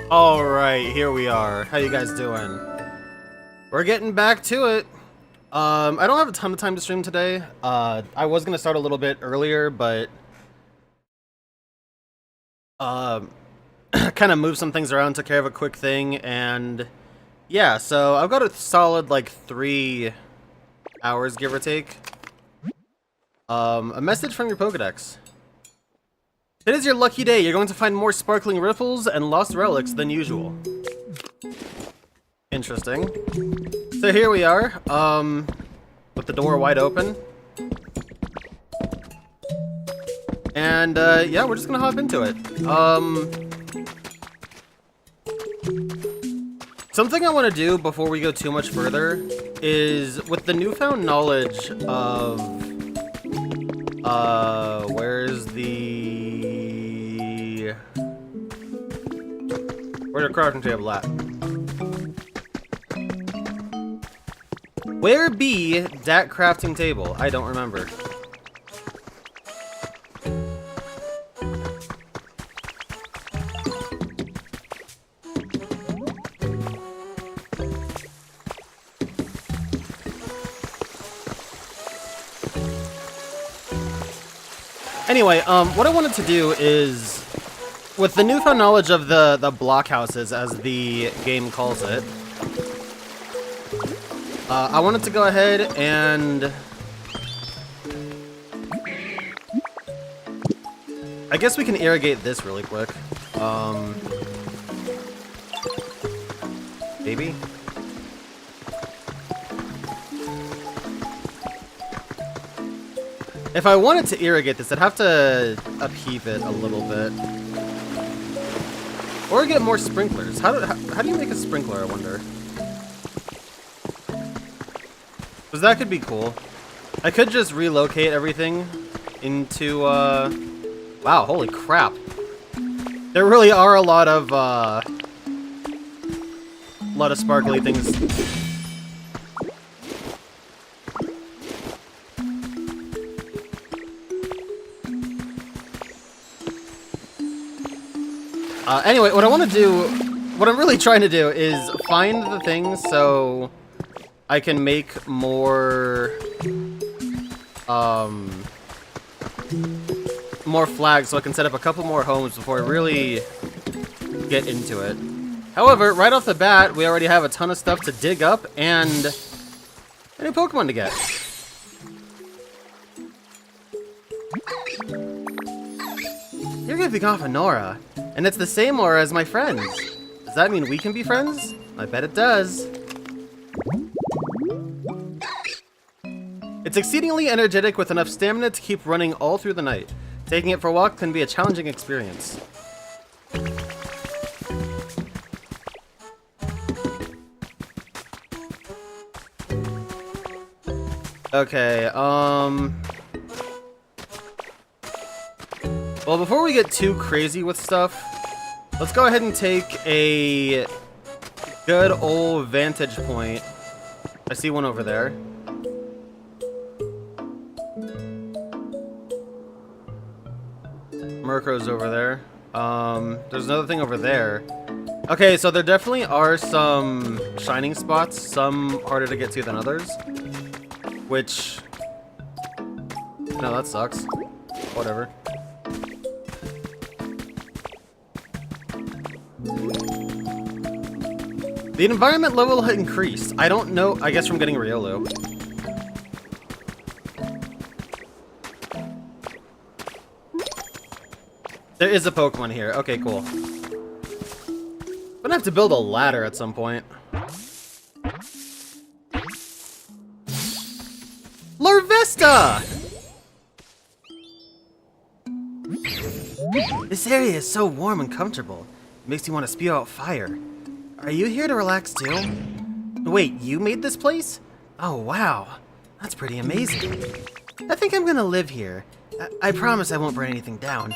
Alright, here we are. How you guys doing? We're getting back to it. I don't have a ton of time to stream today. I was gonna start a little bit earlier, but kind of moved some things around, took care of a quick thing, and yeah, so I've got a solid like 3 hours, give or take. A message from your Pokedex. It is your lucky day. You're going to find more sparkling ripples and lost relics than usual. Interesting. So here we are, with the door wide open. And, yeah, we're just gonna hop into it. Something I want to do before we go too much further is, with the newfound knowledge of, where's the crafting table at? Where be that crafting table? I don't remember. Anyway, what I wanted to do is, with the newfound knowledge of the blockhouses, as the game calls it, I wanted to go ahead and I guess we can irrigate this really quick. Maybe? If I wanted to irrigate this, I'd have to upheave it a little bit. Or get more sprinklers. How do you make a sprinkler, I wonder? Because that could be cool. I could just relocate everything into, wow, holy crap. There really are a lot of sparkly things. Anyway, what I'm really trying to do is find the things so I can make more flags so I can set up a couple more homes before I really get into it. However, right off the bat, we already have a ton of stuff to dig up and a new Pokemon to get. You're giving off an aura, and it's the same aura as my friends. Does that mean we can be friends? I bet it does. It's exceedingly energetic with enough stamina to keep running all through the night. Taking it for a walk can be a challenging experience. Okay, well, before we get too crazy with stuff, let's go ahead and take a good old vantage point. I see one over there. Murkrow's over there. There's another thing over there. Okay, so there definitely are some shining spots, some harder to get to than others. Which... no, that sucks. Whatever. The environment level had increased. I don't know, I guess from getting Riolu. There is a Pokemon here. Okay, cool. I'm gonna have to build a ladder at some point. Larvesta! This area is so warm and comfortable. It makes you want to spew out fire. Are you here to relax too? Wait, you made this place? Oh, wow. That's pretty amazing. I think I'm gonna live here. I promise I won't burn anything down.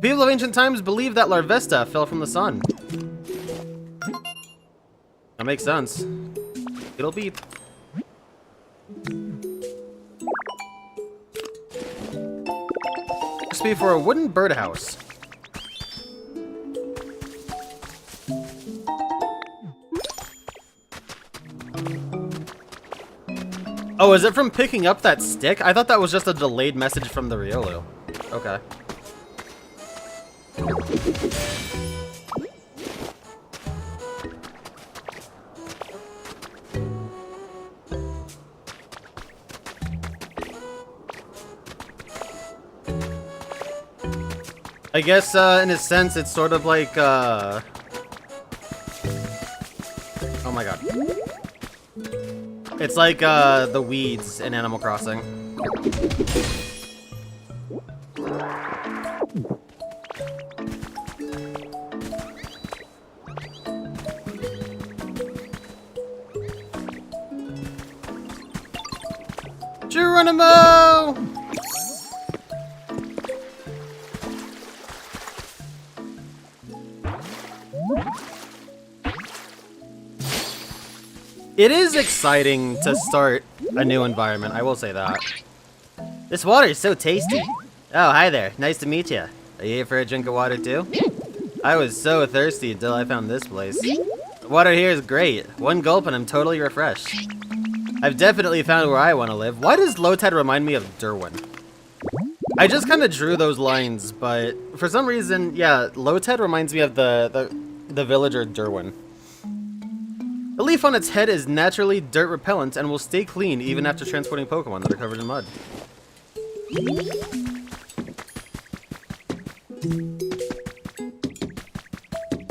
People of ancient times believed that Larvesta fell from the sun. That makes sense. It'll beep. Recipe for a wooden birdhouse. Oh, is it from picking up that stick? I thought that was just a delayed message from the Riolu. Okay. I guess, in a sense, it's sort of like, oh my god. It's like, the weeds in Animal Crossing. Geronimo! It is exciting to start a new environment, I will say that. This water is so tasty. Oh, hi there. Nice to meet you. Are you here for a drink of water too? I was so thirsty until I found this place. The water here is great. One gulp and I'm totally refreshed. I've definitely found where I want to live. Why does Lotad remind me of Derwin? I just kind of drew those lines, but for some reason, yeah, Lotad reminds me of the villager Derwin. The leaf on its head is naturally dirt repellent and will stay clean even after transporting Pokemon that are covered in mud.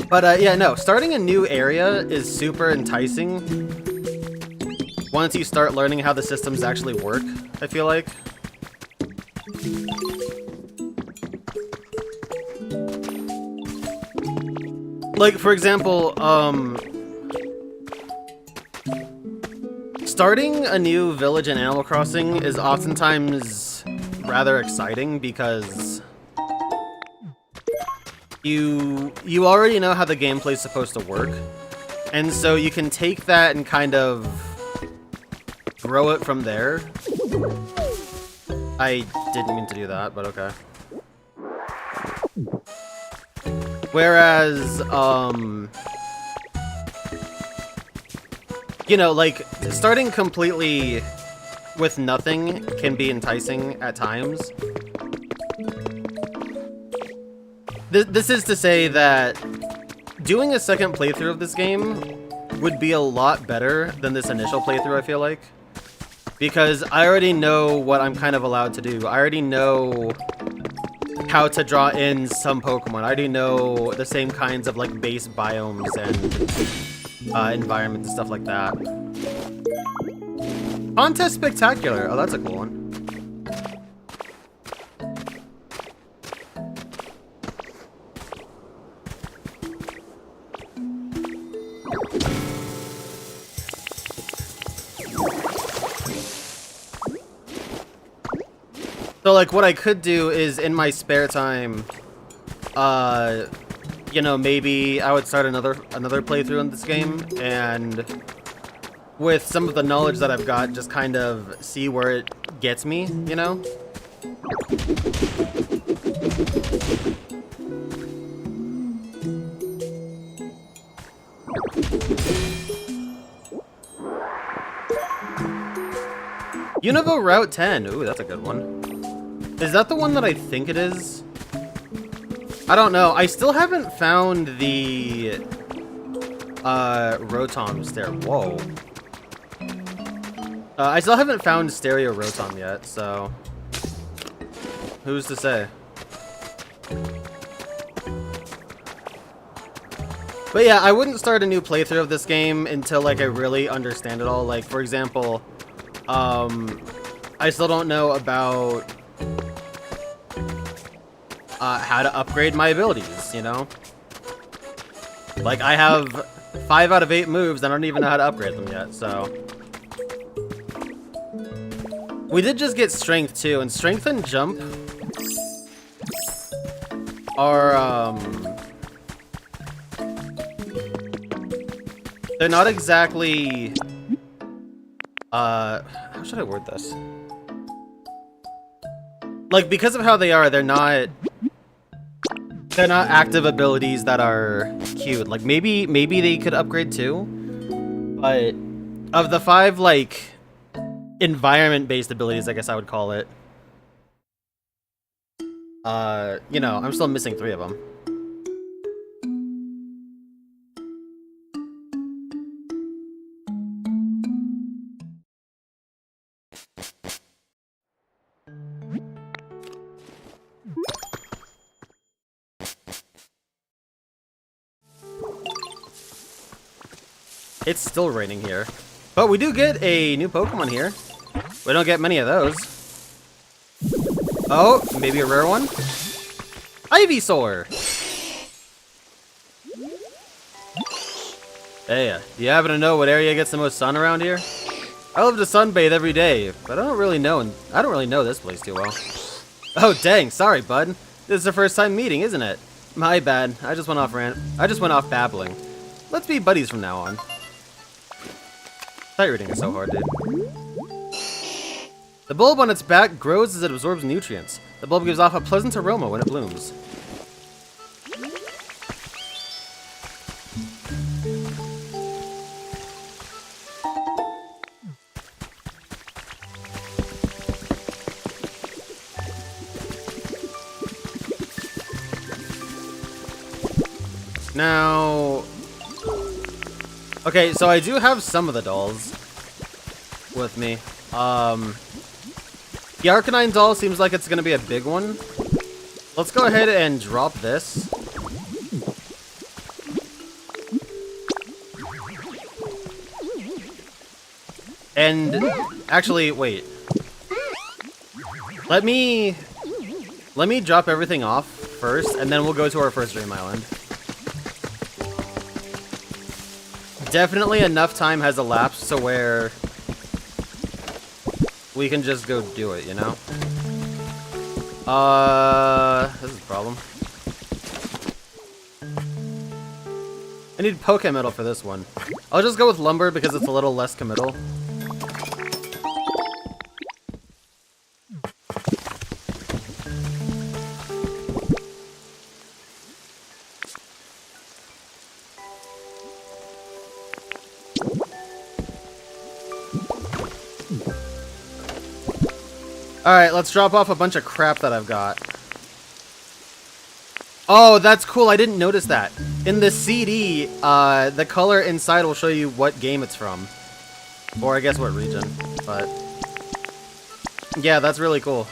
But yeah, no, starting a new area is super enticing once you start learning how the systems actually work, I feel like. Like, for example, starting a new village in Animal Crossing is oftentimes rather exciting because you already know how the gameplay is supposed to work, and so you can take that and kind of grow it from there. I didn't mean to do that, but okay. Whereas, you know, like, starting completely with nothing can be enticing at times. This is to say that doing a second playthrough of this game would be a lot better than this initial playthrough, I feel like. Because I already know what I'm kind of allowed to do. I already know how to draw in some Pokemon. I already know the same kinds of, like, base biomes and environments and stuff like that. Contest Spectacular. Oh, that's a cool one. So, like, what I could do is, in my spare time, you know, maybe I would start another playthrough in this game, and with some of the knowledge that I've got, just kind of see where it gets me, you know? Univo Route 10. Ooh, that's a good one. Is that the one that I think it is? I don't know. I still haven't found the Rotom stair. Whoa. I still haven't found Stereo Rotom yet, so who's to say? But yeah, I wouldn't start a new playthrough of this game until, like, I really understand it all. Like, for example, I still don't know about how to upgrade my abilities, you know? Like, I have 5 out of 8 moves, and I don't even know how to upgrade them yet, so. We did just get Strength, too, and Strength and Jump are, they're not exactly, how should I word this? Like, because of how they are, they're not active abilities that are cute. Like, maybe they could upgrade too, but of the 5, like, environment-based abilities, I guess I would call it, you know, I'm still missing 3 of them. It's still raining here. But we do get a new Pokemon here. We don't get many of those. Oh, maybe a rare one? Ivysaur! Hey, do you happen to know what area gets the most sun around here? I love to sunbathe every day, but I don't really know this place too well. Oh dang, sorry bud. This is the first time meeting, isn't it? My bad. I just went off babbling. Let's be buddies from now on. Sight reading is so hard, dude. The bulb on its back grows as it absorbs nutrients. The bulb gives off a pleasant aroma when it blooms. Now... Okay, so I do have some of the dolls with me. The Arcanine doll seems like it's gonna be a big one. Let's go ahead and drop this. And actually, wait. Let me drop everything off first, and then we'll go to our first Dream Island. Definitely enough time has elapsed to where we can just go do it, you know? This is a problem. I need Pokemetal for this one. I'll just go with Lumber because it's a little less committal. Alright, let's drop off a bunch of crap that I've got. Oh, that's cool. I didn't notice that. In the CD, the color inside will show you what game it's from. Or I guess what region. But yeah, that's really cool.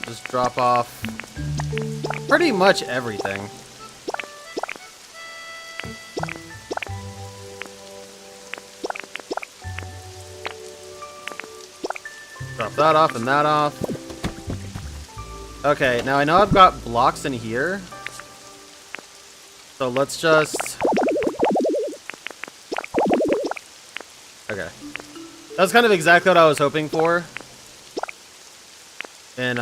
Just drop off pretty much everything. Drop that off and that off. Okay, now I know I've got blocks in here. So let's just... Okay. That's kind of exactly what I was hoping for. And,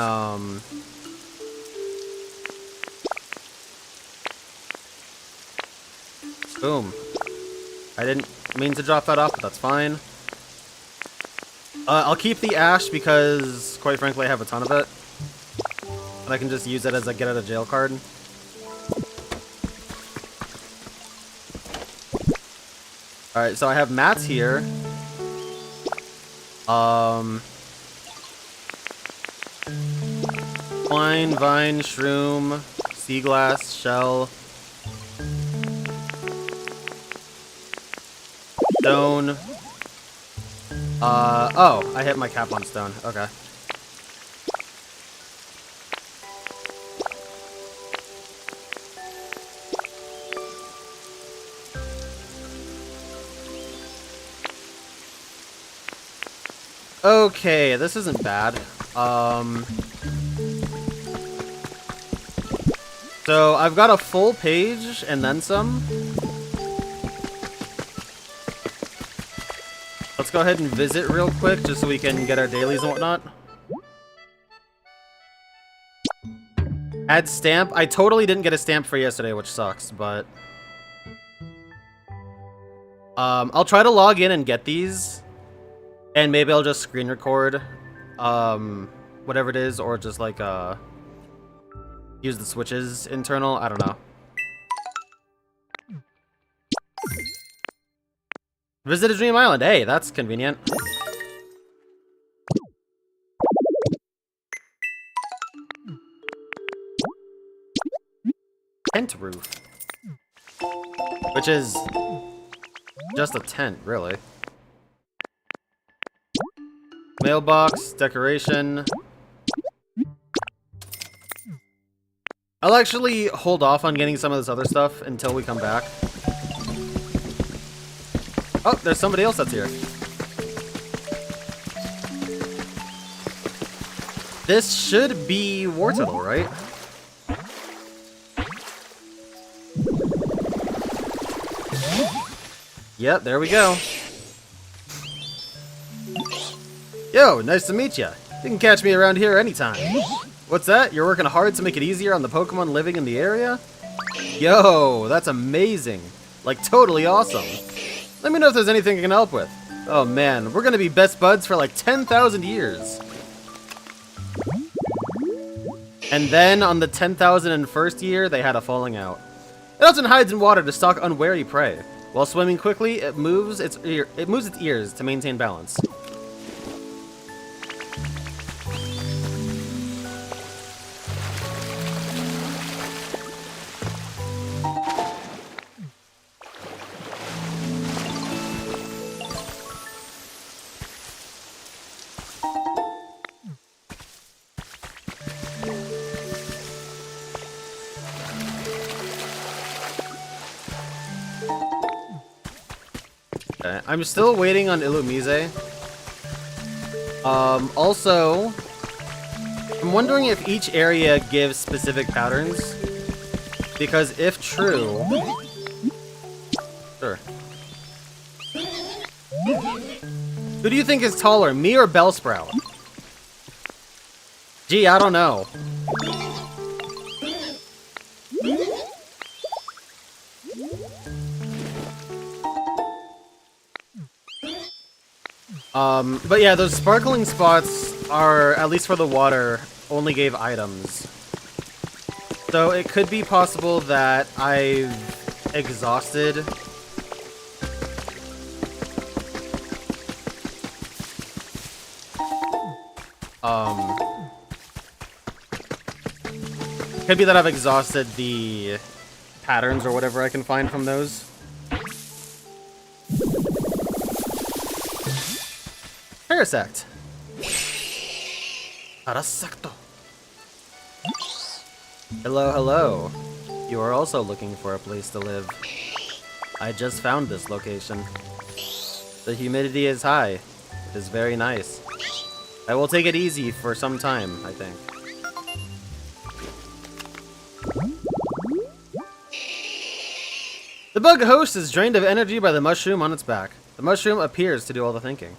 boom. I didn't mean to drop that off, but that's fine. I'll keep the ash because, quite frankly, I have a ton of it. And I can just use it as a get out of jail card. Alright, so I have mats here. Twine, vine, shroom, sea glass, shell. Stone. Oh, I hit my cap on stone. Okay. Okay, this isn't bad. So I've got a full page and then some. Let's go ahead and visit real quick, just so we can get our dailies and whatnot. Add stamp. I totally didn't get a stamp for yesterday, which sucks, but... I'll try to log in and get these. And maybe I'll just screen record, whatever it is, or just, like, use the switches internal. I don't know. Visit a Dream Island. Hey, that's convenient. Tent roof. Which is just a tent, really. Mailbox, decoration. I'll actually hold off on getting some of this other stuff until we come back. Oh, there's somebody else that's here. This should be Warttle, right? Yep, there we go. Yo, nice to meet ya. You can catch me around here anytime. What's that? You're working hard to make it easier on the Pokemon living in the area? Yo, that's amazing. Like, totally awesome. Let me know if there's anything I can help with. Oh man, we're gonna be best buds for like 10,000 years. And then on the 10,001st year, they had a falling out. It often hides in water to stalk unwary prey. While swimming quickly, it moves its ears to maintain balance. Okay, I'm still waiting on Illumise. Also, I'm wondering if each area gives specific patterns. Because if true... Sure. Who do you think is taller, me or Bellsprout? Gee, I don't know. But yeah, those sparkling spots are, at least for the water, only gave items. So it could be possible that I've exhausted could be that I've exhausted the patterns or whatever I can find from those. Parasect. Parasecto. Hello, hello. You are also looking for a place to live. I just found this location. The humidity is high. It is very nice. I will take it easy for some time, I think. The bug host is drained of energy by the mushroom on its back. The mushroom appears to do all the thinking.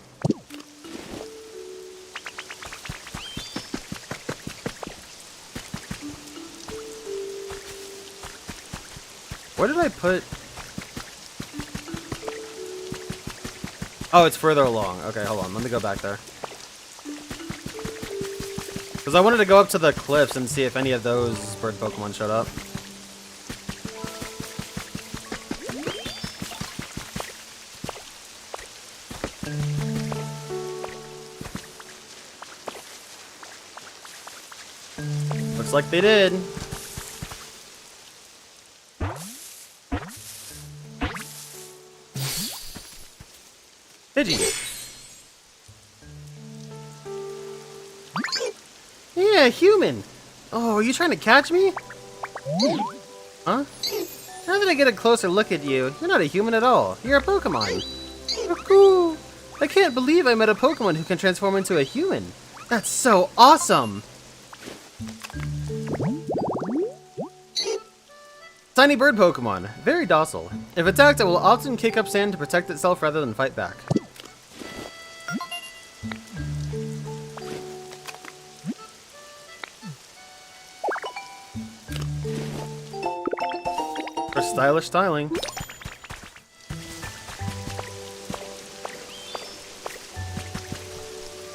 Where did I put... Oh, it's further along. Okay, hold on. Let me go back there. Because I wanted to go up to the cliffs and see if any of those bird Pokemon showed up. Looks like they did. Pidgey. Yeah, human. Oh, are you trying to catch me? Huh? Now that I get a closer look at you, you're not a human at all. You're a Pokemon. Oh, cool. I can't believe I met a Pokemon who can transform into a human. That's so awesome. Tiny bird Pokemon. Very docile. If attacked, it will often kick up sand to protect itself rather than fight back. For stylish styling.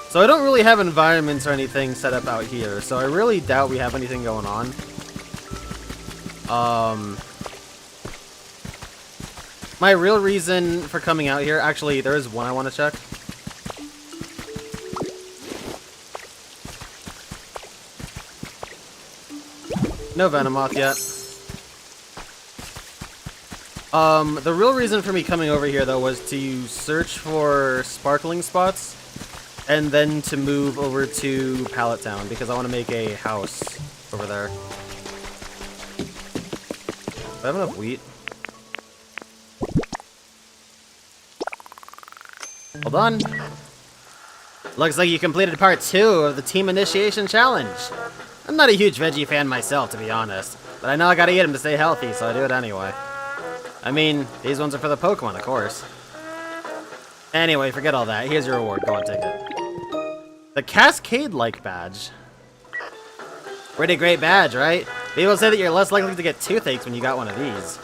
So I don't really have environments or anything set up out here, so I really doubt we have anything going on. My real reason for coming out here, actually, there is one I want to check. No Venomoth yet. The real reason for me coming over here, though, was to search for sparkling spots, and then to move over to Pallet Town, because I want to make a house over there. Do I have enough wheat? Hold on. Looks like you completed part 2 of the Team Initiation Challenge. I'm not a huge veggie fan myself, to be honest, but I know I gotta eat them to stay healthy, so I do it anyway. I mean, these ones are for the Pokemon, of course. Anyway, forget all that. Here's your reward. Go on, take it. The Cascade-like badge. Pretty great badge, right? People say that you're less likely to get toothaches when you got one of these.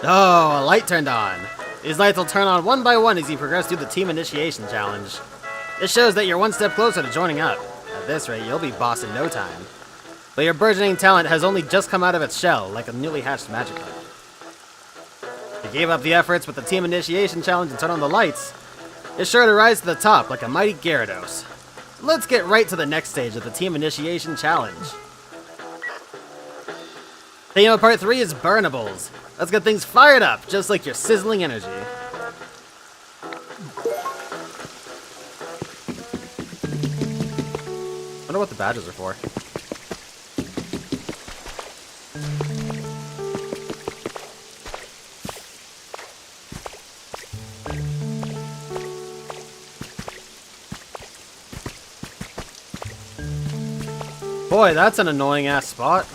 Oh, a light turned on. These lights will turn on one by one as you progress through the Team Initiation Challenge. This shows that you're one step closer to joining up. At this rate, you'll be boss in no time. But your burgeoning talent has only just come out of its shell, like a newly hatched Magikarp. You gave up the efforts with the Team Initiation Challenge and turn on the lights. You're sure to rise to the top like a mighty Gyarados. Let's get right to the next stage of the Team Initiation Challenge. Theme of Part 3 is Burnables. Let's get things fired up, just like your sizzling energy. Wonder what the badges are for. Boy, that's an annoying ass spot.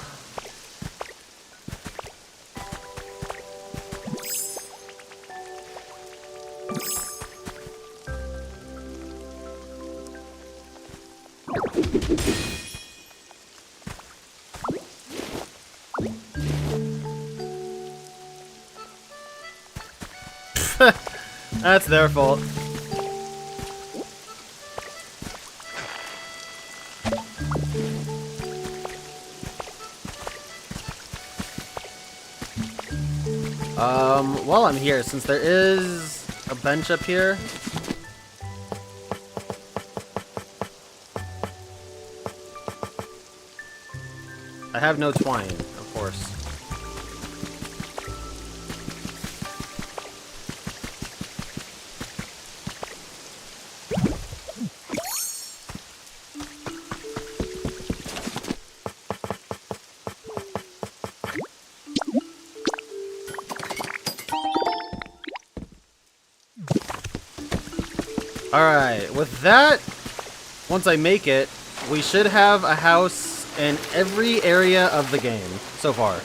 That's their fault. While I'm here, since there is a bench up here, I have no twine, of course. Alright, with that, once I make it, we should have a house in every area of the game so far.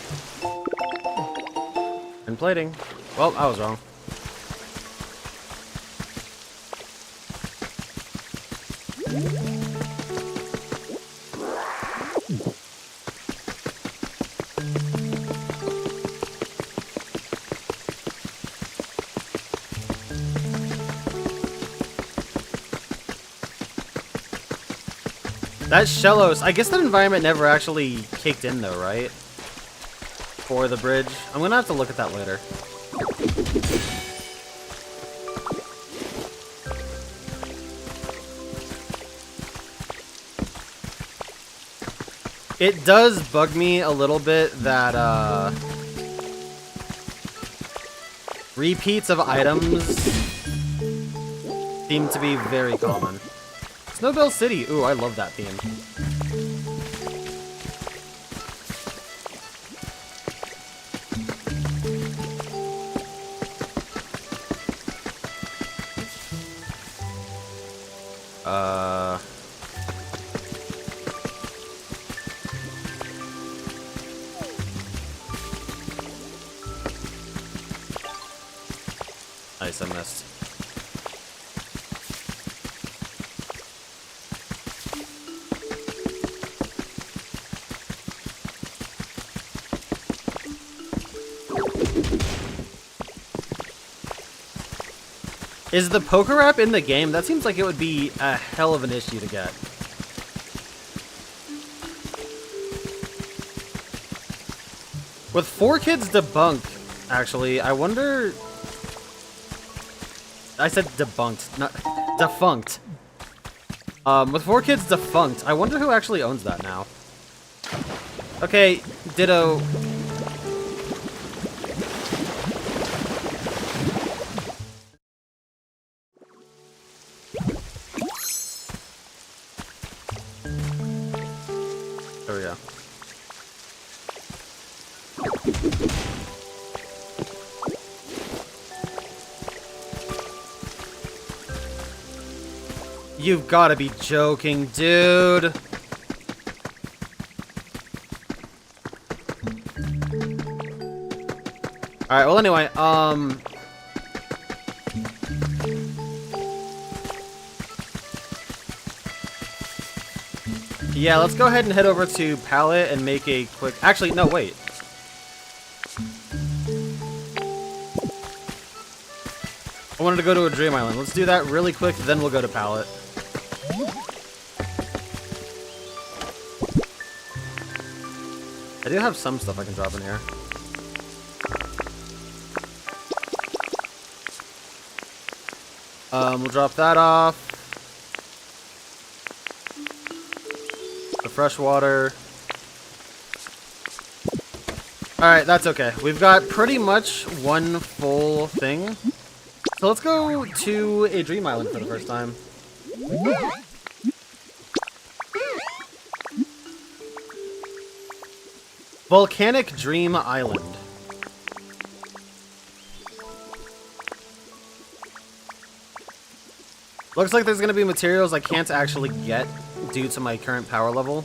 And plating. Well, I was wrong. That Shellos, I guess that environment never actually kicked in though, right? For the bridge. I'm gonna have to look at that later. It does bug me a little bit that, repeats of items seem to be very common. Snowbell City. Ooh, I love that theme. Nice, I missed. Is the poker wrap in the game? That seems like it would be a hell of an issue to get. With 4 kids debunked, actually, I wonder... I said debunked, not defunct. With 4 kids defunct, I wonder who actually owns that now. Okay, ditto. There we go. You've got to be joking, dude. Alright, well anyway, yeah, let's go ahead and head over to Pallet and make a quick... Actually, no, wait. I wanted to go to a Dream Island. Let's do that really quick, then we'll go to Pallet. I do have some stuff I can drop in here. We'll drop that off. The fresh water. Alright, that's okay. We've got pretty much one full thing. So let's go to a Dream Island for the first time. Volcanic Dream Island. Looks like there's going to be materials I can't actually get due to my current power level.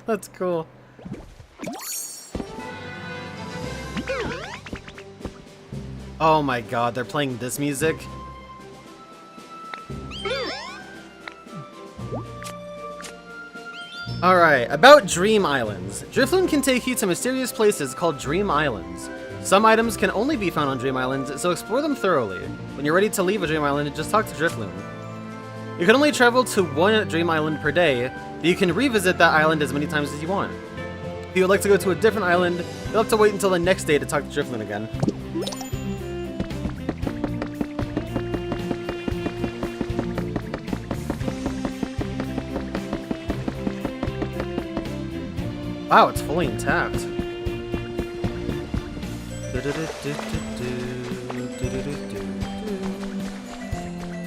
That's cool. Oh my god, they're playing this music? Alright, about Dream Islands. Drifloon can take you to mysterious places called Dream Islands. Some items can only be found on Dream Islands, so explore them thoroughly. When you're ready to leave a Dream Island, just talk to Drifloon. You can only travel to one Dream Island per day, but you can revisit that island as many times as you want. If you would like to go to a different island, you'll have to wait until the next day to talk to Drifloon again. Wow, it's fully intact.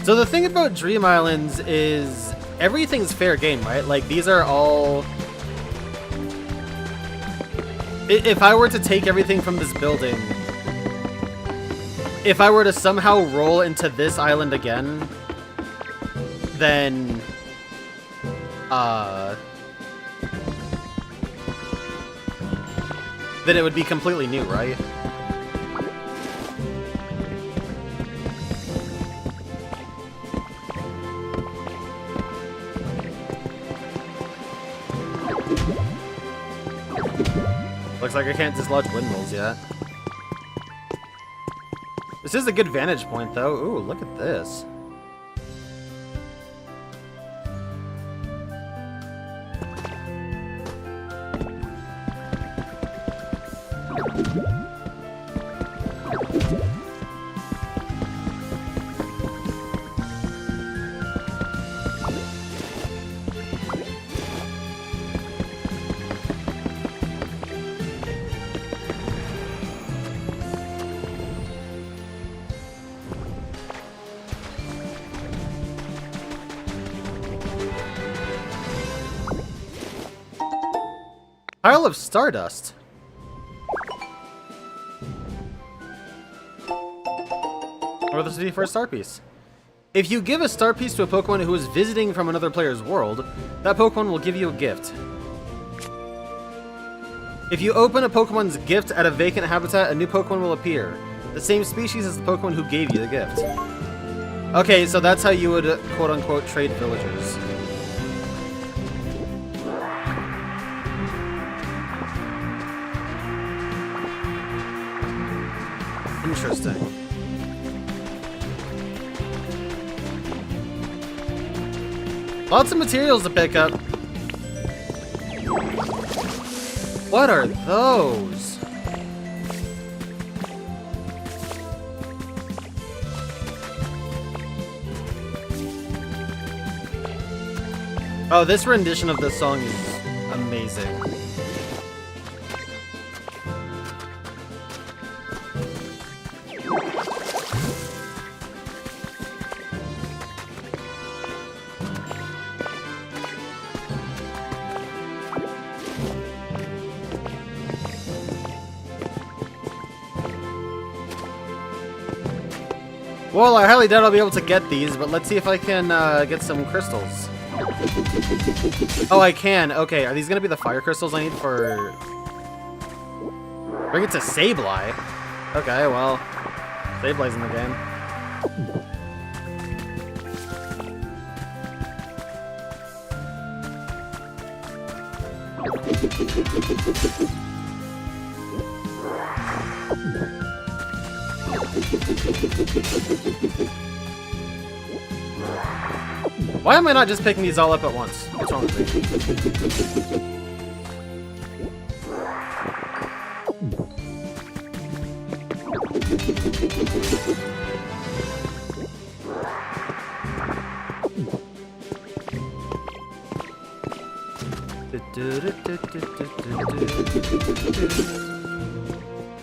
So the thing about Dream Islands is everything's fair game, right? Like, these are all... If I were to take everything from this building, if I were to somehow roll into this island again, then... then it would be completely new, right? Looks like I can't dislodge windmills yet. This is a good vantage point, though. Ooh, look at this. Pile of stardust. Or the city for a star piece. If you give a star piece to a Pokemon who is visiting from another player's world, that Pokemon will give you a gift. If you open a Pokemon's gift at a vacant habitat, a new Pokemon will appear. The same species as the Pokemon who gave you the gift. Okay, so that's how you would quote-unquote trade villagers. Interesting. Lots of materials to pick up. What are those? Oh, this rendition of this song is amazing. Well, I highly doubt I'll be able to get these, but let's see if I can get some crystals. Oh, I can. Okay, are these gonna be the fire crystals I need for... Bring it to Sableye. Okay, well, Sableye's in the game. Why am I not just picking these all up at once? What's wrong with me?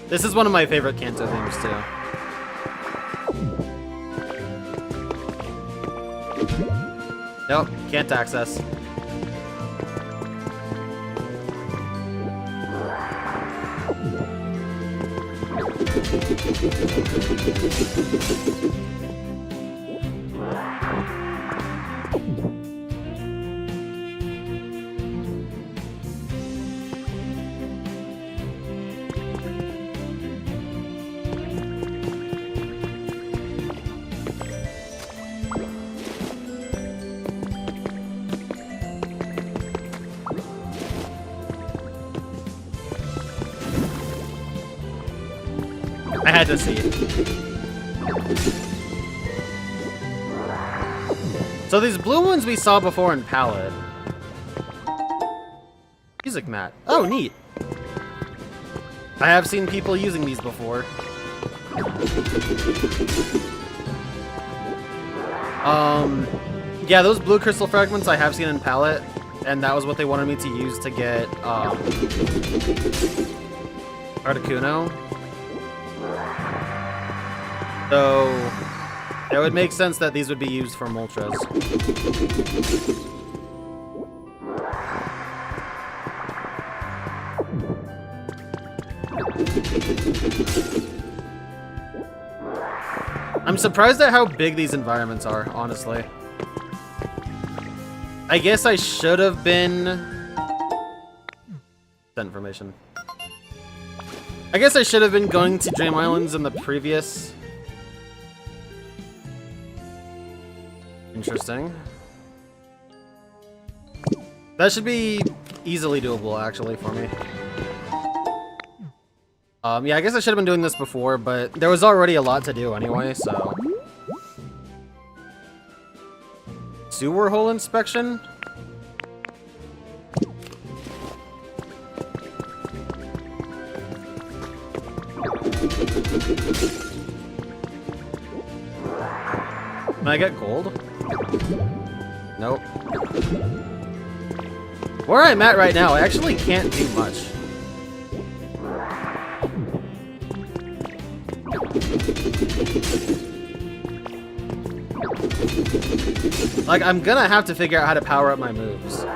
This is one of my favorite Kanto themes too. Nope, can't access. I had to see it. So these blue ones we saw before in Palette. Music mat. Oh, neat. I have seen people using these before. Yeah, those blue crystal fragments I have seen in Palette, and that was what they wanted me to use to get, Articuno. So, it would make sense that these would be used for Moltres. I'm surprised at how big these environments are, honestly. I guess I should have been... That information. I guess I should have been going to Dream Islands in the previous... Interesting. That should be easily doable, actually, for me. Yeah, I guess I should have been doing this before, but there was already a lot to do anyway, so... Sewer hole inspection? Can I get gold? Nope. Where I'm at right now, I actually can't do much. Like, I'm gonna have to figure out how to power up my moves.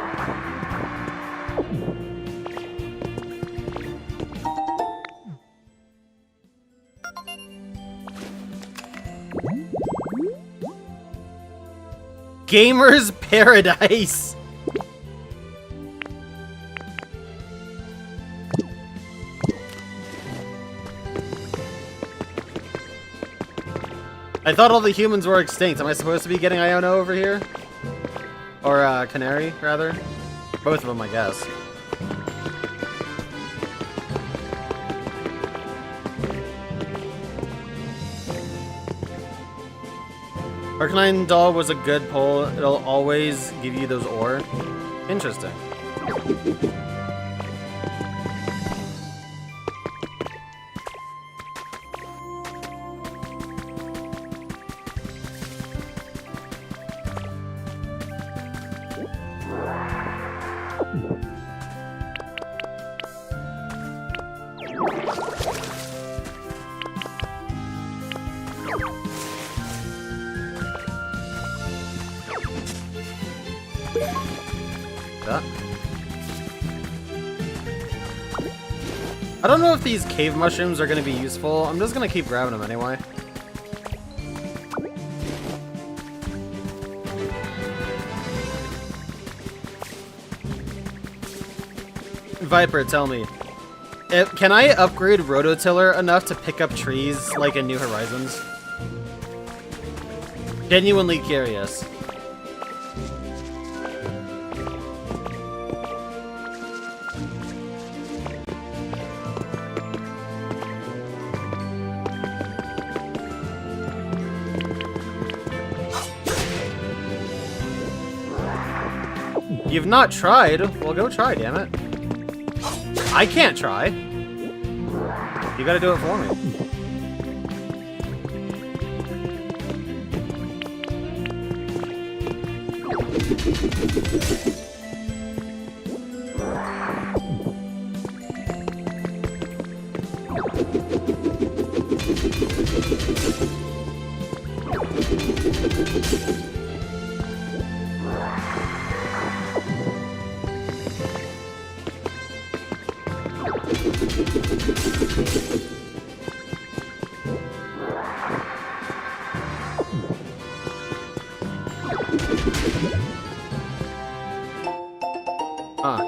Gamer's Paradise! I thought all the humans were extinct. Am I supposed to be getting Iona over here? Or, Canary, rather? Both of them, I guess. Arcanine Doll was a good pull. It'll always give you those ore. Interesting. I don't know if these cave mushrooms are going to be useful. I'm just going to keep grabbing them anyway. Viper, tell me. Can I upgrade Rototiller enough to pick up trees like in New Horizons? Genuinely curious. You've not tried? Well, go try, damn it. I can't try. You gotta do it for me.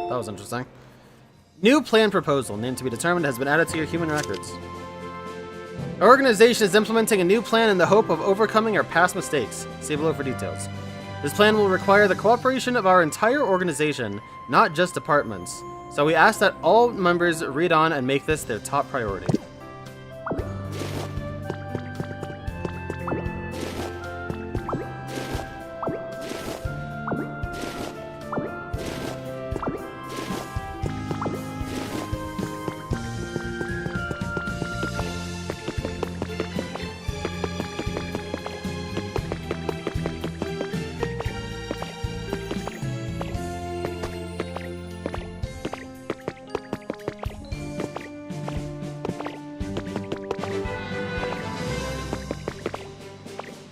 That was interesting. New plan proposal, name to be determined, has been added to your human records. Our organization is implementing a new plan in the hope of overcoming our past mistakes. See below for details. This plan will require the cooperation of our entire organization, not just departments. So we ask that all members read on and make this their top priority.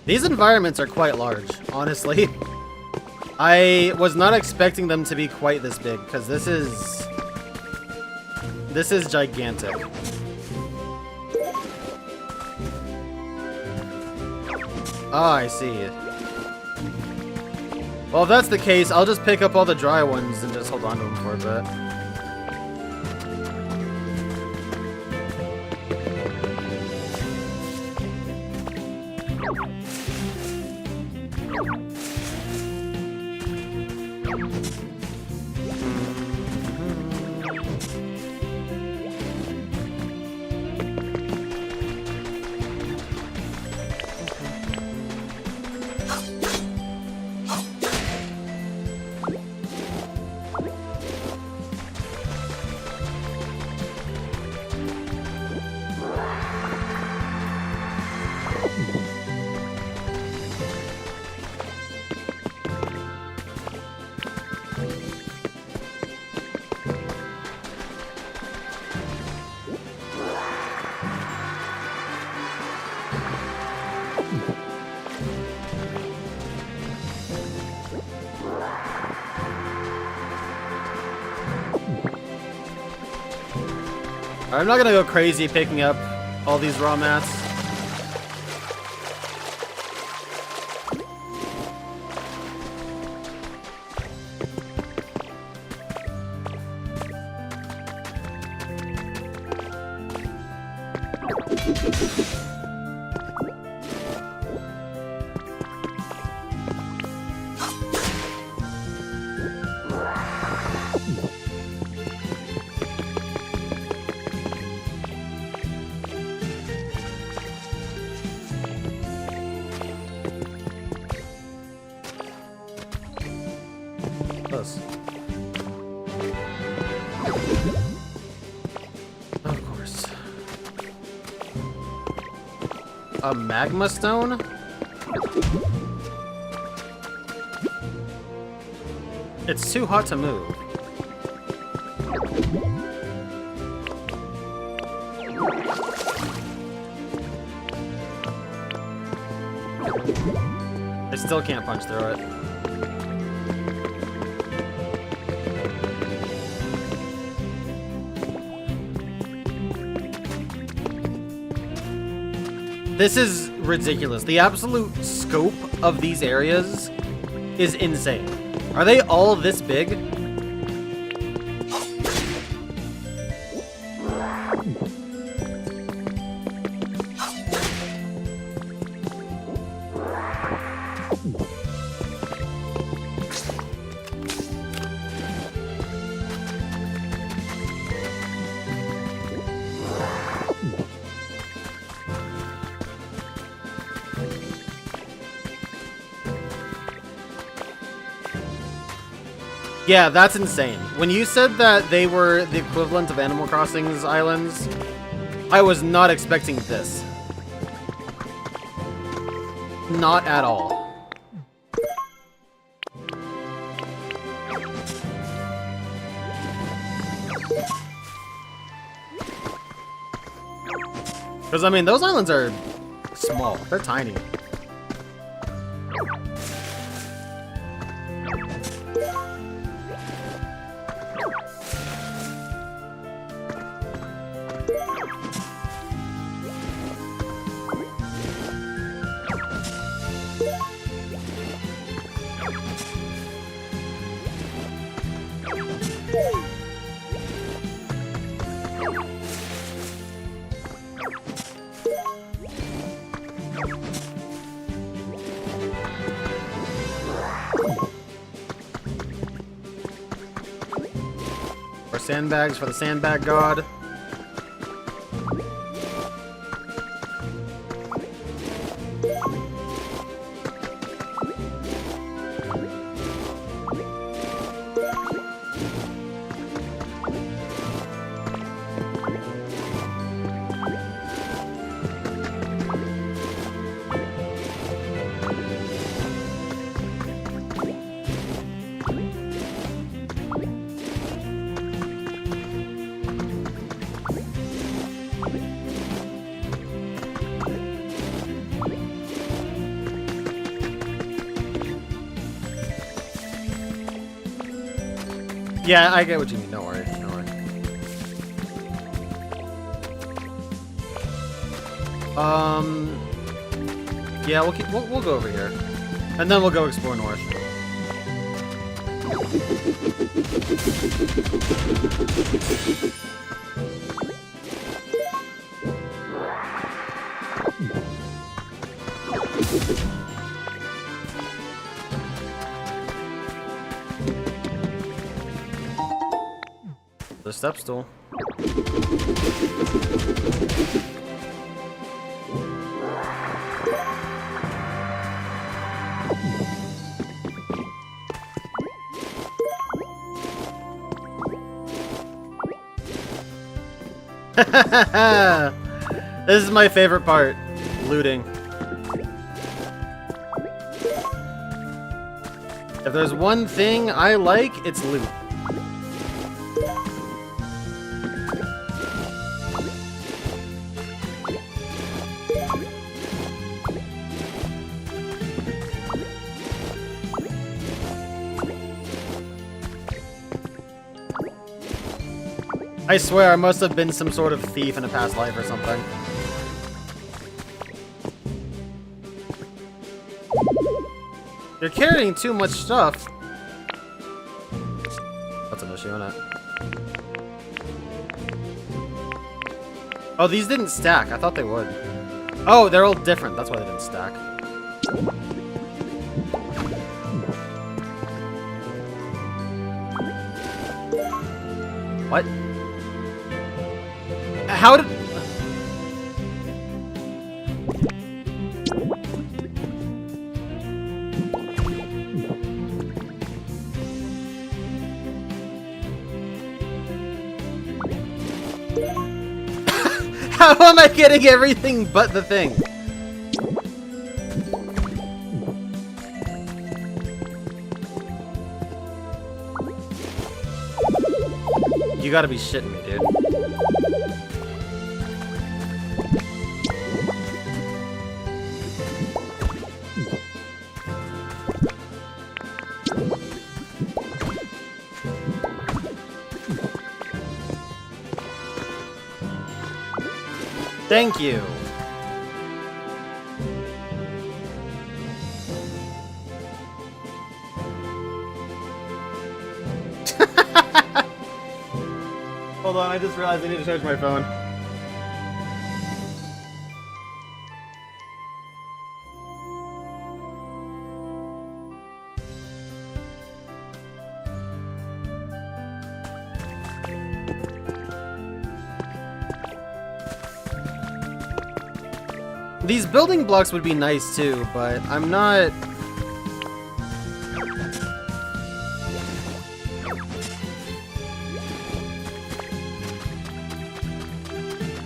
These environments are quite large, honestly. I was not expecting them to be quite this big, because this is gigantic. Oh, I see. Well, if that's the case, I'll just pick up all the dry ones and just hold on to them for a bit. I'm not gonna go crazy picking up all these raw mats. A magma stone? It's too hot to move. I still can't punch through it. This is ridiculous. The absolute scope of these areas is insane. Are they all this big? Yeah, that's insane. When you said that they were the equivalent of Animal Crossing's islands, I was not expecting this. Not at all. Because, I mean, those islands are small. They're tiny. Sandbags for the sandbag god. Yeah, I get what you mean. Don't worry. Don't worry. Yeah, we'll go over here, and then we'll go explore north. The step stool. This is my favorite part. Looting. If there's one thing I like, it's loot. I swear I must have been some sort of thief in a past life or something. You're carrying too much stuff. That's an issue, isn't it? Oh, these didn't stack. I thought they would. Oh, they're all different. That's why they didn't stack. What? How did... How am I getting everything but the thing? gotta be shitting me, dude. Thank you. Hold on, I just realized I need to charge my phone. These building blocks would be nice too, but I'm not...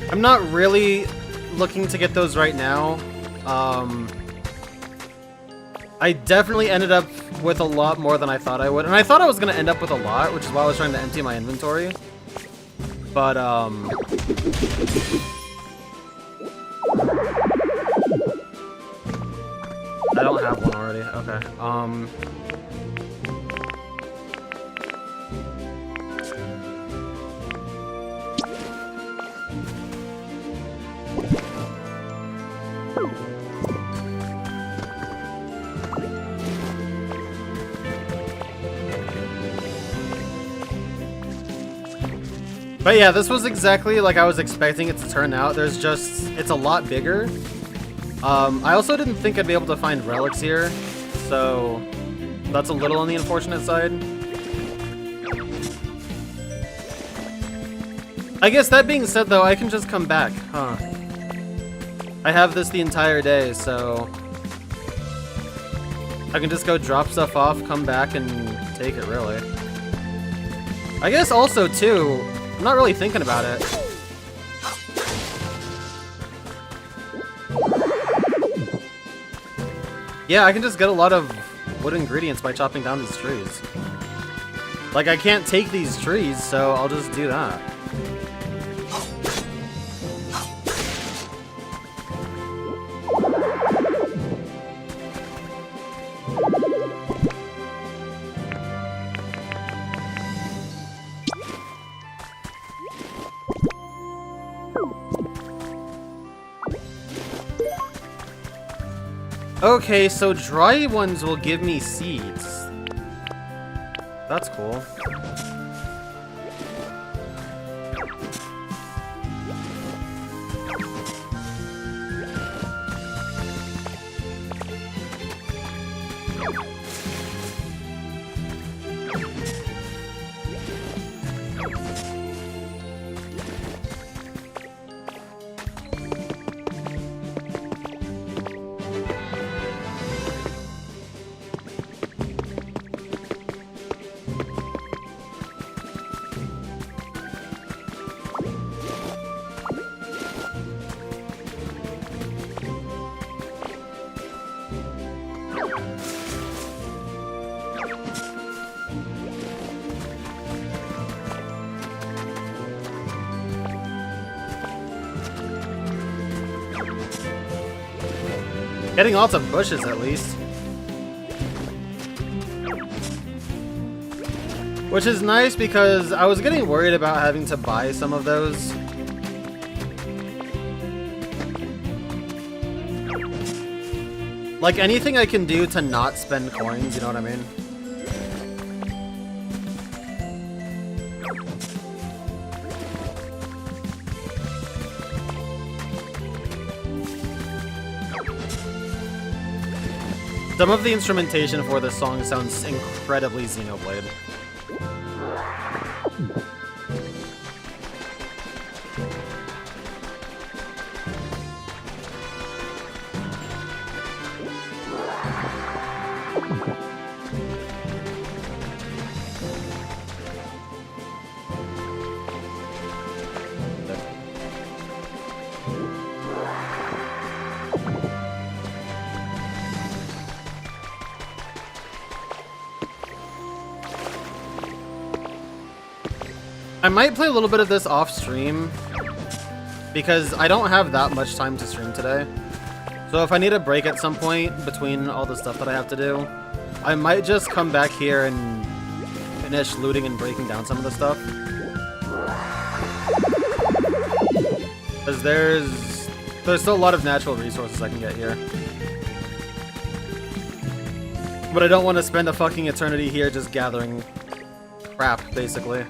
I'm not really looking to get those right now. I definitely ended up with a lot more than I thought I would. And I thought I was going to end up with a lot, which is why I was trying to empty my inventory. But, I don't have one already. Okay. But yeah, this was exactly like I was expecting it to turn out. There's just, it's a lot bigger. I also didn't think I'd be able to find relics here, so that's a little on the unfortunate side. I guess that being said though, I can just come back, huh? I have this the entire day, so I can just go drop stuff off, come back, and take it, really. I guess also, too, I'm not really thinking about it. Yeah, I can just get a lot of wood ingredients by chopping down these trees. Like, I can't take these trees, so I'll just do that. Okay, so dry ones will give me seeds. That's cool. Getting lots of bushes, at least. Which is nice because I was getting worried about having to buy some of those. Like, anything I can do to not spend coins, you know what I mean? Some of the instrumentation for this song sounds incredibly Xenoblade. I might play a little bit of this off stream because I don't have that much time to stream today. So if I need a break at some point between all the stuff that I have to do, I might just come back here and finish looting and breaking down some of the stuff. Because there's still a lot of natural resources I can get here. But I don't want to spend a fucking eternity here just gathering crap, basically.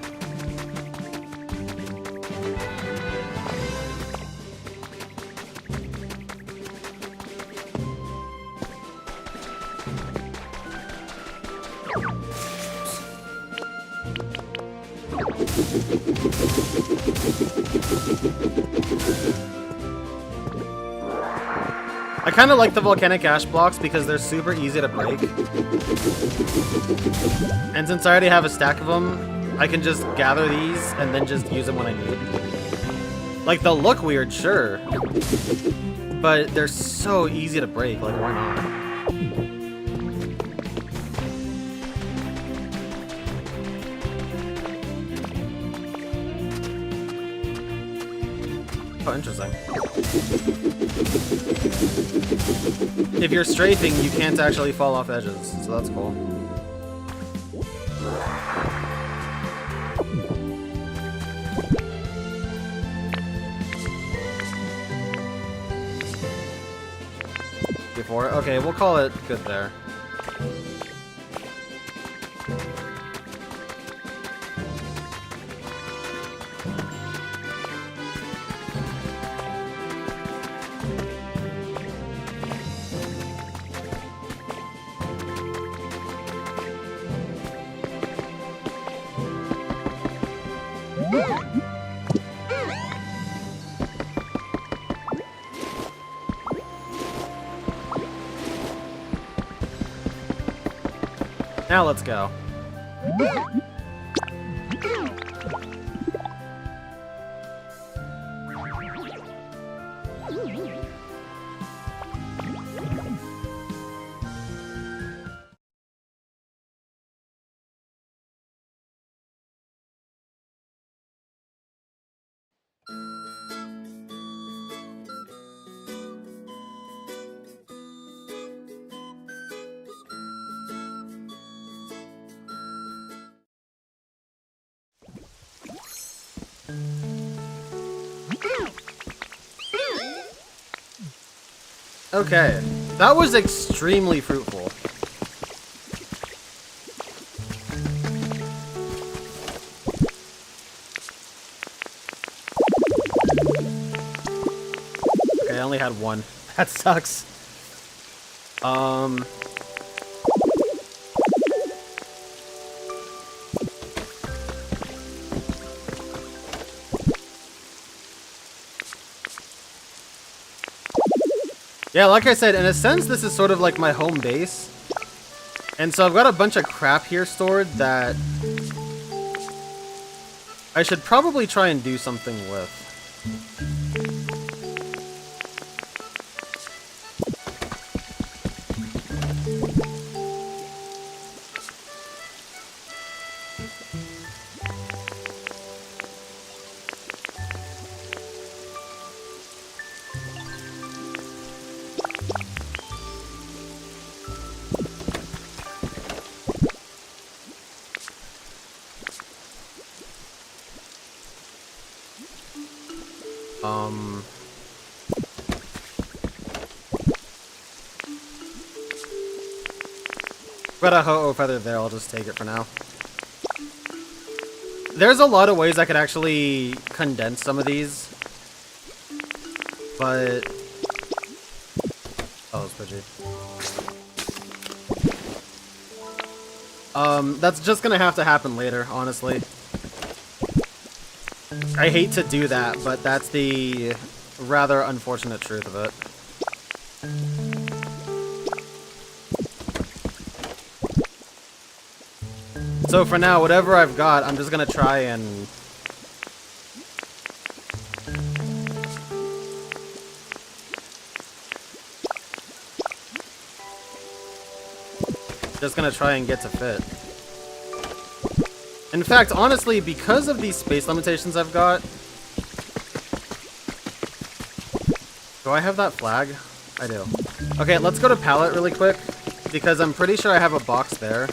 I kind of like the volcanic ash blocks because they're super easy to break. And since I already have a stack of them, I can just gather these and then just use them when I need. Like, they'll look weird, sure. But they're so easy to break, like, why not? Oh, interesting. If you're strafing, you can't actually fall off edges, so that's cool. Before, okay, we'll call it good there. Now let's go. Okay, that was extremely fruitful. Okay, I only had one. That sucks. Yeah, like I said, in a sense, this is sort of like my home base. And so I've got a bunch of crap here stored that I should probably try and do something with. Got a ho-oh feather there, I'll just take it for now. There's a lot of ways I could actually condense some of these. But... oh, it's Pidgey. That's just gonna have to happen later, honestly. I hate to do that, but that's the rather unfortunate truth of it. So for now, whatever I've got, I'm just gonna try and... just gonna try and get to fit. In fact, honestly, because of these space limitations I've got... Do I have that flag? I do. Okay, let's go to pallet really quick, because I'm pretty sure I have a box there.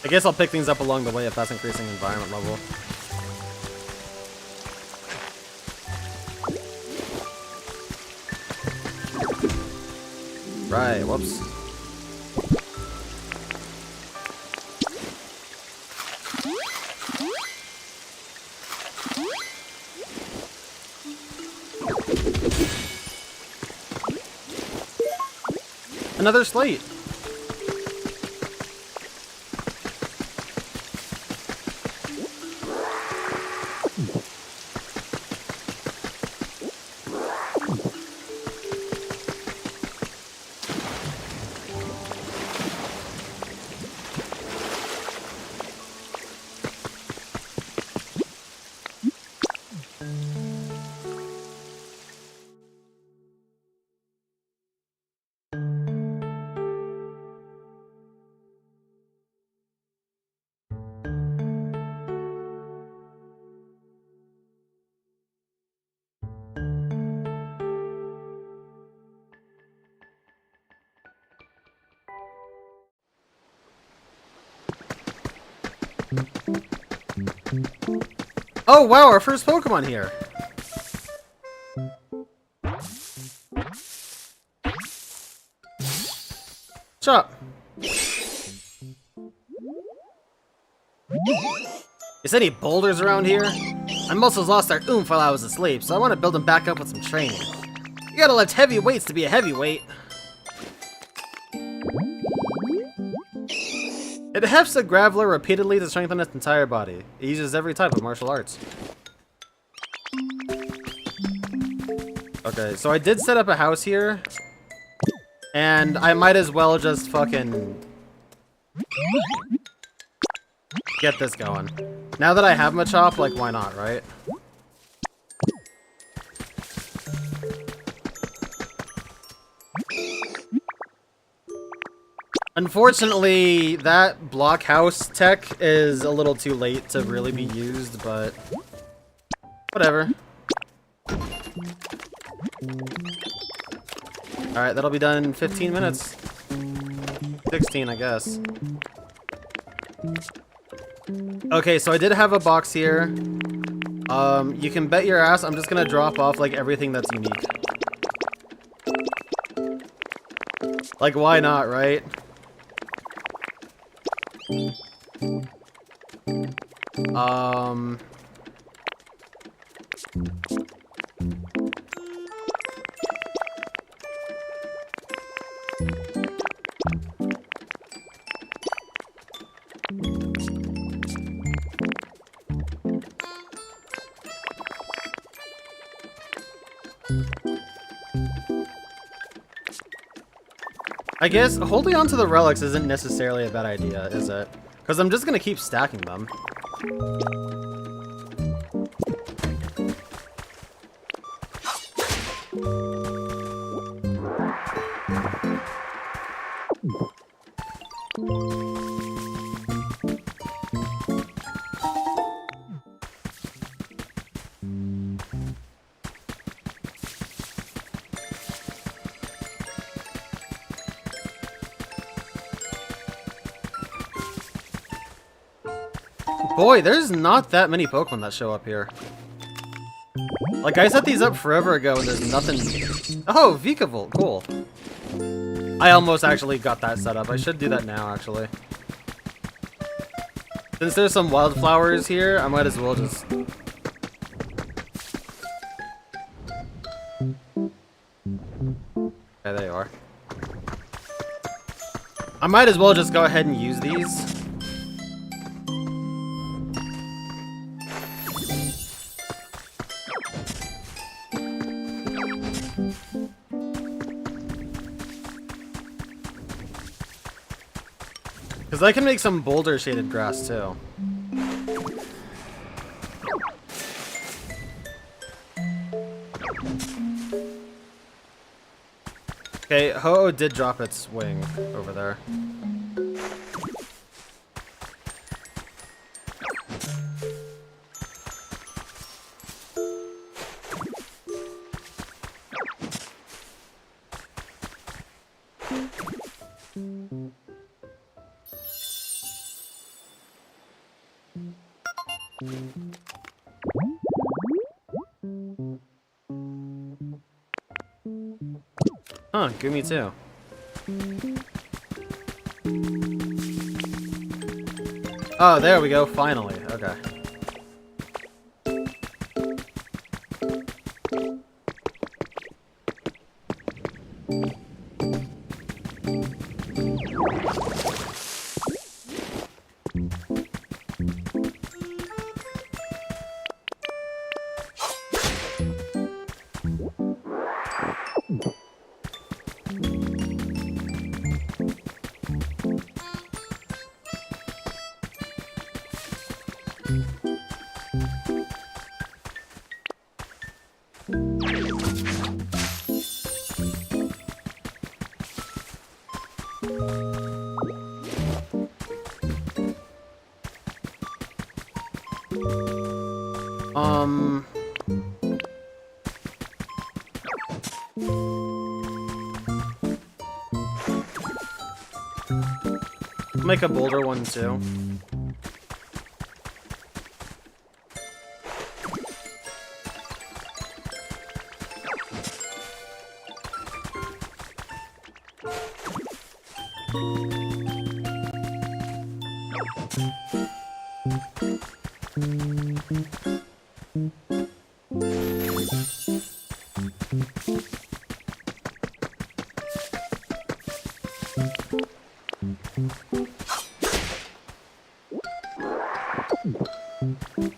I guess I'll pick things up along the way if that's increasing environment level. Right, whoops. Another slate. Oh wow, our first Pokemon here! Chop! Is any boulders around here? My muscles lost their oomph while I was asleep, so I want to build them back up with some training. You gotta lift heavy weights to be a heavyweight. It hefts a graveler repeatedly to strengthen its entire body. It uses every type of martial arts. Okay, so I did set up a house here. And I might as well just fucking get this going. Now that I have Machop, like, why not, right? Unfortunately, that blockhouse tech is a little too late to really be used, but whatever. Alright, that'll be done in 15 minutes. 16, I guess. Okay, so I did have a box here. You can bet your ass I'm just gonna drop off, like, everything that's unique. Like, why not, right? I guess holding on to the relics isn't necessarily a bad idea, is it? Because I'm just gonna keep stacking them. Boy, there's not that many Pokemon that show up here. Like, I set these up forever ago and there's nothing... Oh, Vikavolt, cool. I almost actually got that set up. I should do that now, actually. Since there's some wildflowers here, I might as well just... Okay, there you are. I might as well just go ahead and use these. Because I can make some boulder shaded grass too. Okay, Ho-Oh did drop its wing over there. Huh, Gumi too. Oh, there we go, finally. Okay. Make a bolder one too.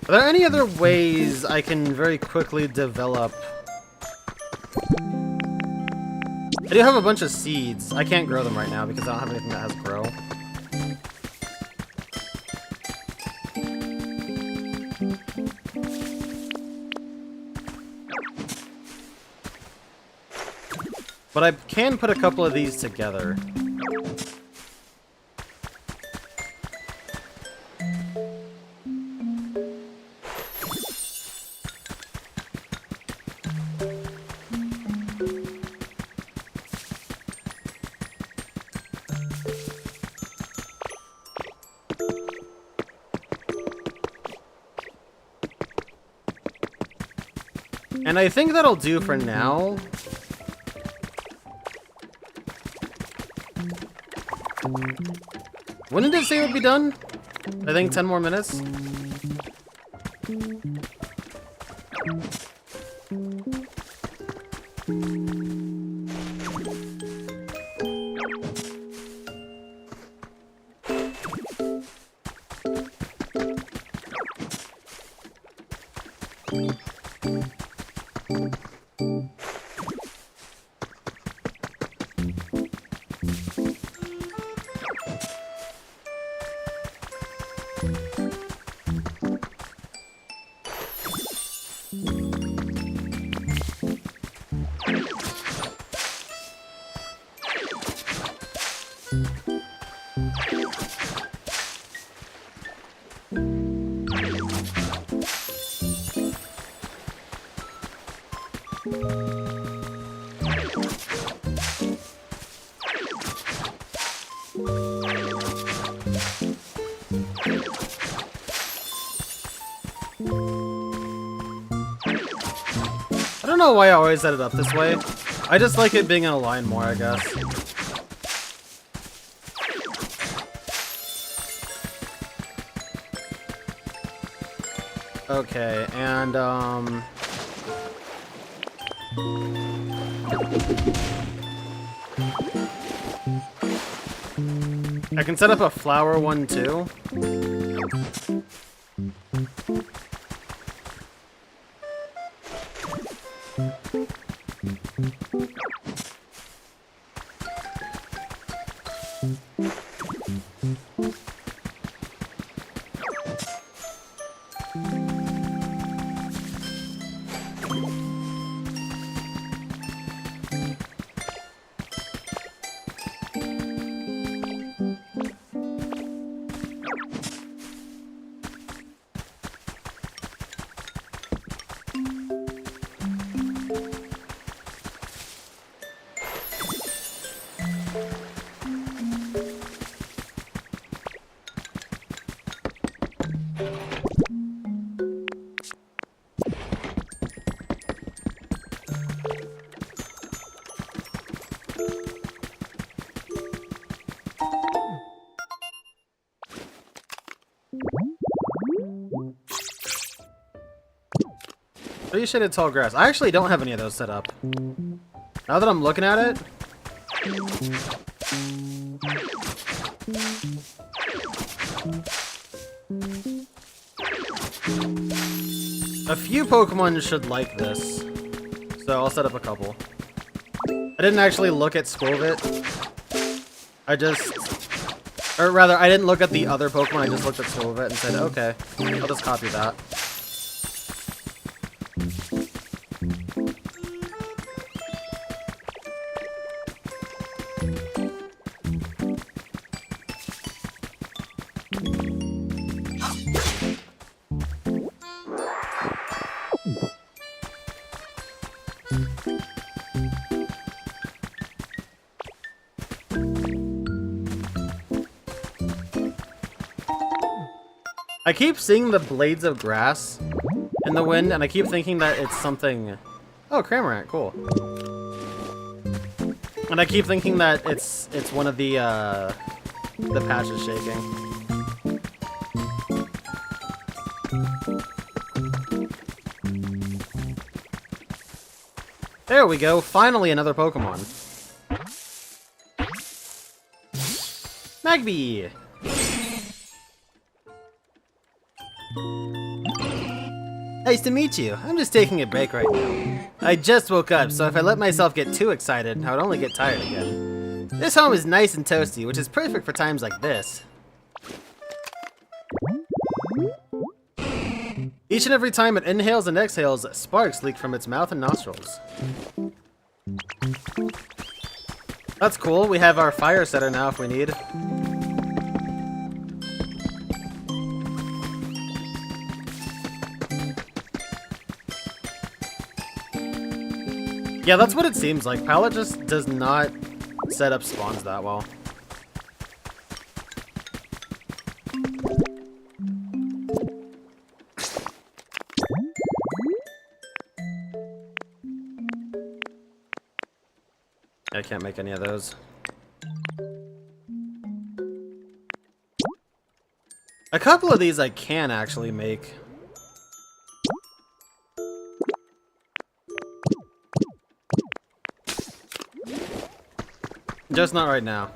Are there any other ways I can very quickly develop? I do have a bunch of seeds. I can't grow them right now because I don't have anything that has grow. But I can put a couple of these together. And I think that'll do for now. When did it say it would be done? I think 10 more minutes. I don't know why I always set it up this way. I just like it being in a line more, I guess. Okay, and I can set up a flower one too. Three shaded tall grass. I actually don't have any of those set up. Now that I'm looking at it. A few Pokemon should like this. So I'll set up a couple. I didn't actually look at Squovit. Or rather, I didn't look at the other Pokemon, I just looked at Squovit and said, okay, I'll just copy that. I keep seeing the blades of grass in the wind, and I keep thinking that it's something... Oh, Cramorant, cool. And I keep thinking that it's one of the patches shaking. There we go, finally another Pokemon. Magby! Nice to meet you. I'm just taking a break right now. I just woke up, so if I let myself get too excited, I would only get tired again. This home is nice and toasty, which is perfect for times like this. Each and every time it inhales and exhales, sparks leak from its mouth and nostrils. That's cool. We have our fire setter now if we need. Yeah, that's what it seems like. Palette just does not set up spawns that well. I can't make any of those. A couple of these I can actually make. Just not right now.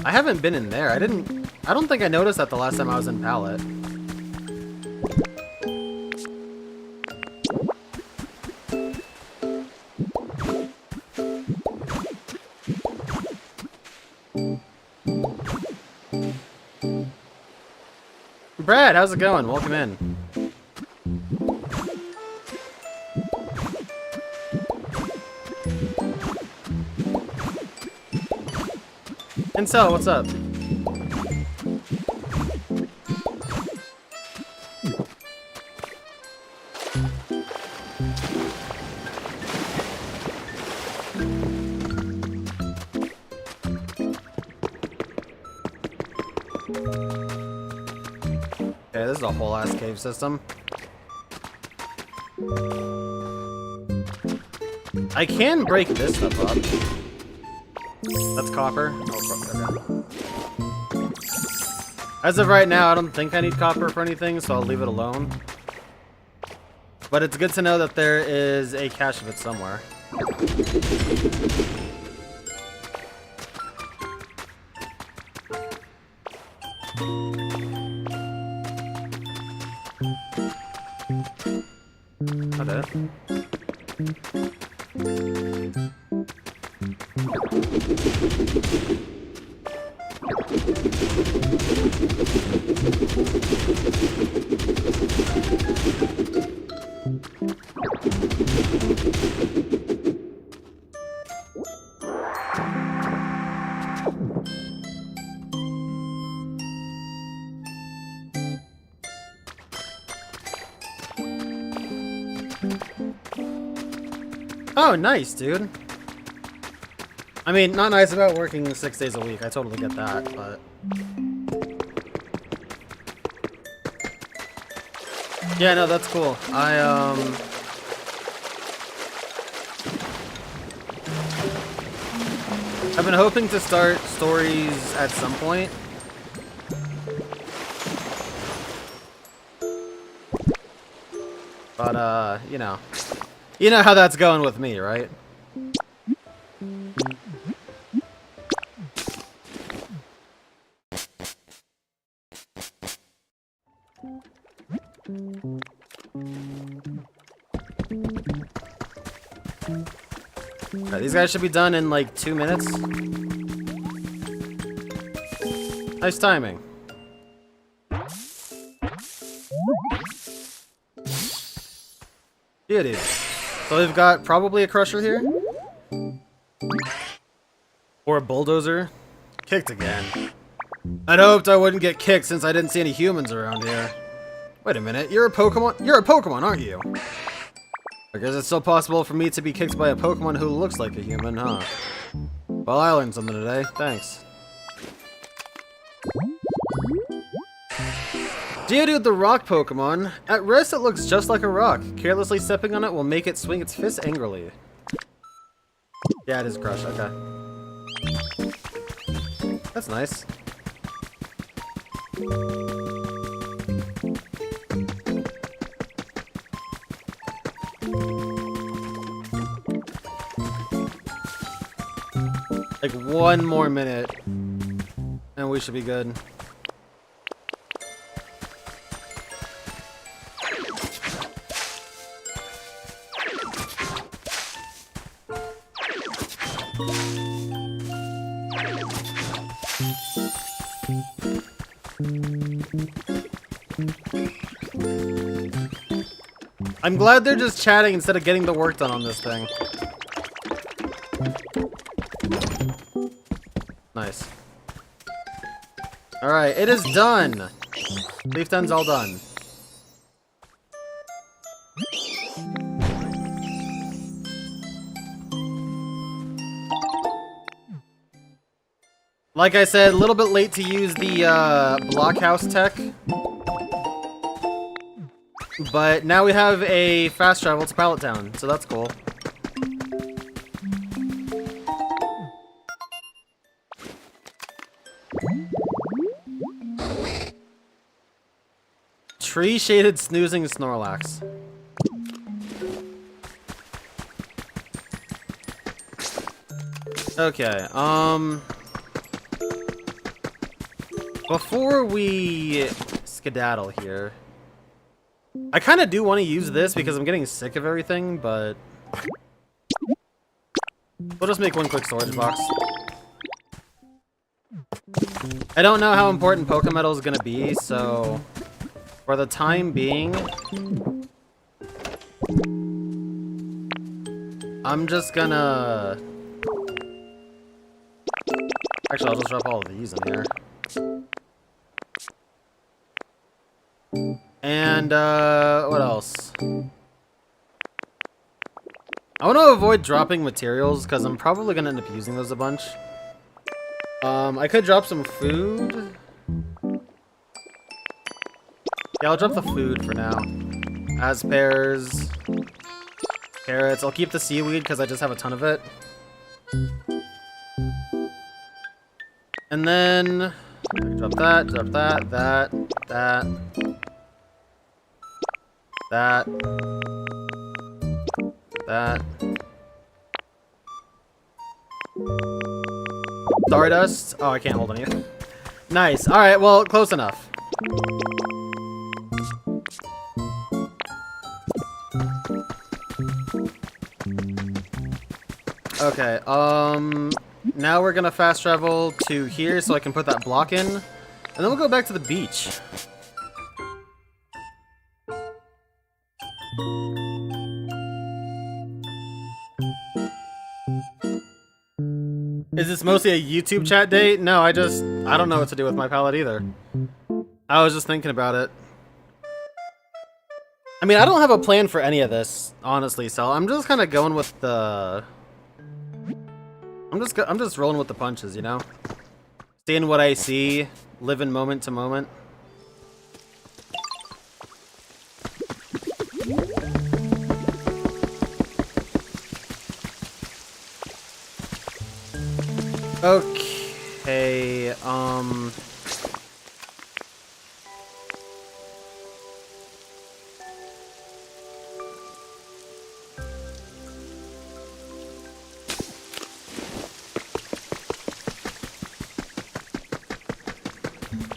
I haven't been in there. I don't think I noticed that the last time I was in Palette. Brad, how's it going? Welcome in. Incel, what's up? Okay, this is a whole ass cave system. I can break this stuff up. That's copper. Oh, okay. As of right now, I don't think I need copper for anything, so I'll leave it alone. But it's good to know that there is a cache of it somewhere. Oh, nice, dude. I mean, not nice about working 6 days a week. I totally get that, but... Yeah, no, that's cool. I've been hoping to start stories at some point. But, you know how that's going with me, right? Alright, these guys should be done in like 2 minutes. Nice timing. Beauty. So we've got probably a crusher here. Or a bulldozer. Kicked again. I'd hoped I wouldn't get kicked since I didn't see any humans around here. Wait a minute, you're a Pokemon? You're a Pokemon, aren't you? I guess it's still possible for me to be kicked by a Pokemon who looks like a human, huh? Well, I learned something today. Thanks. Geodude the rock Pokemon. At rest, it looks just like a rock. Carelessly stepping on it will make it swing its fist angrily. Yeah, it is Crush. Okay. That's nice. Like 1 more minute, and we should be good. I'm glad they're just chatting instead of getting the work done on this thing. Nice. Alright, it is done! Leaf Den's all done. Like I said, a little bit late to use the blockhouse tech. But now we have a fast travel to Pallet Town, so that's cool. Tree-shaded snoozing Snorlax. Okay, before we skedaddle here, I kind of do want to use this because I'm getting sick of everything, but we'll just make 1 quick storage box. I don't know how important Pokemetal is going to be, so for the time being, I'm just gonna... Actually, I'll just drop all of these in here. And, what else? I want to avoid dropping materials, because I'm probably going to end up using those a bunch. I could drop some food. Yeah, I'll drop the food for now. As pears, carrots. I'll keep the seaweed, because I just have a ton of it. And then... drop that, that, that. Stardust? Oh, I can't hold any. Nice. Alright, well, close enough. Okay, now we're gonna fast travel to here so I can put that block in. And then we'll go back to the beach. Is this mostly a YouTube chat date? No, I don't know what to do with my palette either. I was just thinking about it. I mean, I don't have a plan for any of this, honestly, so I'm just kind of going with the... I'm just rolling with the punches, you know? Seeing what I see, living moment to moment. Okay,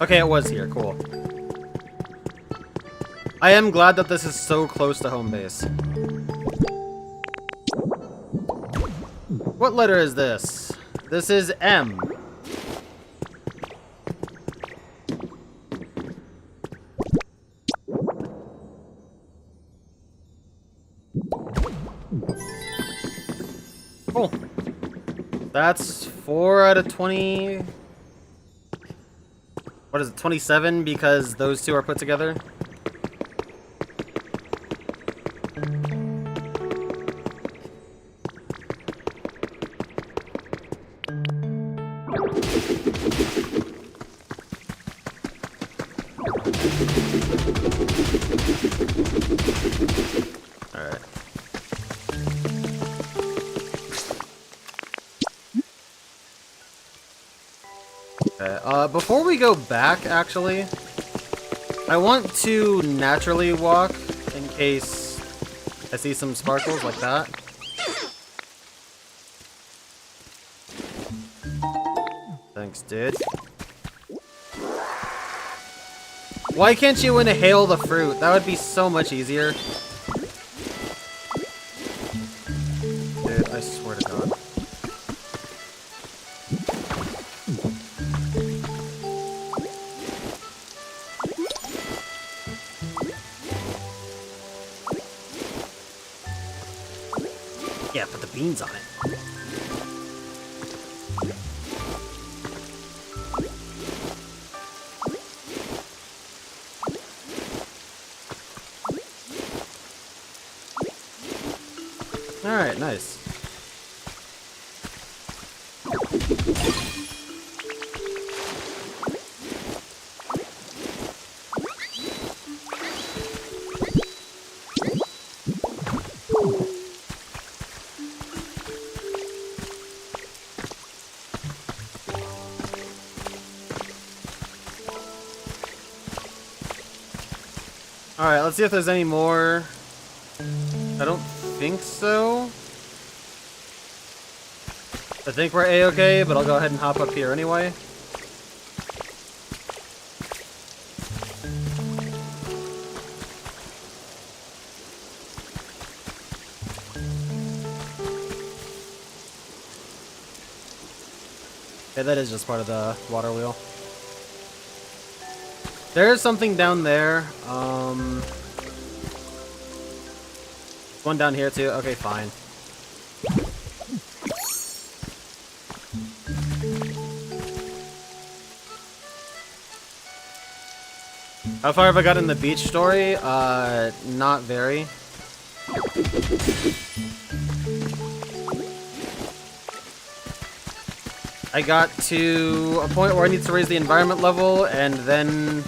okay, it was here, cool. I am glad that this is so close to home base. What letter is this? This is M. Cool. That's 4 out of 20. What is it, 27 because those two are put together? Alright. Okay, before we go back, actually, I want to naturally walk in case I see some sparkles like that. Thanks, dude. Why can't you inhale the fruit? That would be so much easier. Dude, I swear to God. Yeah, put the beans on it. Alright, nice. Alright, let's see if there's any more. I don't think so. I think we're A-okay, but I'll go ahead and hop up here anyway. Okay, that is just part of the water wheel. There is something down there. One down here too. Okay, fine. How far have I got in the beach story? Not very. I got to a point where I need to raise the environment level, and then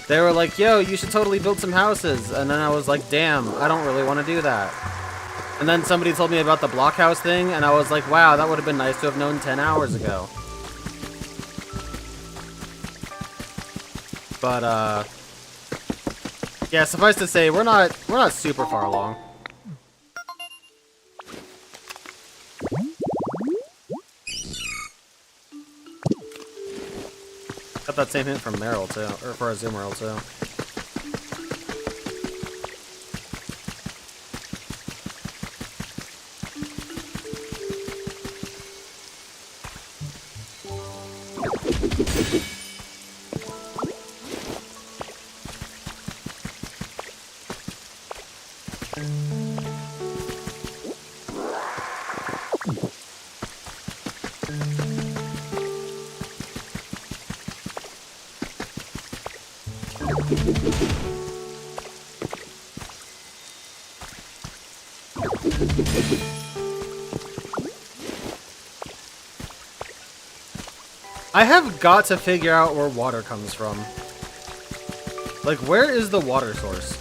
they were like, yo, you should totally build some houses. And then I was like, damn, I don't really want to do that. And then somebody told me about the blockhouse thing, and I was like, wow, that would have been nice to have known 10 hours ago. But, yeah, suffice to say, we're not super far along. Got that same hint from Meryl, too. Or for Azumarill, too. I have got to figure out where water comes from. Like, where is the water source?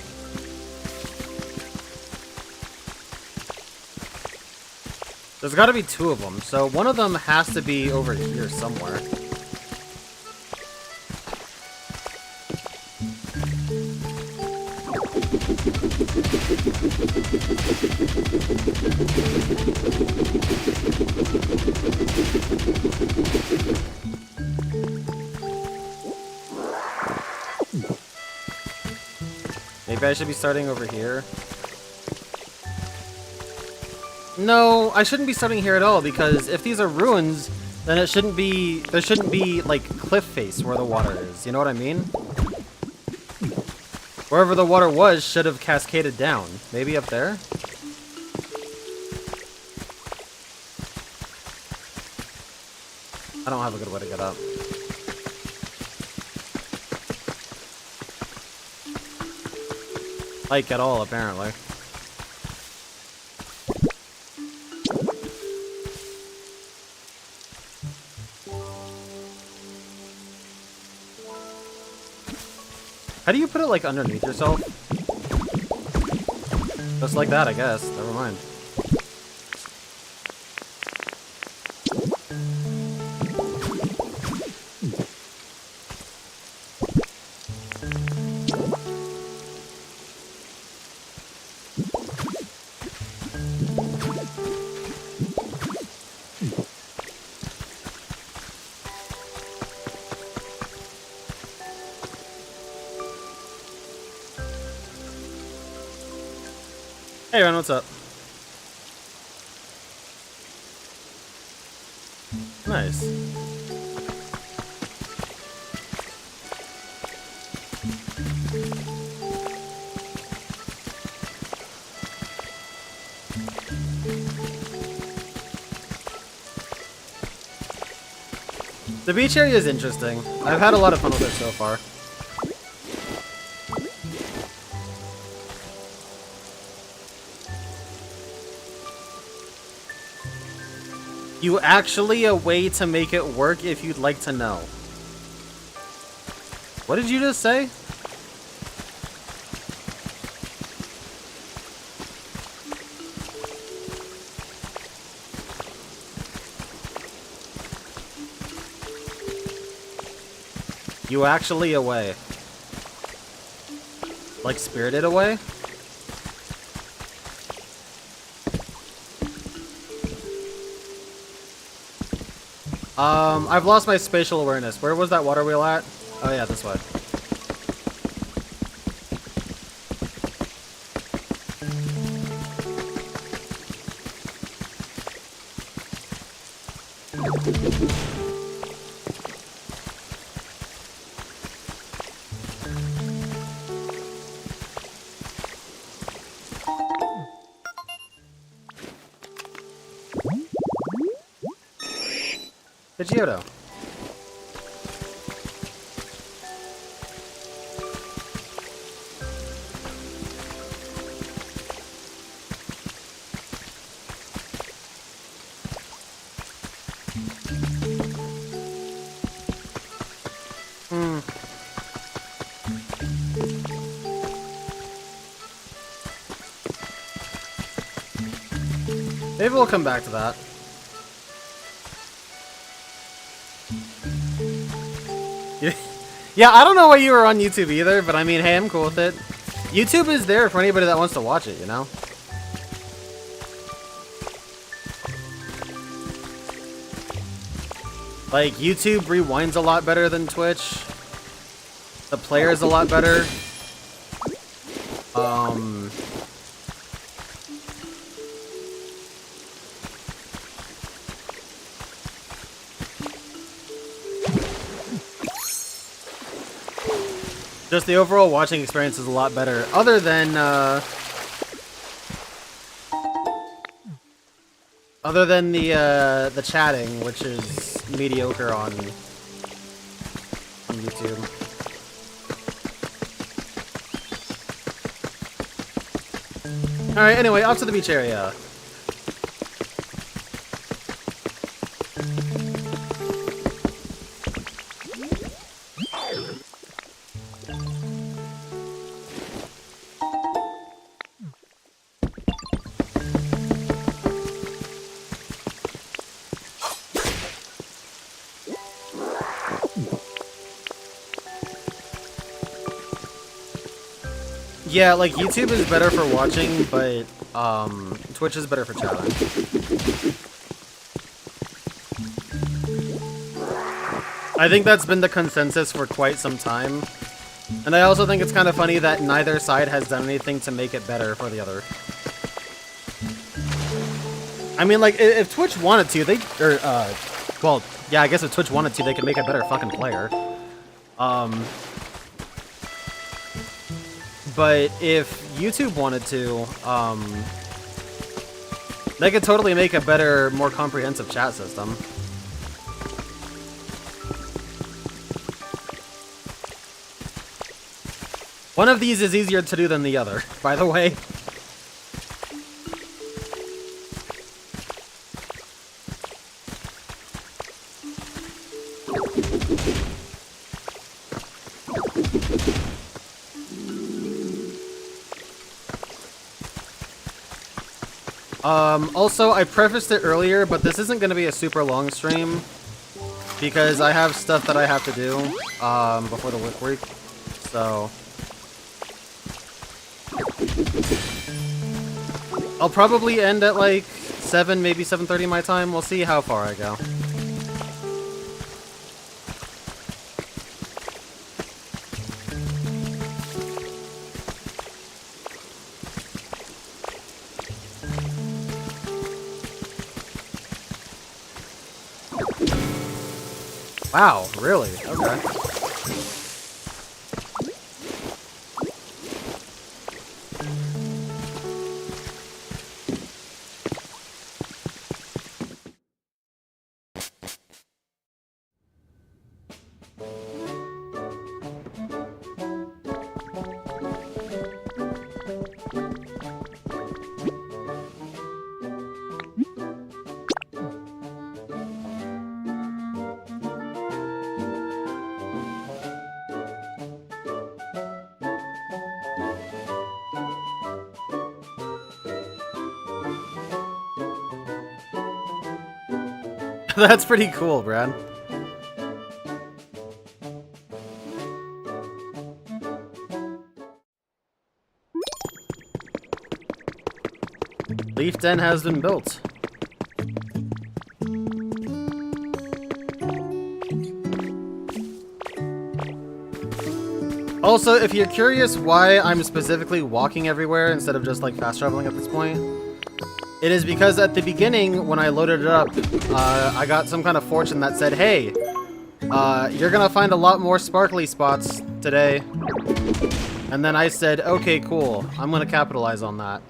There's got to be two of them, so one of them has to be over here somewhere. Maybe I should be starting over here. No, I shouldn't be starting here at all, because if these are ruins, then there shouldn't be, like, cliff face where the water is. You know what I mean? Wherever the water was should have cascaded down. Maybe up there? I don't have a good way to get up. Like, at all, apparently. How do you put it, like, underneath yourself? Just like that, I guess. Never mind. Hey, Ron, what's up? Nice. The beach area is interesting. I've had a lot of fun with it so far. You actually a way to make it work if you'd like to know. What did you just say? You actually away. Like spirited away? I've lost my spatial awareness. Where was that water wheel at? Oh yeah, this way. Pidgeotto. Maybe we'll come back to that. Yeah, I don't know why you were on YouTube either, but I mean, hey, I'm cool with it. YouTube is there for anybody that wants to watch it, you know? Like, YouTube rewinds a lot better than Twitch. The player is a lot better. Just the overall watching experience is a lot better. Other than the chatting, which is mediocre on YouTube. All right. Anyway, off to the beach area. Yeah, like YouTube is better for watching, but Twitch is better for chatting. I think that's been the consensus for quite some time. And I also think it's kind of funny that neither side has done anything to make it better for the other. I mean, like, if Twitch wanted to, well, yeah, I guess if Twitch wanted to, they could make a better fucking player. But if YouTube wanted to, they could totally make a better, more comprehensive chat system. One of these is easier to do than the other, by the way. Also, I prefaced it earlier, but this isn't going to be a super long stream because I have stuff that I have to do before the work week, so I'll probably end at like 7, maybe 7:30 my time. We'll see how far I go. Wow, really? Okay. That's pretty cool, Brad. Leaf Den has been built. Also, if you're curious why I'm specifically walking everywhere instead of just like fast traveling at this point, it is because at the beginning, when I loaded it up, I got some kind of fortune that said, hey, you're gonna find a lot more sparkly spots today. And then I said, okay, cool. I'm gonna capitalize on that.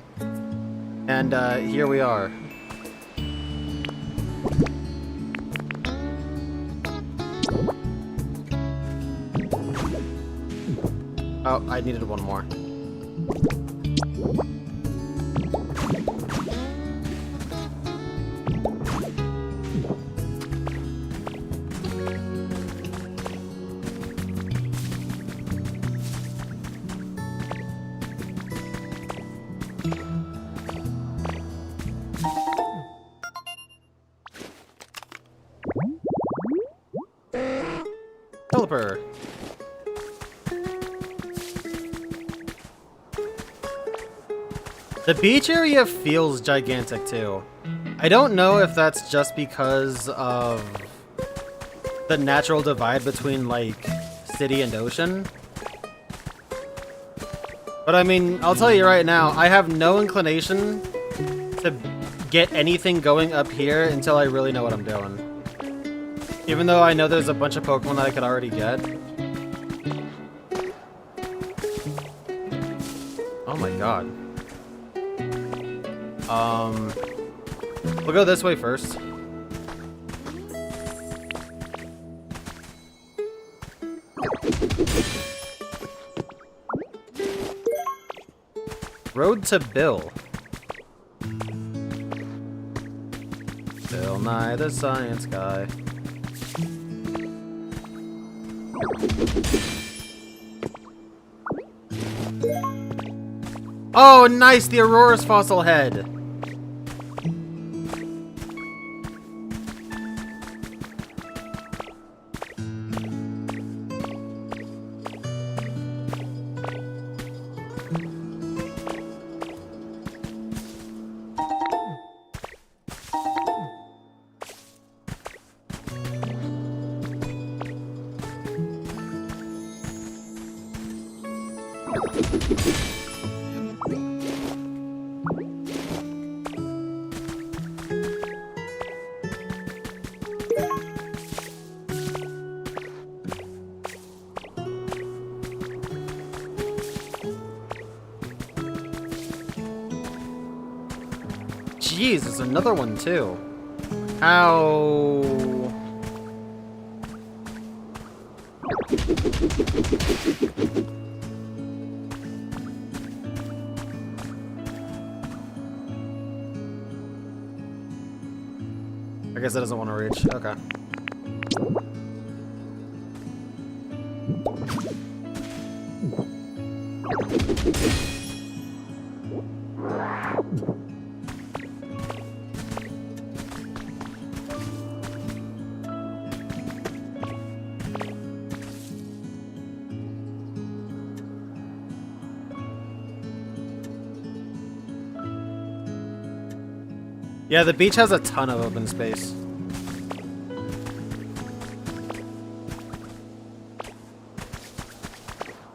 And here we are. Oh, I needed one more. Developer. The beach area feels gigantic too. I don't know if that's just because of the natural divide between like city and ocean. But I mean, I'll tell you right now, I have no inclination to get anything going up here until I really know what I'm doing. Even though I know there's a bunch of Pokemon that I could already get. Oh my god. We'll go this way first. Road to Bill. Bill Nye the Science Guy. Oh, nice! The Aurora's fossil head! Jeez, there's another one too. Ow. I guess it doesn't want to reach. Okay. Yeah, the beach has a ton of open space.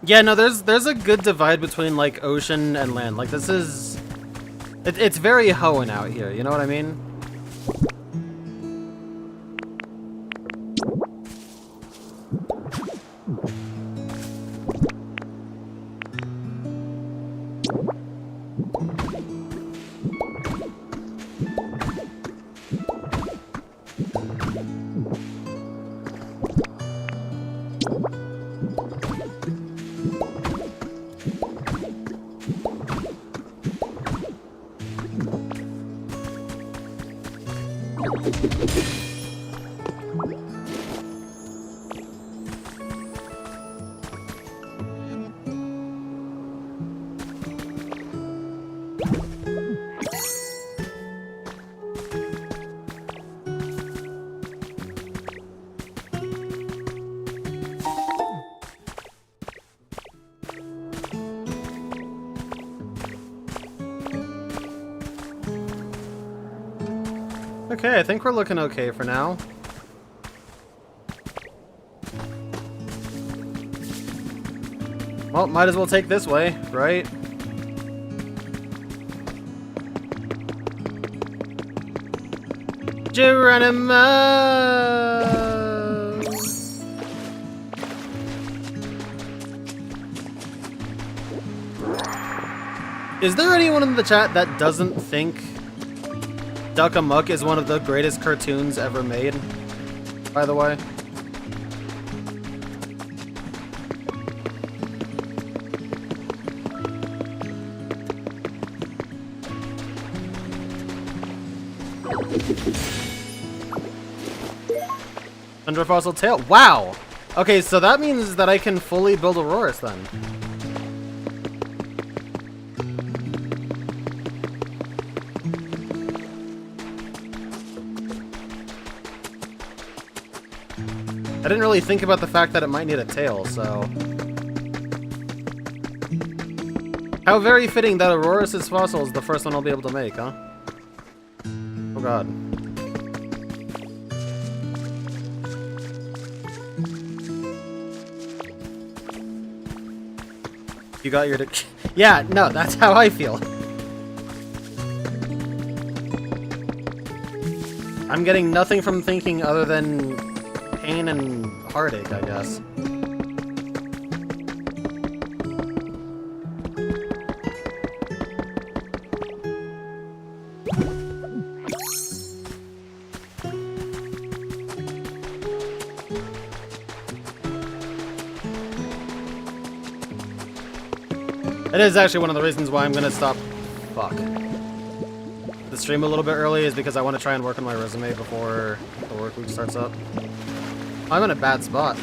Yeah, no, there's a good divide between like ocean and land. Like this is, it's very Hoenn out here. You know what I mean? Okay, I think we're looking okay for now. Well, might as well take this way, right? Geronimo! Is there anyone in the chat that doesn't think Duck Amuck is one of the greatest cartoons ever made, by the way? Under fossil tail. Wow! Okay, so that means that I can fully build Auroras then. I didn't really think about the fact that it might need a tail, so... How very fitting that Auroras' fossil is the first one I'll be able to make, huh? Oh god. You got your... Yeah, no, that's how I feel. I'm getting nothing from thinking other than pain and heartache, I guess. It is actually one of the reasons why I'm gonna stop. Fuck. The stream a little bit early is because I want to try and work on my resume before the work week starts up. I'm in a bad spot.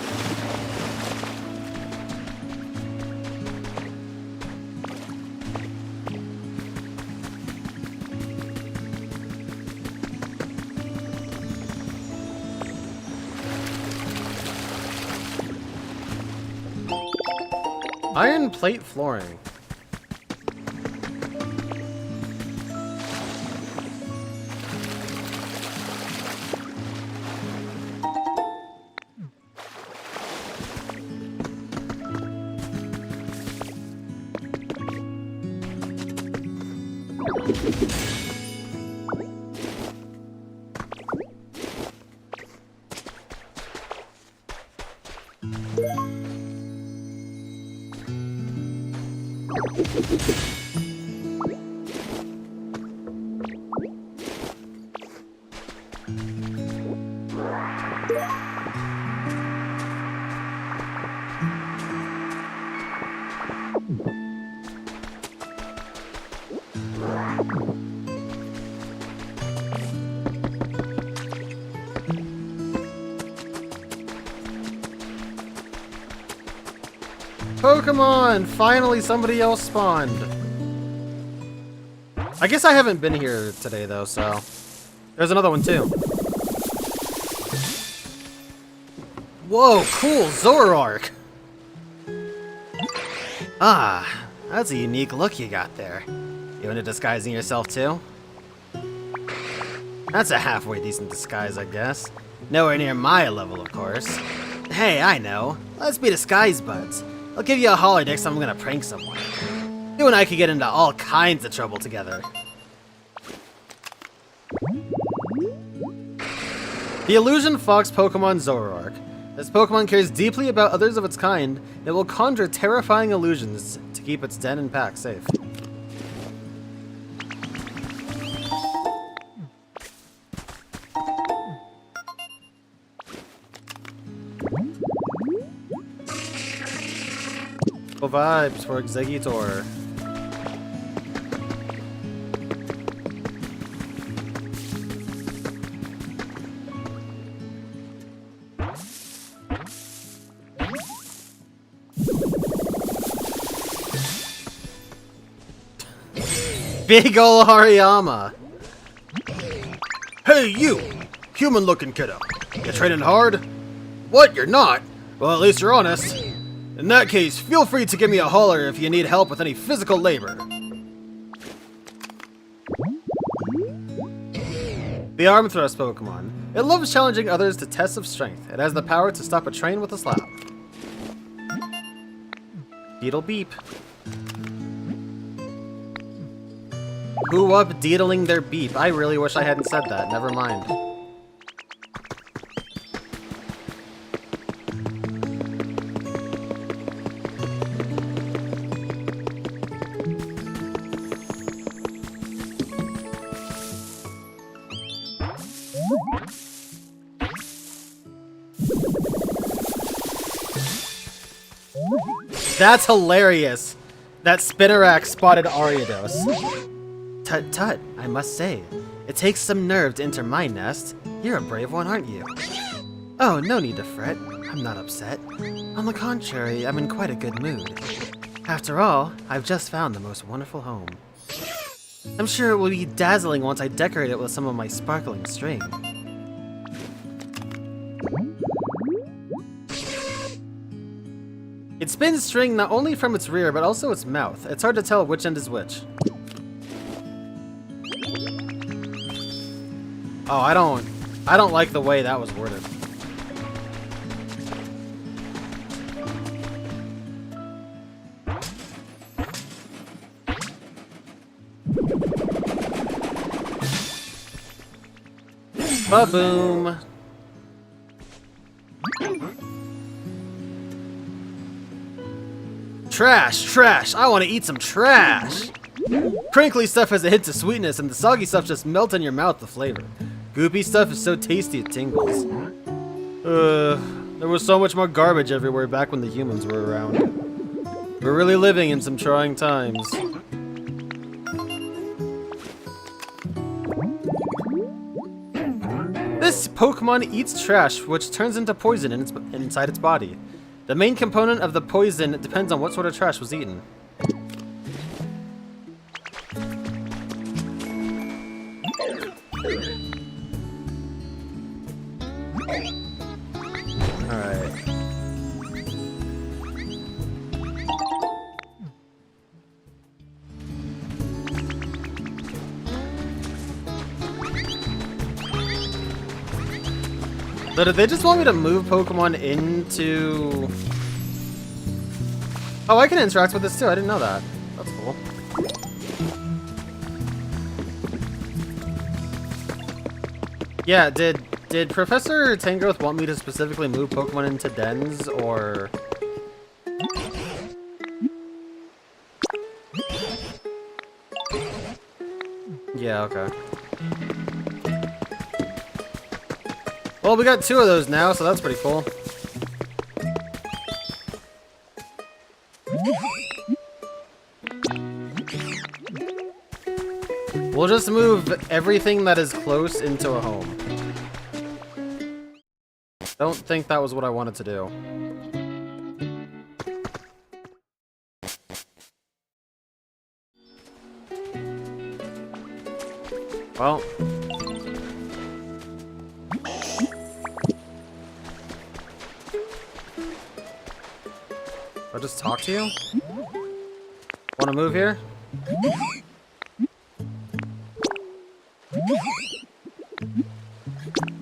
Iron plate flooring. Pokemon! Finally somebody else spawned. I guess I haven't been here today though, so... There's another one too. Whoa, cool! Zoroark! Ah, that's a unique look you got there. You into disguising yourself too? That's a halfway decent disguise, I guess. Nowhere near my level, of course. Hey, I know. Let's be disguise buds. I'll give you a holler next time I'm gonna prank someone. You and I could get into all kinds of trouble together. The Illusion Fox Pokemon Zoroark. This Pokemon cares deeply about others of its kind. It will conjure terrifying illusions to keep its den and pack safe. Vibes for Exeggutor. Big ol' Hariyama. Hey you! Human looking kiddo. You training hard? What, you're not? Well, at least you're honest. In that case, feel free to give me a holler if you need help with any physical labor. The Arm Thrust Pokemon. It loves challenging others to tests of strength. It has the power to stop a train with a slap. Beetle Beep. Who up deedling their beep? I really wish I hadn't said that. Never mind. That's hilarious. That Spinarak spotted Ariados. Tut tut, I must say. It takes some nerve to enter my nest. You're a brave one, aren't you? Oh, no need to fret. I'm not upset. On the contrary, I'm in quite a good mood. After all, I've just found the most wonderful home. I'm sure it will be dazzling once I decorate it with some of my sparkling string. It spins string not only from its rear, but also its mouth. It's hard to tell which end is which. Oh, I don't like the way that was worded. Ba-boom! Trash! Trash! I want to eat some trash! Crinkly stuff has a hint of sweetness, and the soggy stuff just melts in your mouth with flavor. Goopy stuff is so tasty it tingles. There was so much more garbage everywhere back when the humans were around. We're really living in some trying times. This Pokemon eats trash, which turns into poison inside its body. The main component of the poison depends on what sort of trash was eaten. Alright. So did they just want me to move Pokemon into... Oh, I can interact with this too. I didn't know that. That's cool. Yeah, did Professor Tangrowth want me to specifically move Pokemon into dens, or... Yeah, okay. Well, we got 2 of those now, so that's pretty cool. We'll just move everything that is close into a home. Don't think that was what I wanted to do. Well. I'll just talk to you? Wanna move here?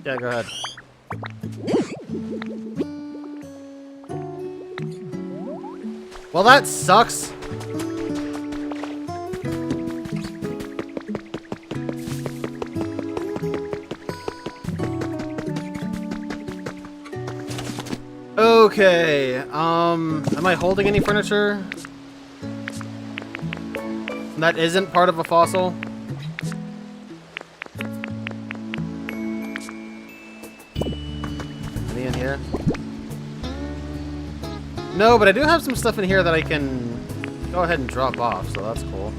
Yeah, go ahead. Well, that sucks. Okay, am I holding any furniture that isn't part of a fossil? Any in here? No, but I do have some stuff in here that I can go ahead and drop off, so that's cool.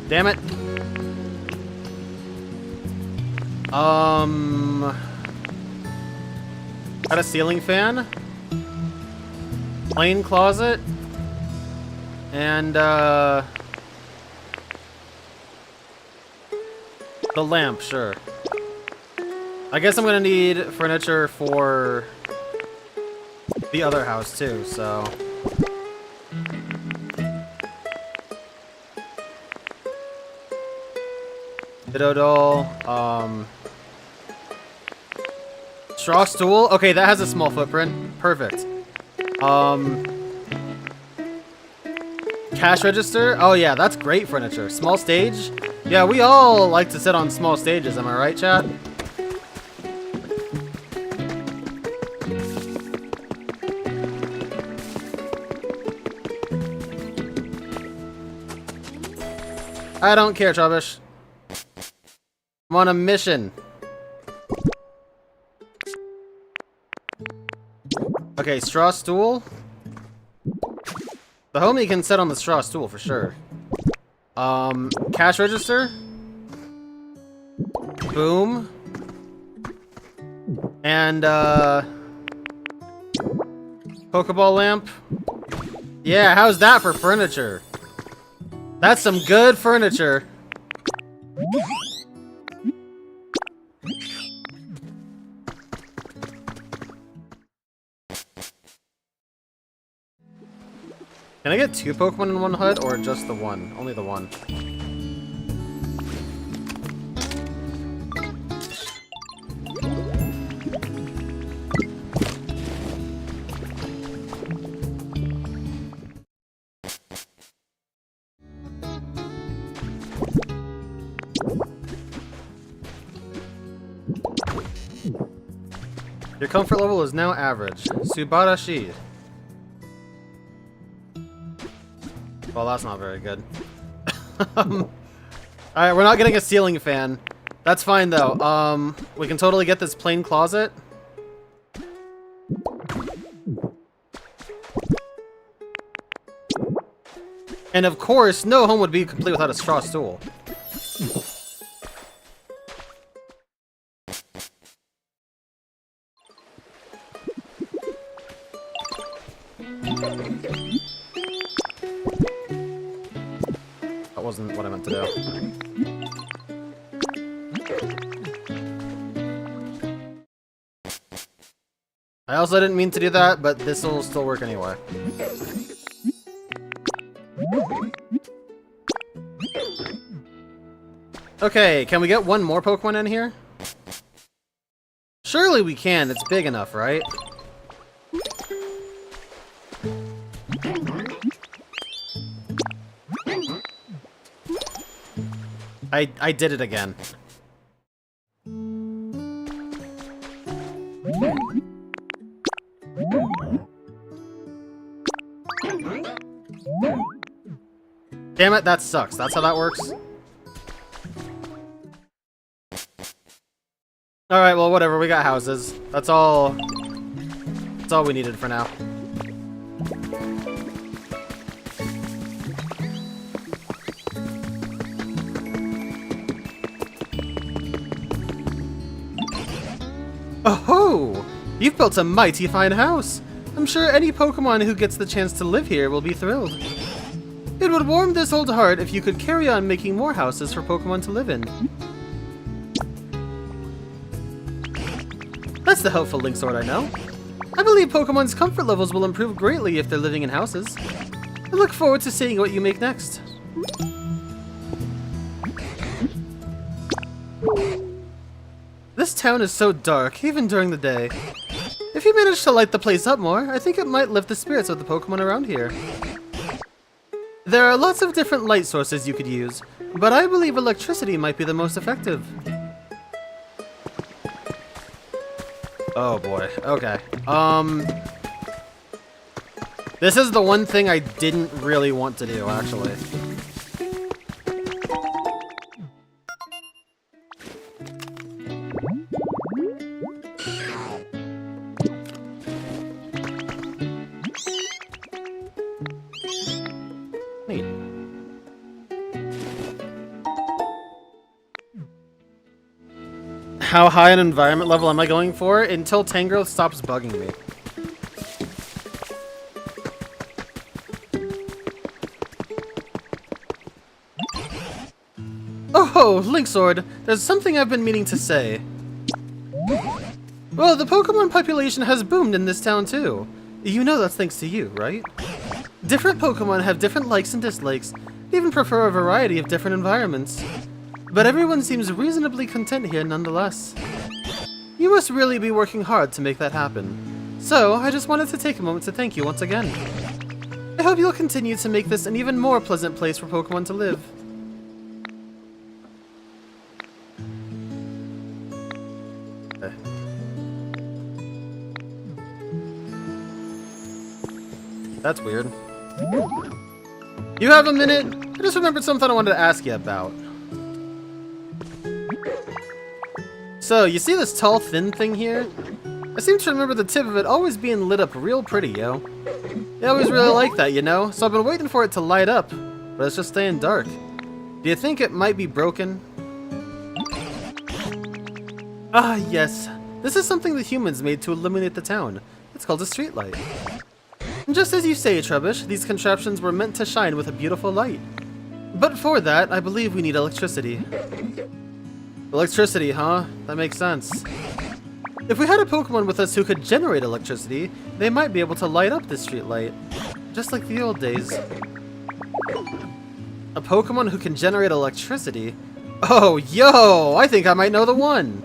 Damn it. Got a ceiling fan, plain closet, and the lamp, sure. I guess I'm gonna need furniture for the other house too, so. Ditto doll, straw stool? Okay, that has a small footprint. Perfect. Cash register? Oh yeah, that's great furniture. Small stage? Yeah, we all like to sit on small stages, am I right, chat? I don't care, Trubbish. I'm on a mission. Okay, straw stool. The homie can sit on the straw stool for sure. Cash register. Boom. And, Pokeball lamp. Yeah, how's that for furniture? That's some good furniture. Can I get 2 Pokemon in one hut, or just the one? Only the one. Your comfort level is now average. Subarashi. Well, that's not very good. Alright, we're not getting a ceiling fan. That's fine, though. We can totally get this plain closet. And of course, no home would be complete without a straw stool. That wasn't what I meant to do. I also didn't mean to do that, but this will still work anyway. Okay, can we get one more Pokemon in here? Surely we can, it's big enough, right? I did it again. Damn it, that sucks. That's how that works? Alright, well, whatever. We got houses. That's all we needed for now. Oh-ho! You've built a mighty fine house! I'm sure any Pokemon who gets the chance to live here will be thrilled. It would warm this old heart if you could carry on making more houses for Pokemon to live in. That's the helpful Link Sword I know. I believe Pokemon's comfort levels will improve greatly if they're living in houses. I look forward to seeing what you make next. This town is so dark, even during the day. If you manage to light the place up more, I think it might lift the spirits of the Pokemon around here. There are lots of different light sources you could use, but I believe electricity might be the most effective. Oh boy, okay. This is the one thing I didn't really want to do, actually. Neat. How high an environment level am I going for? Until Tangrowth stops bugging me. Oh, Link Sword, there's something I've been meaning to say. Well, the Pokemon population has boomed in this town too. You know that's thanks to you, right? Different Pokemon have different likes and dislikes, even prefer a variety of different environments. But everyone seems reasonably content here nonetheless. You must really be working hard to make that happen. So, I just wanted to take a moment to thank you once again. I hope you'll continue to make this an even more pleasant place for Pokemon to live. That's weird. You have a minute? I just remembered something I wanted to ask you about. So, you see this tall, thin thing here? I seem to remember the tip of it always being lit up real pretty, yo. I always really like that, you know? So I've been waiting for it to light up, but it's just staying dark. Do you think it might be broken? Ah, yes. This is something the humans made to illuminate the town. It's called a streetlight. And just as you say, Trubbish, these contraptions were meant to shine with a beautiful light. But for that, I believe we need electricity. Electricity, huh? That makes sense. If we had a Pokemon with us who could generate electricity, they might be able to light up this streetlight. Just like the old days. A Pokemon who can generate electricity? Oh, yo! I think I might know the one!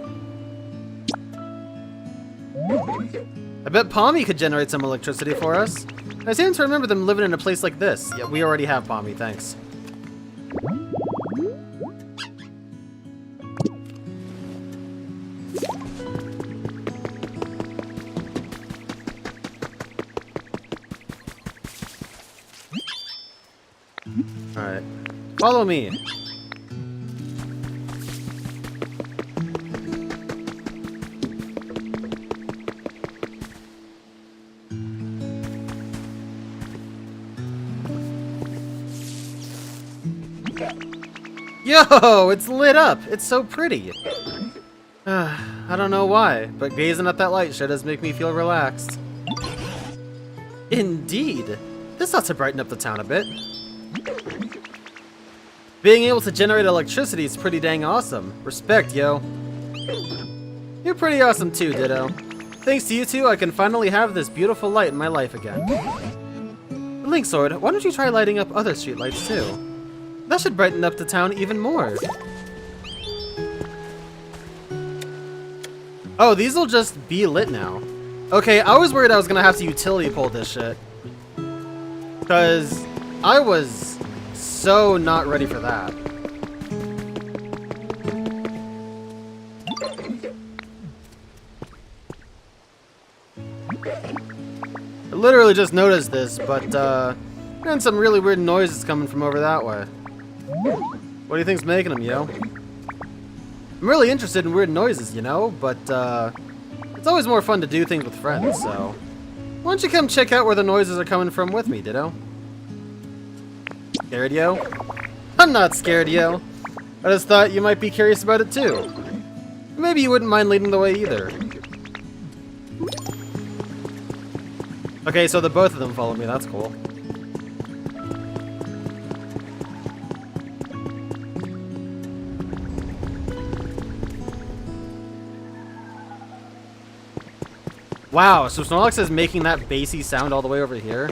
I bet Palmy could generate some electricity for us. I seem to remember them living in a place like this. Yeah, we already have Palmy, thanks. Alright. Follow me. Yo, it's lit up. It's so pretty. I don't know why, but gazing at that light sure does make me feel relaxed. Indeed. This ought to brighten up the town a bit. Being able to generate electricity is pretty dang awesome. Respect, yo. You're pretty awesome too, Ditto. Thanks to you two, I can finally have this beautiful light in my life again. Link Sword, why don't you try lighting up other streetlights too? That should brighten up the town even more. Oh, these will just be lit now. Okay, I was worried I was gonna have to utility pole this shit. Because I was so not ready for that. literally just noticed this, but man, some really weird noises coming from over that way. What do you think's making them, yo? I'm really interested in weird noises, you know, but it's always more fun to do things with friends, so why don't you come check out where the noises are coming from with me, Ditto? Scared, yo? I'm not scared, yo. I just thought you might be curious about it too. Maybe you wouldn't mind leading the way either. Okay, so the both of them follow me, that's cool. Wow, so Snorlax is making that bassy sound all the way over here?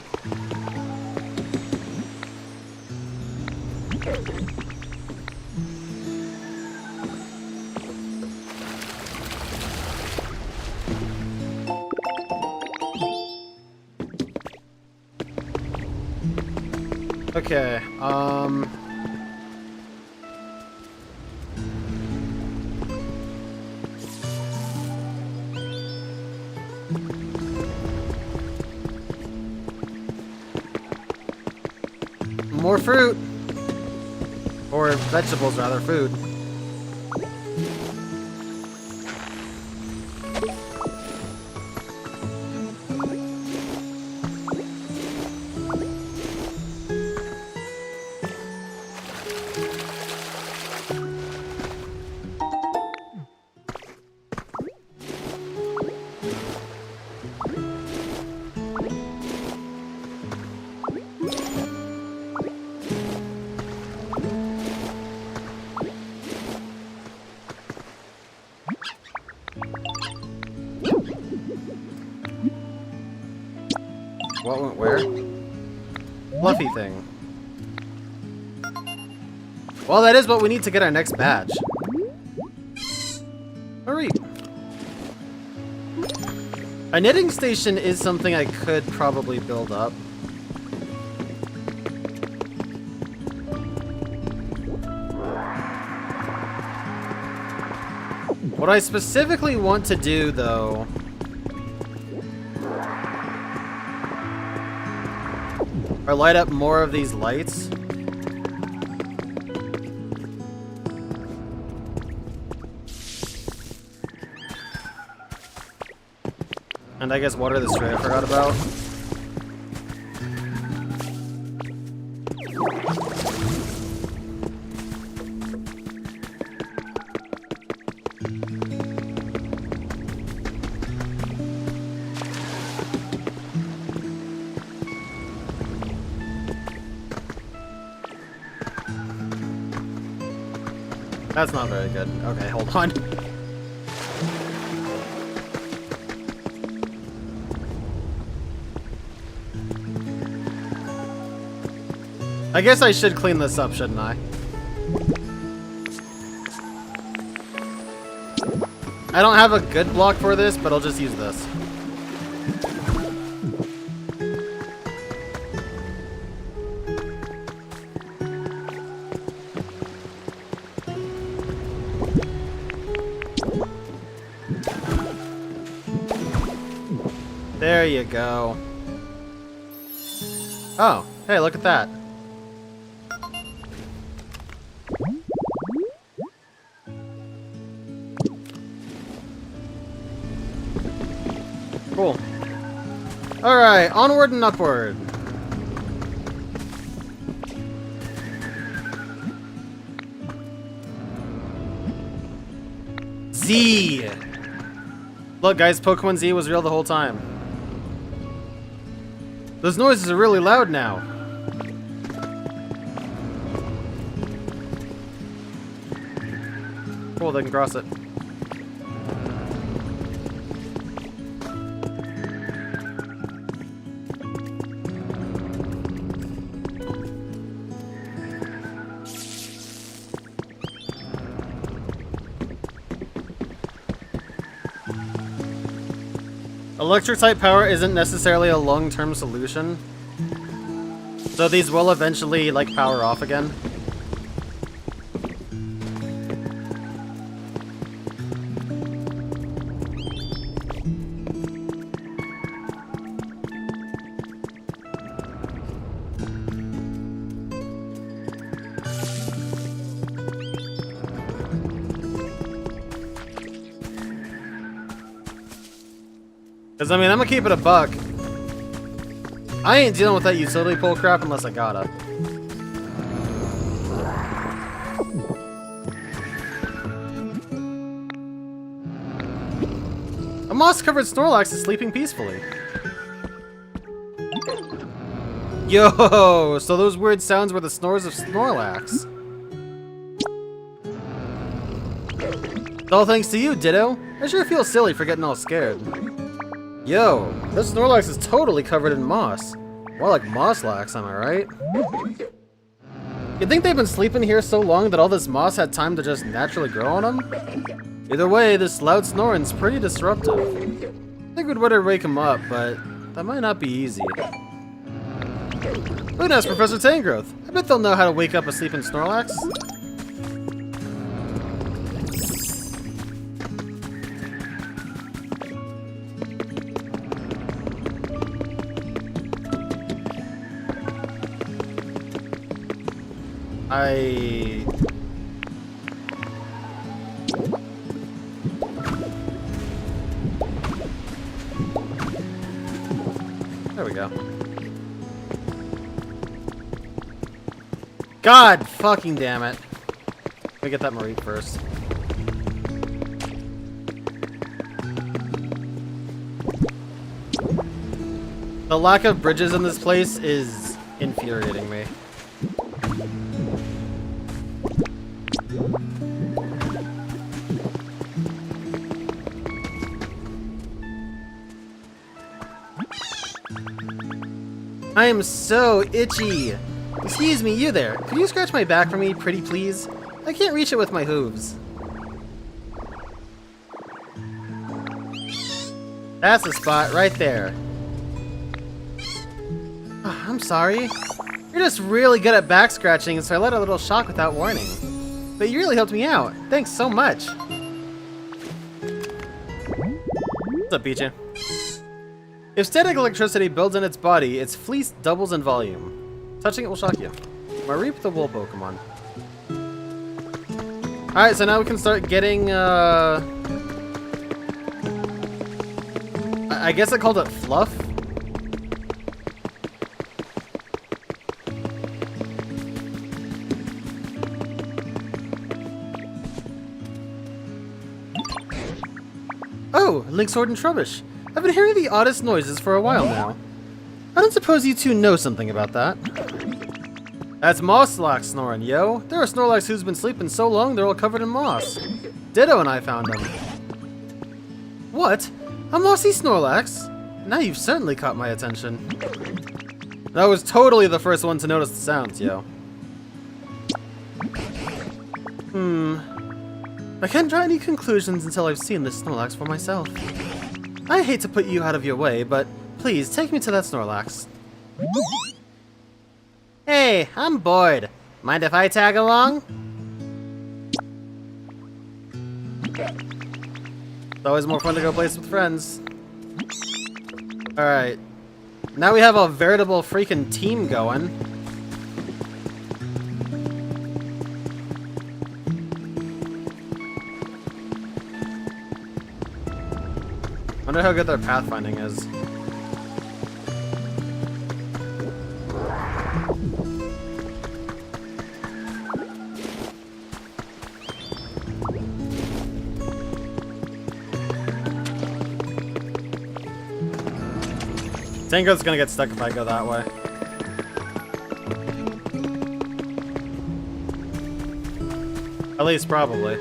Okay, more fruit! Or vegetables, rather, food. What went where? Fluffy thing. Well, that is what we need to get our next badge. Hurry! A knitting station is something I could probably build up. What I specifically want to do, though, are light up more of these lights. And I guess water the stray I forgot about. That's not very good. Okay, hold on. I guess I should clean this up, shouldn't I? I don't have a good block for this, but I'll just use this. There you go. Oh, hey, look at that. Cool. Alright, onward and upward. Z! Look guys, Pokemon Z was real the whole time. Those noises are really loud now. Cool, they can cross it. Electric type power isn't necessarily a long-term solution. So these will eventually, like, power off again. Cause I mean, I'm gonna keep it a buck. I ain't dealing with that utility pole crap unless I gotta. A moss-covered Snorlax is sleeping peacefully. Yo, so those weird sounds were the snores of Snorlax. It's all thanks to you, Ditto. I sure feel silly for getting all scared. Yo, this Snorlax is totally covered in moss. More like Mosslax, am I right? You think they've been sleeping here so long that all this moss had time to just naturally grow on them? Either way, this loud snoring's pretty disruptive. I think we'd better wake him up, but that might not be easy. Who knows, Professor Tangrowth? I bet they'll know how to wake up a sleeping Snorlax. There we go. God fucking damn it. Let me get that Marie first. The lack of bridges in this place is infuriating me. I am so itchy. Excuse me, you there. Could you scratch my back for me, pretty please? I can't reach it with my hooves. That's the spot, right there. Oh, I'm sorry. You're just really good at back scratching, so I let a little shock without warning. But you really helped me out. Thanks so much. What's up, Pichu? If static electricity builds in its body, its fleece doubles in volume. Touching it will shock you. Mareep the wool Pokemon. Alright, so now we can start getting, I guess I called it Fluff. Oh, Linksword and Trubbish. I've been hearing the oddest noises for a while now. I don't suppose you two know something about that. That's Mosslax snoring, yo. There are Snorlax who's been sleeping so long they're all covered in moss. Ditto and I found them. What? A mossy Snorlax? Now you've certainly caught my attention. That was totally the first one to notice the sounds, yo. I can't draw any conclusions until I've seen this Snorlax for myself. I hate to put you out of your way, but please take me to that Snorlax. Hey, I'm bored. Mind if I tag along? It's always more fun to go place with friends. Alright. Now we have a veritable freaking team going. Wonder how good their pathfinding is. Tango's gonna get stuck if I go that way. At least probably.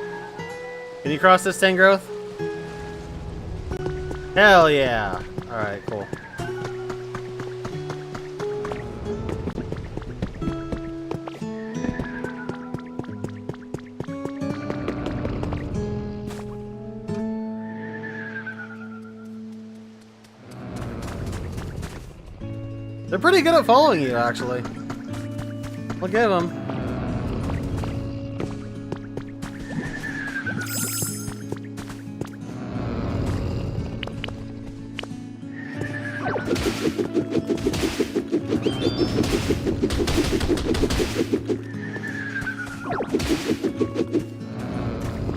Can you cross this, Tangrowth? Hell yeah! Alright, cool. They're pretty good at following you, actually. Look at them.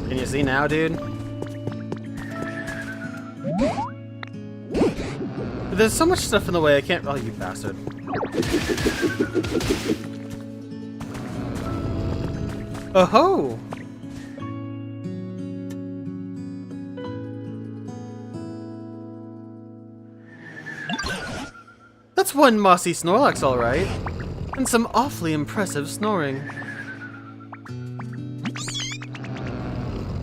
Can you see now, dude? There's so much stuff in the way, I can't... Oh, you bastard. Oh-ho! That's one mossy Snorlax, alright. And some awfully impressive snoring.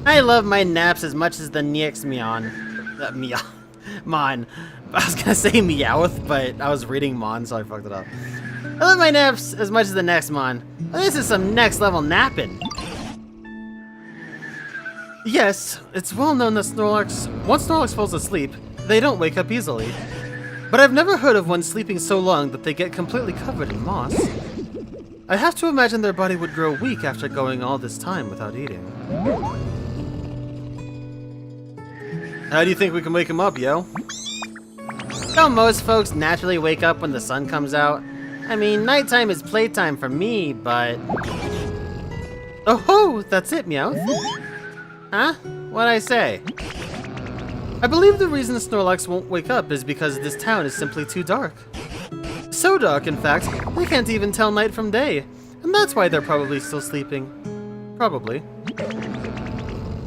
I love my naps as much as the next Mon. Mon. I was gonna say Meowth, but I was reading Mon, so I fucked it up. I love my naps as much as the next Mon. This is some next level napping. Yes, it's well known that once Snorlax falls asleep, they don't wake up easily. But I've never heard of one sleeping so long that they get completely covered in moss. I have to imagine their body would grow weak after going all this time without eating. How do you think we can wake him up, yo? Well, most folks naturally wake up when the sun comes out. I mean, nighttime is playtime for me, but... Oh ho! That's it, Meowth. Huh? What'd I say? I believe the reason Snorlax won't wake up is because this town is simply too dark. So dark, in fact, they can't even tell night from day. And that's why they're probably still sleeping. Probably.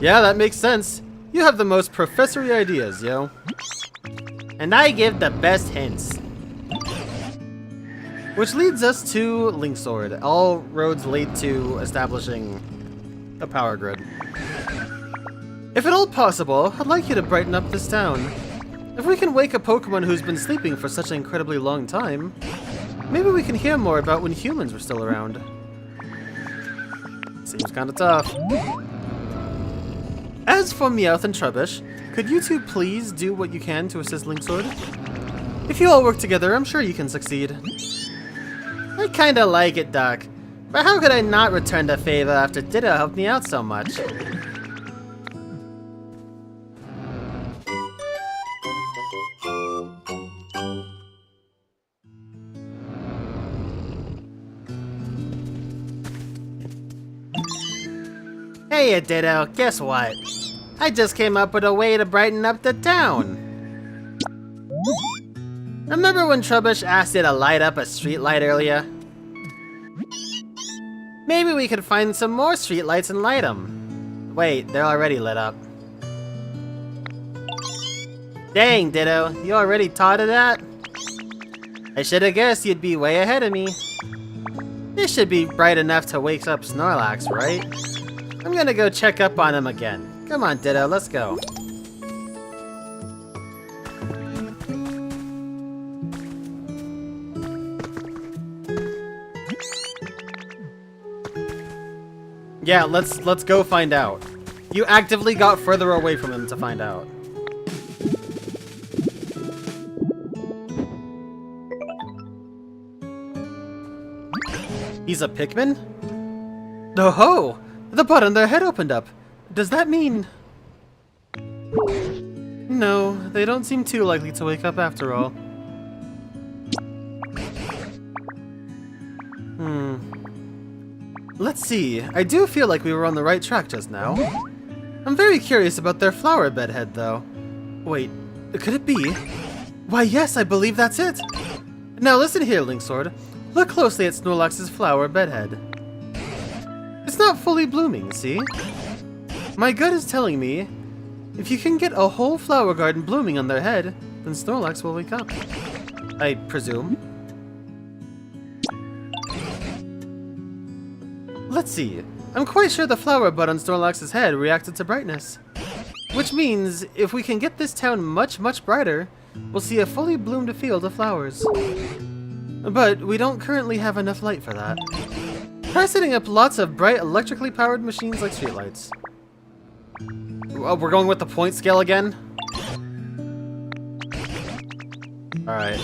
Yeah, that makes sense. You have the most professory ideas, yo. And I give the best hints. Which leads us to Linksword. All roads lead to establishing a power grid. If at all possible, I'd like you to brighten up this town. If we can wake a Pokemon who's been sleeping for such an incredibly long time, maybe we can hear more about when humans were still around. Seems kinda tough. As for Meowth and Trubbish, could you two please do what you can to assist Linksword? If you all work together, I'm sure you can succeed. I kinda like it, Doc. But how could I not return the favor after Ditto helped me out so much? Hey, Ditto, guess what? I just came up with a way to brighten up the town. Remember when Trubbish asked you to light up a streetlight earlier? Maybe we could find some more streetlights and light them. Wait, they're already lit up. Dang, Ditto, you already taught of that? I should have guessed you'd be way ahead of me. This should be bright enough to wake up Snorlax, right? I'm gonna go check up on him again. Come on, Ditto, let's go. Yeah, let's go find out. You actively got further away from him to find out. He's a Pikmin? Oh ho! The bud on their head opened up. Does that mean... No, they don't seem too likely to wake up after all. Let's see. I do feel like we were on the right track just now. I'm very curious about their flower bedhead, though. Wait, could it be? Why, yes, I believe that's it. Now listen here, Linksword. Look closely at Snorlax's flower bedhead. It's not fully blooming, see? My gut is telling me, if you can get a whole flower garden blooming on their head, then Snorlax will wake up. I presume. Let's see. I'm quite sure the flower bud on Snorlax's head reacted to brightness. Which means, if we can get this town much, much brighter, we'll see a fully bloomed field of flowers. But we don't currently have enough light for that. Try setting up lots of bright electrically powered machines like streetlights. Oh, we're going with the point scale again? Alright.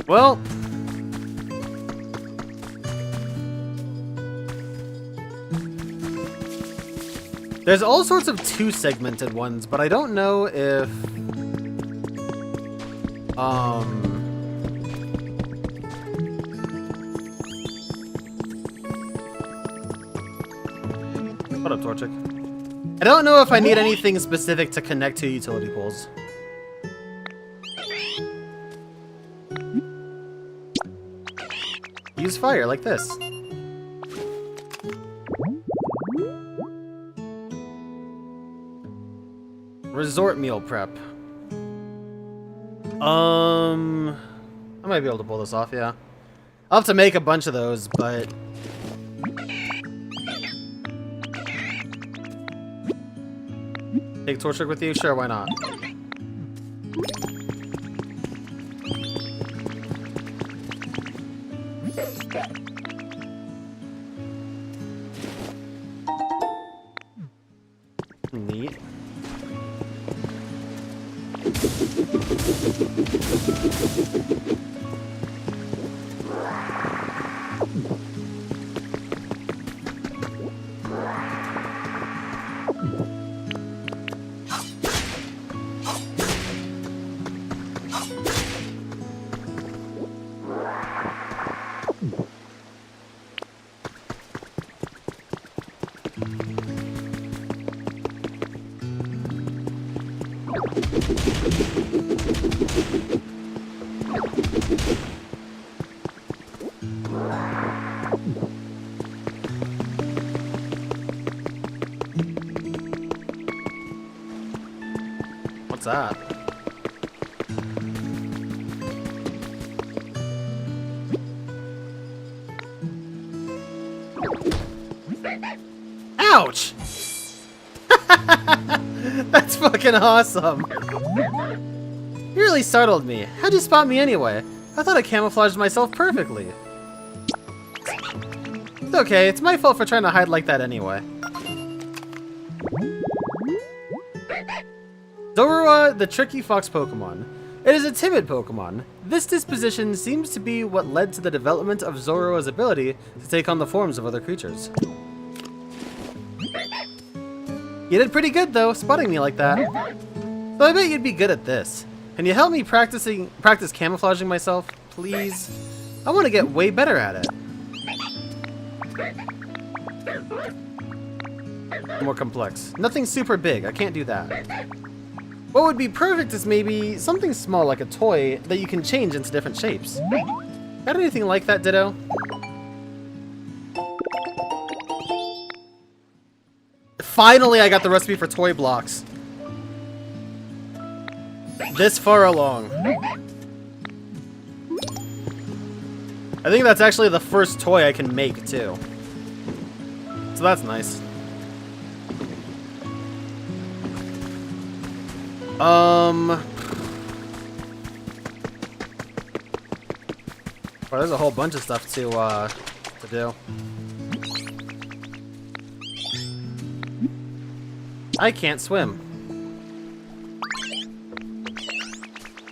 Well... there's all sorts of two-segmented ones, but I don't know if... What up, Torchic? I don't know if I need anything specific to connect to utility poles. Use fire like this. Resort meal prep. I might be able to pull this off, yeah. I'll have to make a bunch of those, but... Take torch with you? Sure, why not? Neat. What's that? Ouch! That's fucking awesome! You really startled me. How'd you spot me anyway? I thought I camouflaged myself perfectly. It's okay, it's my fault for trying to hide like that anyway. Zorua, the tricky fox Pokemon. It is a timid Pokemon. This disposition seems to be what led to the development of Zorua's ability to take on the forms of other creatures. You did pretty good though, spotting me like that. So I bet you'd be good at this. Can you help me practice camouflaging myself, please? I want to get way better at it. More complex. Nothing super big, I can't do that. What would be perfect is maybe something small like a toy that you can change into different shapes. Got anything like that, Ditto? Finally, I got the recipe for toy blocks. This far along. I think that's actually the first toy I can make, too. So that's nice. Well, there's a whole bunch of stuff to do. I can't swim.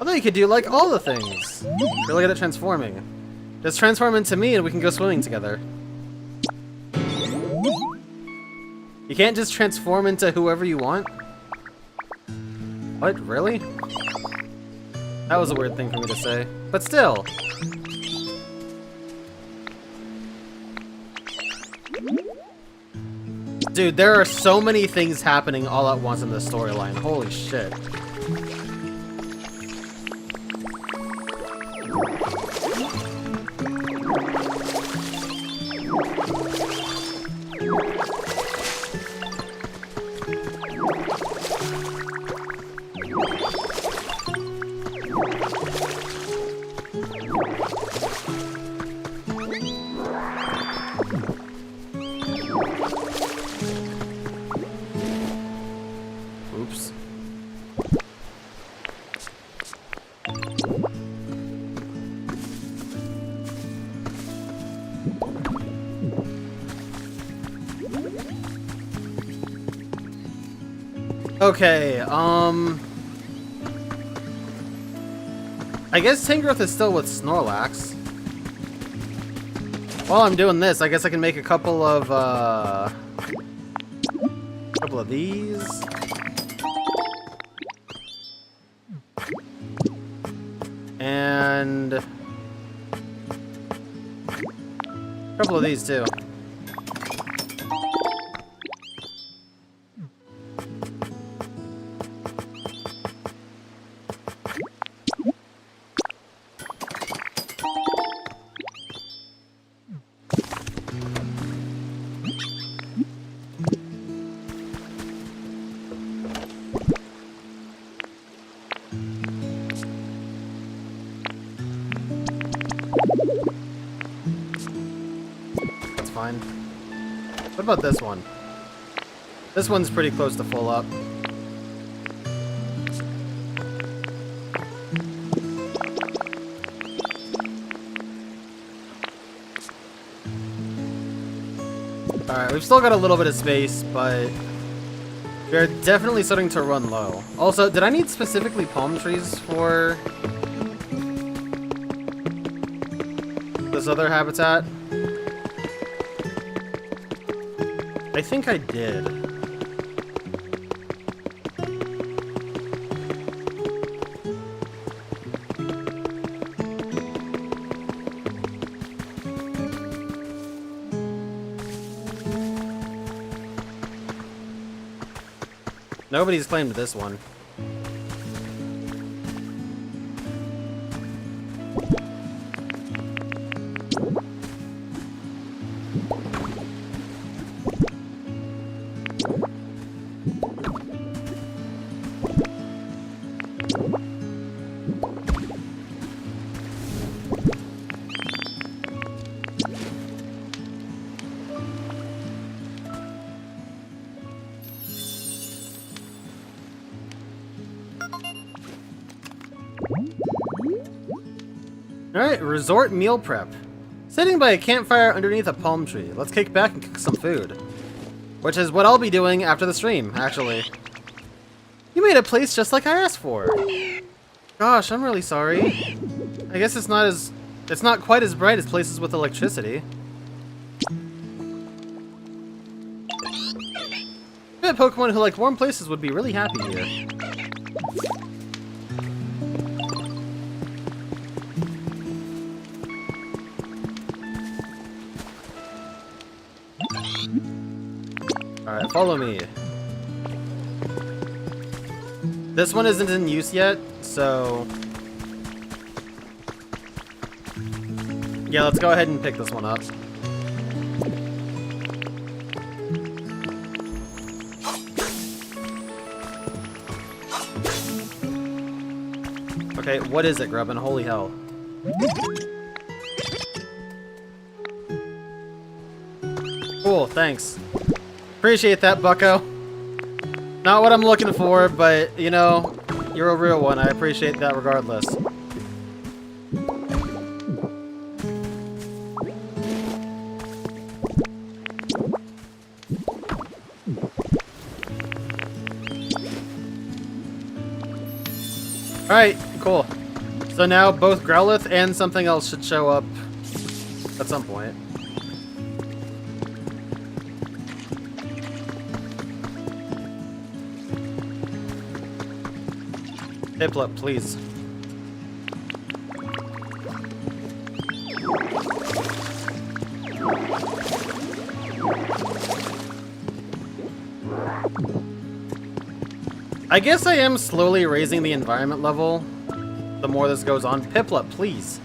I thought you could do, like, all the things. Really good at transforming. Just transform into me and we can go swimming together. You can't just transform into whoever you want? What? Really? That was a weird thing for me to say. But still. Dude, there are so many things happening all at once in this storyline. Holy shit. Oops. Okay, I guess Tangrowth is still with Snorlax. While I'm doing this, I guess I can make a couple of these. And a couple of these too. What about this one? This one's pretty close to full up. Alright, we've still got a little bit of space, but we're definitely starting to run low. Also, did I need specifically palm trees for this other habitat? I think I did. Nobody's claimed this one. Alright, resort meal prep. Sitting by a campfire underneath a palm tree. Let's kick back and cook some food. Which is what I'll be doing after the stream, actually. You made a place just like I asked for. Gosh, I'm really sorry. I guess it's not quite as bright as places with electricity. I bet Pokemon who like warm places would be really happy here. Alright, follow me. This one isn't in use yet, so... yeah, let's go ahead and pick this one up. Okay, what is it, Grubbin? Holy hell. Cool, thanks. Appreciate that, bucko. Not what I'm looking for, but, you know, you're a real one. I appreciate that regardless. Alright, cool. So now both Growlithe and something else should show up at some point. Piplup, please. I guess I am slowly raising the environment level the more this goes on. Piplup, please.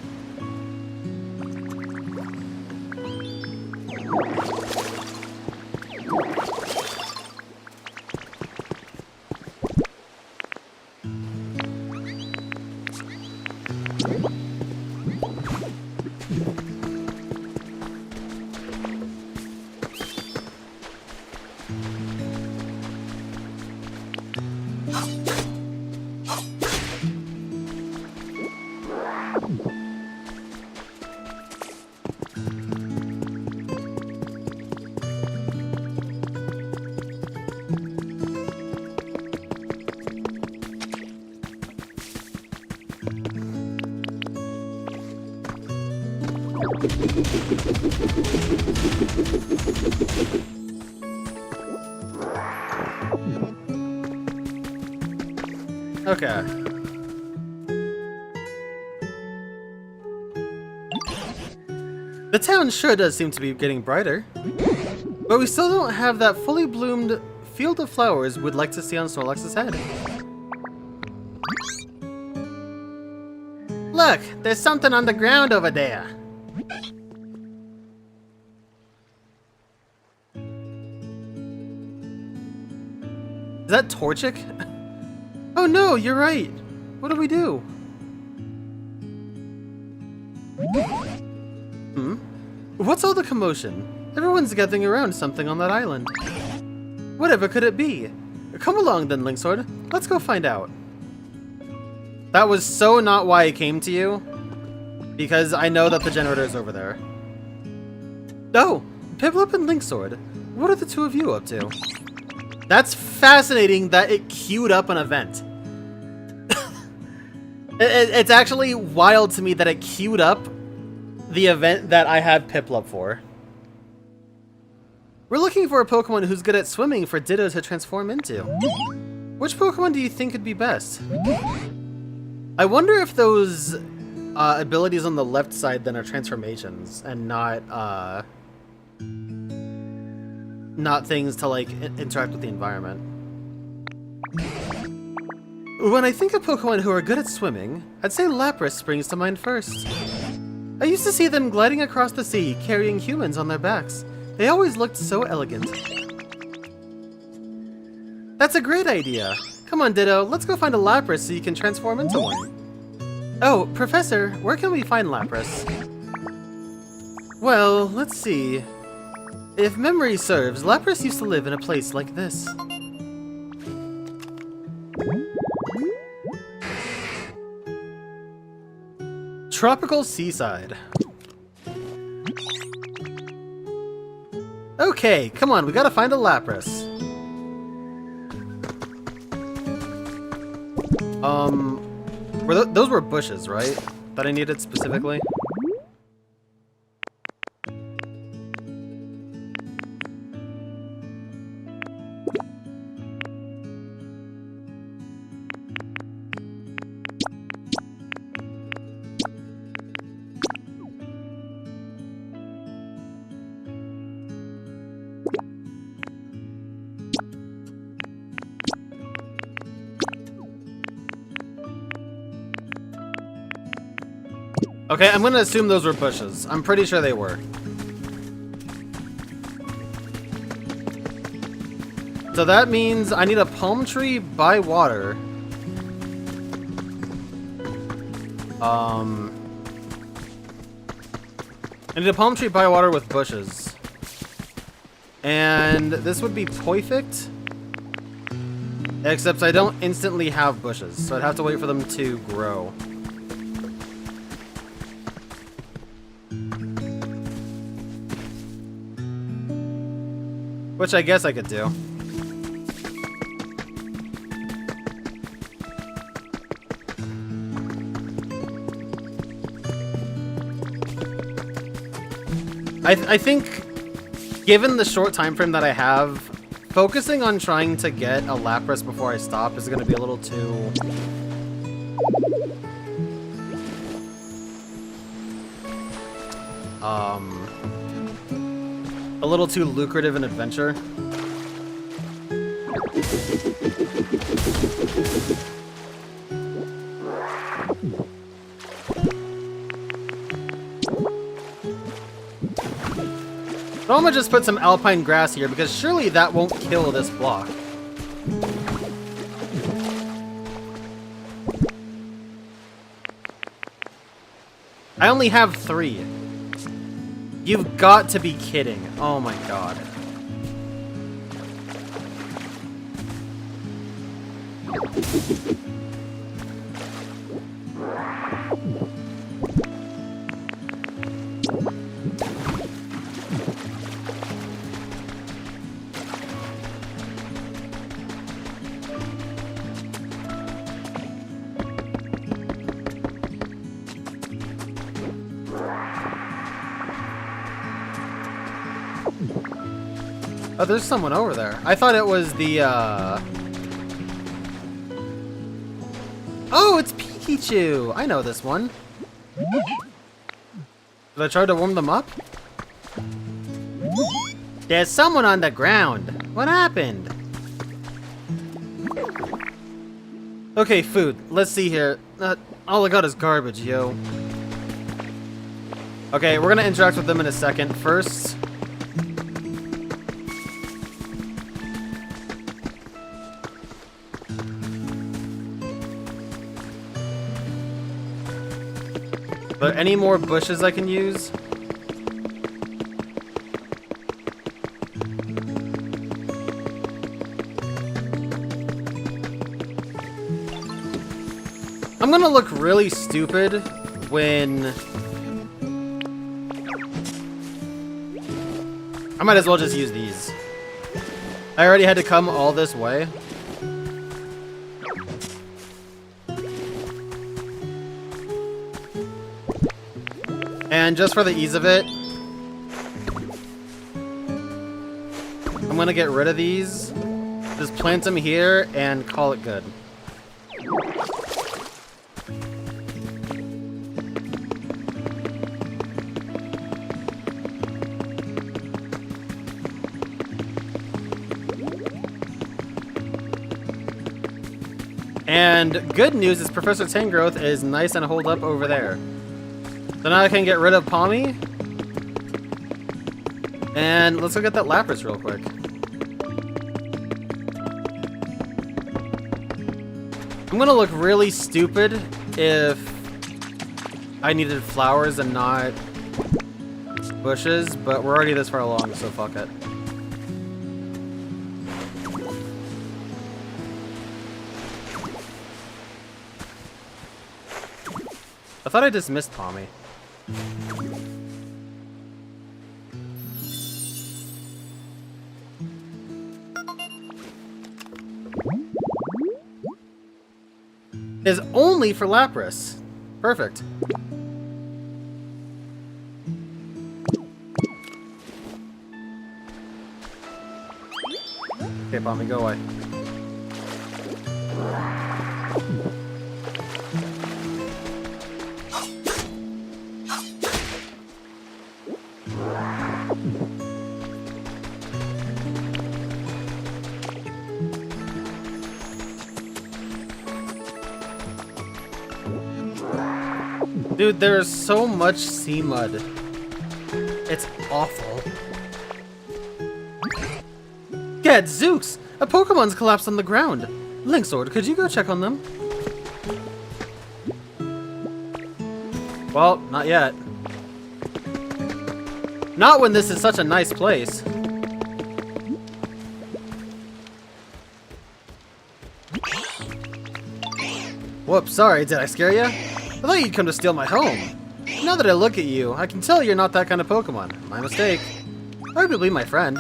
Okay. The town sure does seem to be getting brighter. But we still don't have that fully bloomed field of flowers we'd like to see on Snorlax's head. Look, there's something on the ground over there. Is that Torchic? Oh no, you're right. What do we do? Hmm? What's all the commotion? Everyone's gathering around something on that island. Whatever could it be? Come along then, Linksword. Let's go find out. That was so not why I came to you, because I know that the generator is over there. Oh, Piplup and Linksword. What are the two of you up to? That's fascinating that it queued up an event. It's actually wild to me that it queued up the event that I had Piplup for. We're looking for a Pokemon who's good at swimming for Ditto to transform into. Which Pokemon do you think would be best? I wonder if those abilities on the left side then are transformations and not things to like interact with the environment. When I think of Pokemon who are good at swimming, I'd say Lapras springs to mind first. I used to see them gliding across the sea, carrying humans on their backs. They always looked so elegant. That's a great idea. Come on, Ditto, let's go find a Lapras so you can transform into one. Oh, Professor, where can we find Lapras? Well, let's see. If memory serves, Lapras used to live in a place like this. Tropical seaside. Okay, come on, we gotta find a Lapras. Those were bushes, right? That I needed specifically? Okay, I'm gonna assume those were bushes. I'm pretty sure they were. So that means I need a palm tree by water. I need a palm tree by water with bushes. And this would be perfect. Except I don't instantly have bushes, so I'd have to wait for them to grow. Which I guess I could do. I think, given the short time frame that I have, focusing on trying to get a Lapras before I stop is going to be a little too... a little too lucrative an adventure. So I'm gonna just put some alpine grass here because surely that won't kill this block. I only have 3. You've got to be kidding. Oh my god. Oh, there's someone over there. I thought it was the, Oh, it's Pikachu! I know this one. Did I try to warm them up? There's someone on the ground. What happened? Okay, food. Let's see here. All I got is garbage, yo. Okay, we're gonna interact with them in a second. First... Are there any more bushes I can use? I'm gonna look really stupid when... I might as well just use these. I already had to come all this way. And just for the ease of it, I'm gonna get rid of these, just plant them here, and call it good. And good news is Professor Tangrowth is nice and holed up over there. So now I can get rid of Palmy. And let's go get that Lapras real quick. I'm gonna look really stupid if I needed flowers and not bushes, but we're already this far along, so fuck it. I thought I dismissed Palmy. Is only for Lapras. Perfect. Okay, Palmy, go away. Dude, there's so much sea mud. It's awful. Gadzooks! A Pokemon's collapsed on the ground. Linksword, could you go check on them? Well, not yet. Not when this is such a nice place. Whoops, sorry, did I scare you? I thought you'd come to steal my home. Now that I look at you, I can tell you're not that kind of Pokemon. My mistake. Arguably my friend.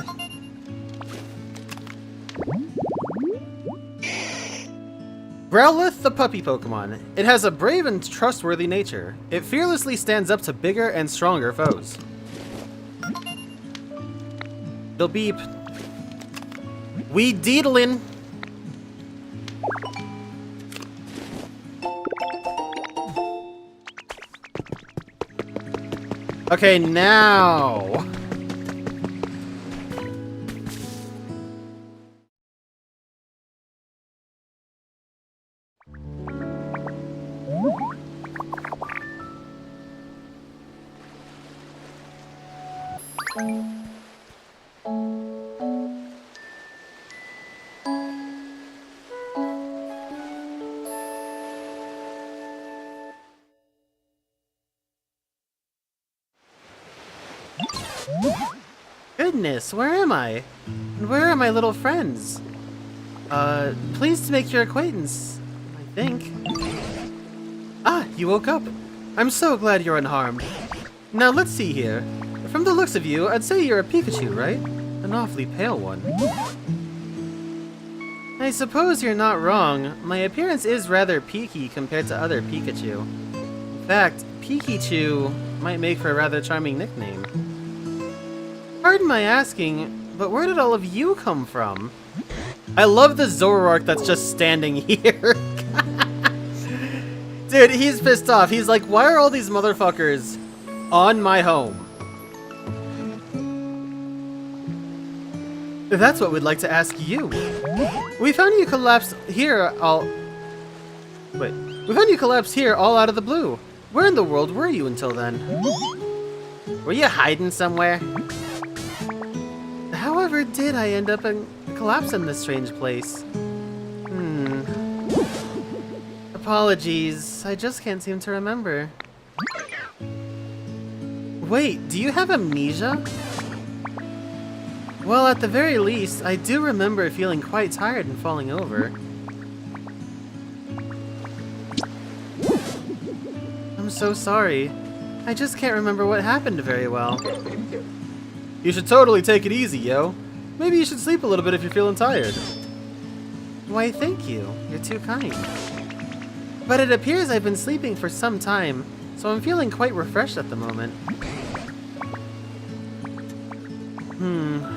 Growlithe, the puppy Pokemon. It has a brave and trustworthy nature. It fearlessly stands up to bigger and stronger foes. They'll beep. We deedlin'. Okay, now. Goodness, where am I? And where are my little friends? Pleased to make your acquaintance, I think. Ah, you woke up. I'm so glad you're unharmed. Now let's see here. From the looks of you, I'd say you're a Pikachu, right? An awfully pale one. I suppose you're not wrong. My appearance is rather peaky compared to other Pikachu. In fact, Pikachu might make for a rather charming nickname. Pardon my asking, but where did all of you come from? I love the Zoroark that's just standing here. Dude, he's pissed off. He's like, why are all these motherfuckers on my home? That's what we'd like to ask you. We found you collapsed here We found you collapsed here all out of the blue. Where in the world were you until then? Were you hiding somewhere? However did I end up collapsed in this strange place? Apologies, I just can't seem to remember. Wait, do you have amnesia? Well, at the very least, I do remember feeling quite tired and falling over. so sorry. I just can't remember what happened very well. You should totally take it easy, yo. Maybe you should sleep a little bit if you're feeling tired. Why, thank you. You're too kind. But it appears I've been sleeping for some time, so I'm feeling quite refreshed at the moment.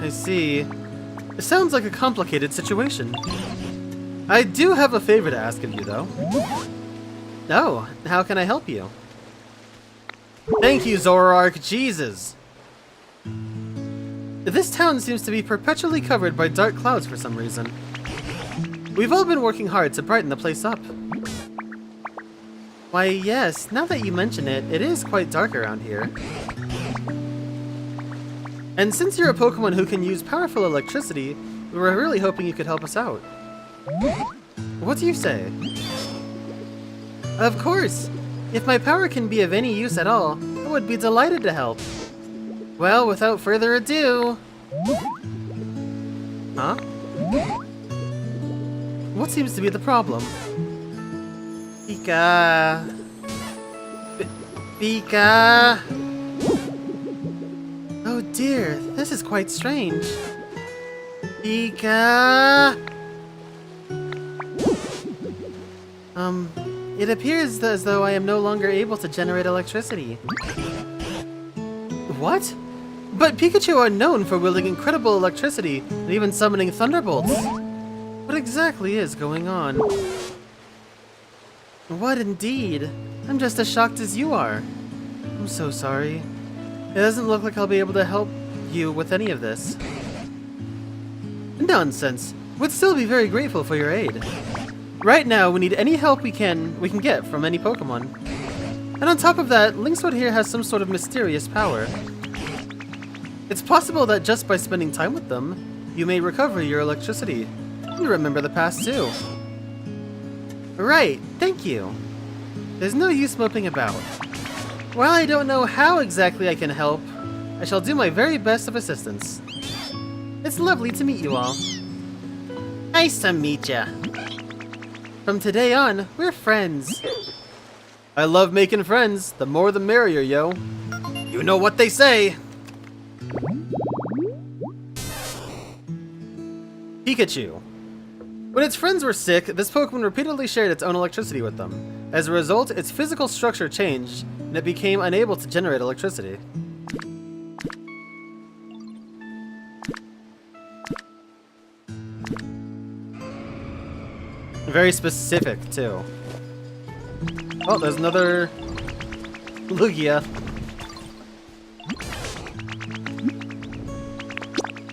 I see. It sounds like a complicated situation. I do have a favor to ask of you, though. Oh, how can I help you? Thank you, Zoroark. Jesus! This town seems to be perpetually covered by dark clouds for some reason. We've all been working hard to brighten the place up. Why, yes, now that you mention it, it is quite dark around here. And since you're a Pokemon who can use powerful electricity, we were really hoping you could help us out. What do you say? Of course! If my power can be of any use at all, I would be delighted to help. Well, without further ado... Huh? What seems to be the problem? Pika... Pika... Oh dear, this is quite strange. Pika... It appears as though I am no longer able to generate electricity. What? But Pikachu are known for wielding incredible electricity and even summoning thunderbolts. What exactly is going on? What indeed? I'm just as shocked as you are. I'm so sorry. It doesn't look like I'll be able to help you with any of this. Nonsense. We'd still be very grateful for your aid. Right now, we need any help we can get from any Pokemon. And on top of that, Linkswood here has some sort of mysterious power. It's possible that just by spending time with them, you may recover your electricity. And remember the past too. Right, thank you. There's no use moping about. While I don't know how exactly I can help, I shall do my very best of assistance. It's lovely to meet you all. Nice to meet ya. From today on, we're friends. I love making friends. The more the merrier, yo. You know what they say. Pikachu. When its friends were sick, this Pokemon repeatedly shared its own electricity with them. As a result, its physical structure changed, and it became unable to generate electricity. Very specific, too. Oh, there's another Lugia.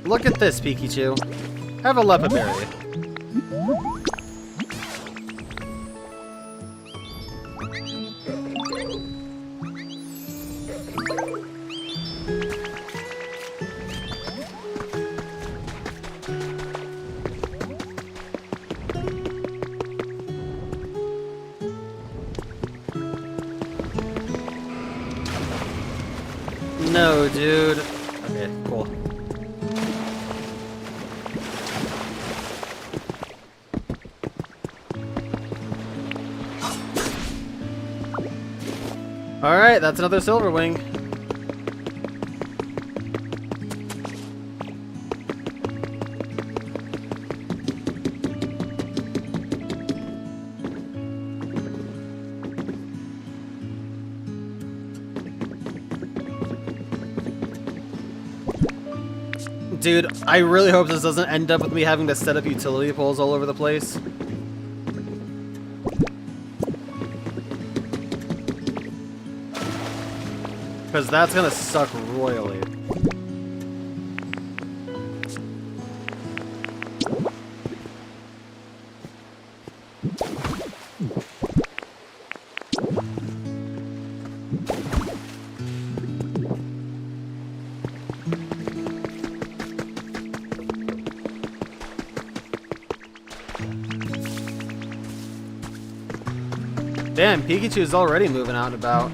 Look at this, Pikachu. Have a Leppa Berry. No, dude. Okay, cool. Alright, that's another Silver Wing. Dude, I really hope this doesn't end up with me having to set up utility poles all over the place. Because that's gonna suck royally. Damn, Pikachu's already moving out and about.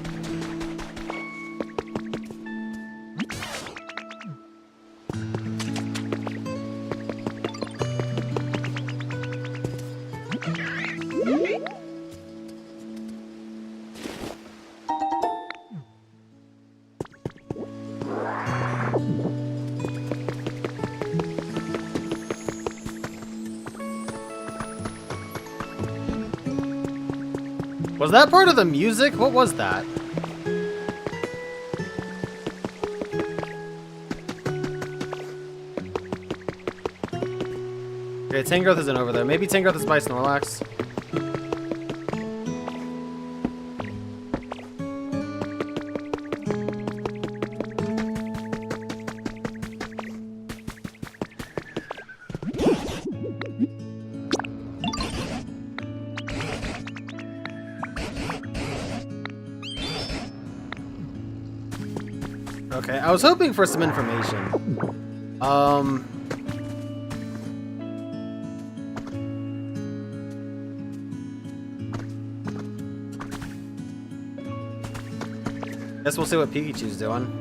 Was that part of the music? What was that? Okay, Tangrowth isn't over there. Maybe Tangrowth is by Snorlax. Okay, I was hoping for some information. Guess we'll see what Pikachu's doing.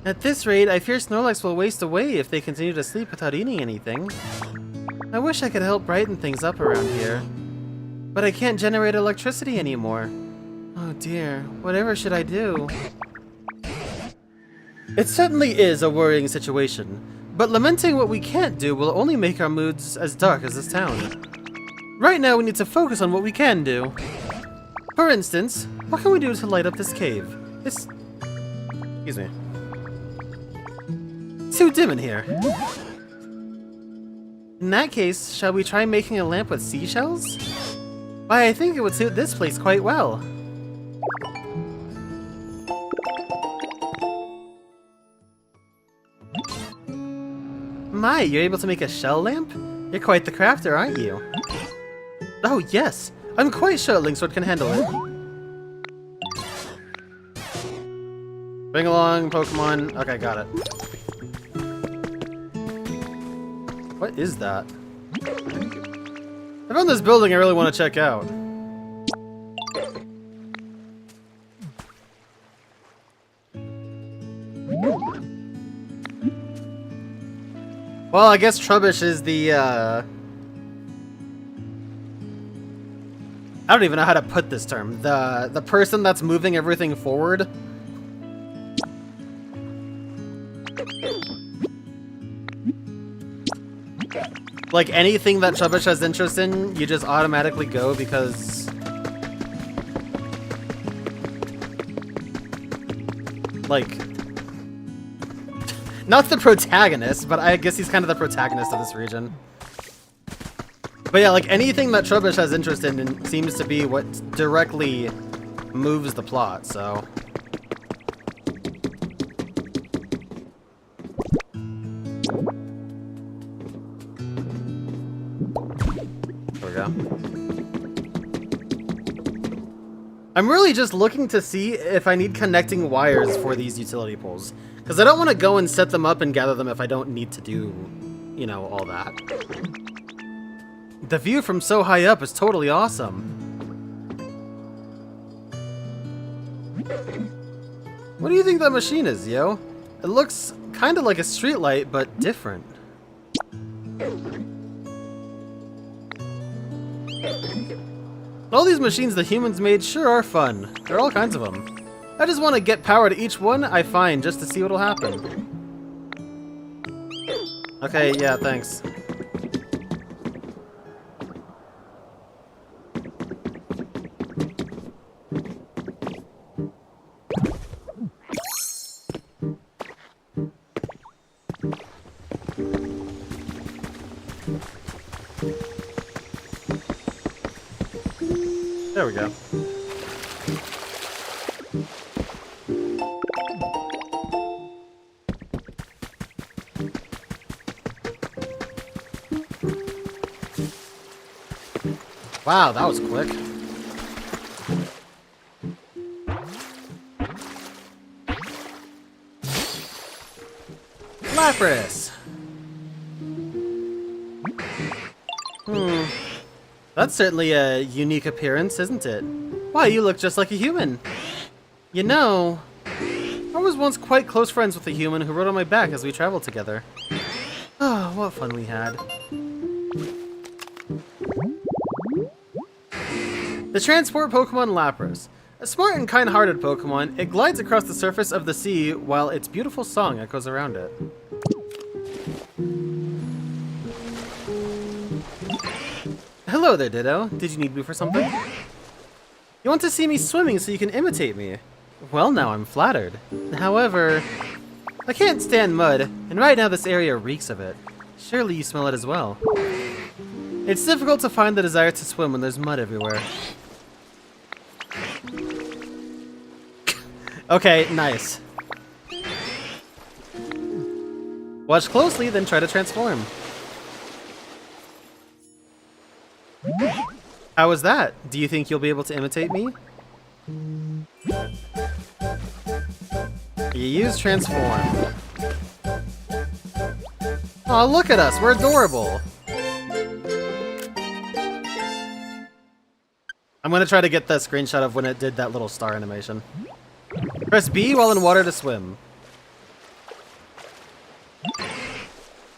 At this rate, I fear Snorlax will waste away if they continue to sleep without eating anything. I wish I could help brighten things up around here. But I can't generate electricity anymore. Oh dear, whatever should I do? It certainly is a worrying situation, but lamenting what we can't do will only make our moods as dark as this town. Right now we need to focus on what we can do. For instance, what can we do to light up this cave? It's... excuse me. Too dim in here. In that case, shall we try making a lamp with seashells? Why, I think it would suit this place quite well. My, you're able to make a shell lamp? You're quite the crafter, aren't you? Oh yes, I'm quite sure Linksword can handle it. Bring along, Pokemon. Okay, got it. What is that? I found this building I really want to check out. Well, I guess Trubbish is the, I don't even know how to put this term. The person that's moving everything forward. Like, anything that Trubbish has interest in, you just automatically go because... like... not the protagonist, but I guess he's kind of the protagonist of this region. But yeah, like, anything that Trubbish has interest in seems to be what directly moves the plot, so... I'm really just looking to see if I need connecting wires for these utility poles. Because I don't want to go and set them up and gather them if I don't need to do, you know, all that. The view from so high up is totally awesome. What do you think that machine is, yo? It looks kind of like a streetlight, but different. All these machines the humans made sure are fun. There are all kinds of them. I just want to get power to each one I find just to see what'll happen. Okay, yeah, thanks. There we go. Wow, that was quick. Lapras! That's certainly a unique appearance, isn't it? Why, you look just like a human. You know, I was once quite close friends with a human who rode on my back as we traveled together. Oh, what fun we had. The transport Pokemon Lapras. A smart and kind-hearted Pokemon, it glides across the surface of the sea while its beautiful song echoes around it. Hello there, Ditto. Did you need me for something? You want to see me swimming so you can imitate me? Well, now I'm flattered. However, I can't stand mud, and right now this area reeks of it. Surely you smell it as well. It's difficult to find the desire to swim when there's mud everywhere. Okay, nice. Watch closely, then try to transform. How was that? Do you think you'll be able to imitate me? You use transform. Oh, look at us, we're adorable. I'm gonna try to get the screenshot of when it did that little star animation. Press B while in water to swim.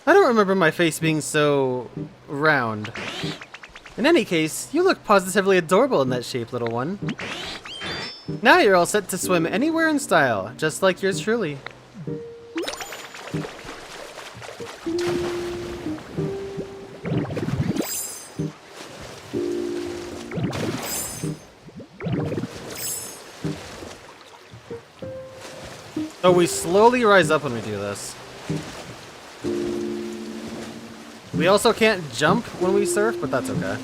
I don't remember my face being so round. In any case, you look positively adorable in that shape, little one. Now you're all set to swim anywhere in style, just like yours truly. So we slowly rise up when we do this. We also can't jump when we surf, but that's okay.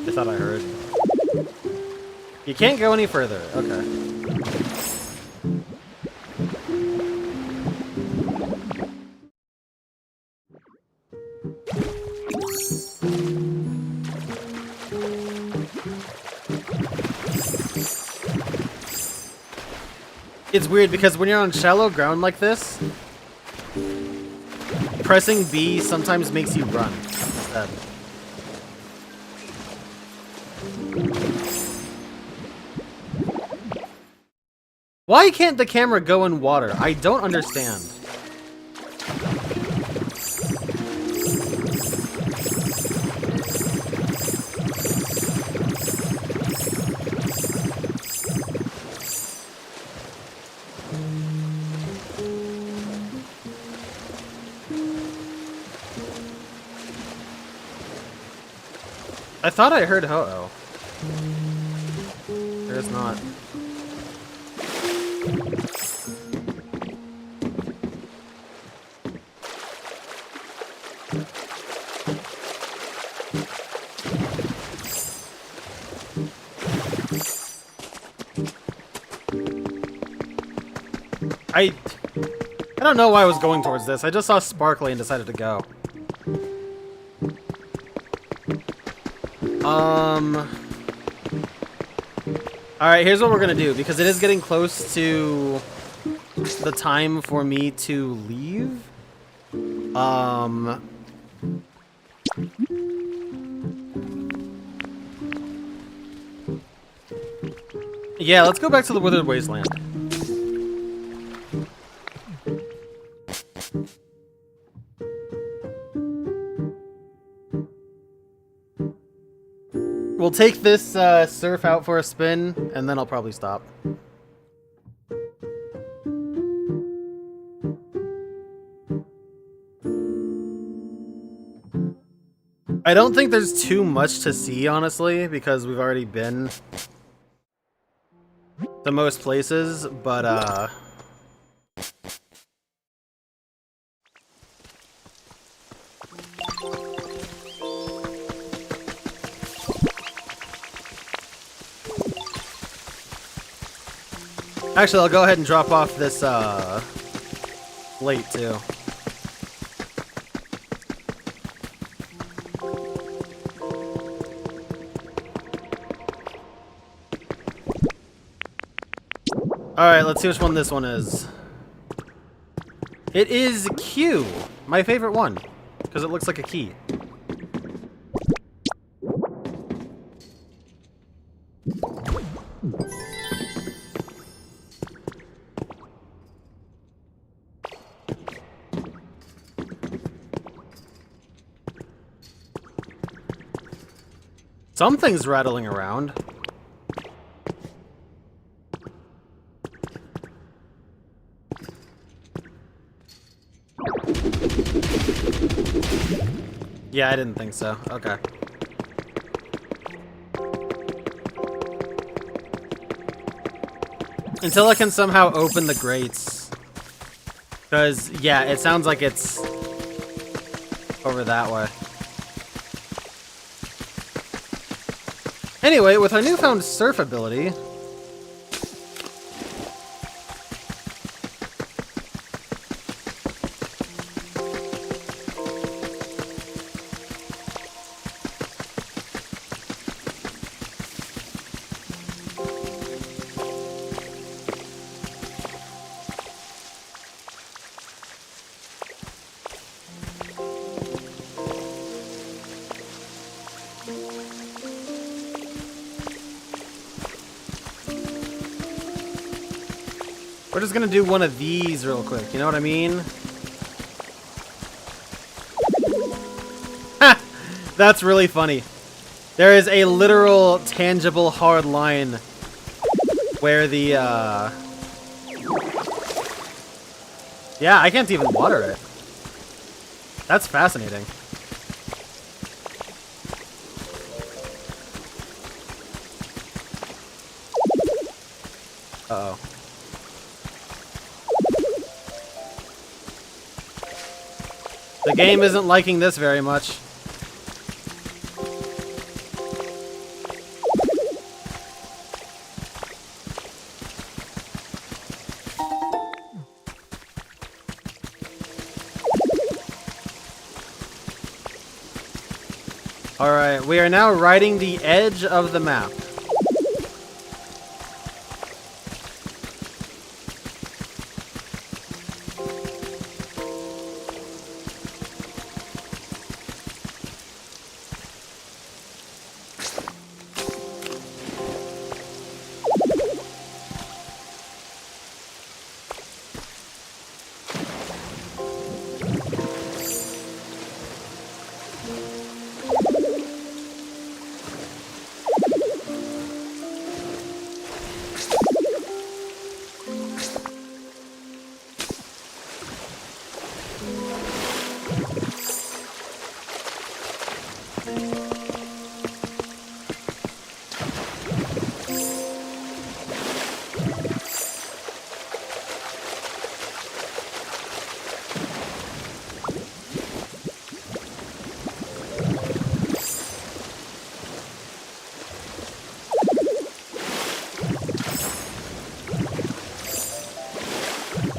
I thought I heard. You can't go any further. Okay. It's weird because when you're on shallow ground like this, pressing B sometimes makes you run instead. Why can't the camera go in water? I don't understand. I thought I heard Ho-Oh. There's not. I don't know why I was going towards this. I just saw Sparkly and decided to go. Alright, here's what we're gonna do, because it is getting close to the time for me to leave. Yeah, let's go back to the Withered Wasteland. We'll take this surf out for a spin, and then I'll probably stop. I don't think there's too much to see, honestly, because we've already been to most places, but actually, I'll go ahead and drop off this plate too. Alright, let's see which one this one is. It is Q, my favorite one, because it looks like a key. Something's rattling around. Yeah, I didn't think so. Okay. Until I can somehow open the grates. Because, yeah, it sounds like it's over that way. Anyway, with our newfound surf ability... We're just gonna do one of these real quick, you know what I mean? Ha! That's really funny. There is a literal, tangible, hard line where the, yeah, I can't even water it. That's fascinating. Uh-oh. The game isn't liking this very much. Alright, we are now riding the edge of the map.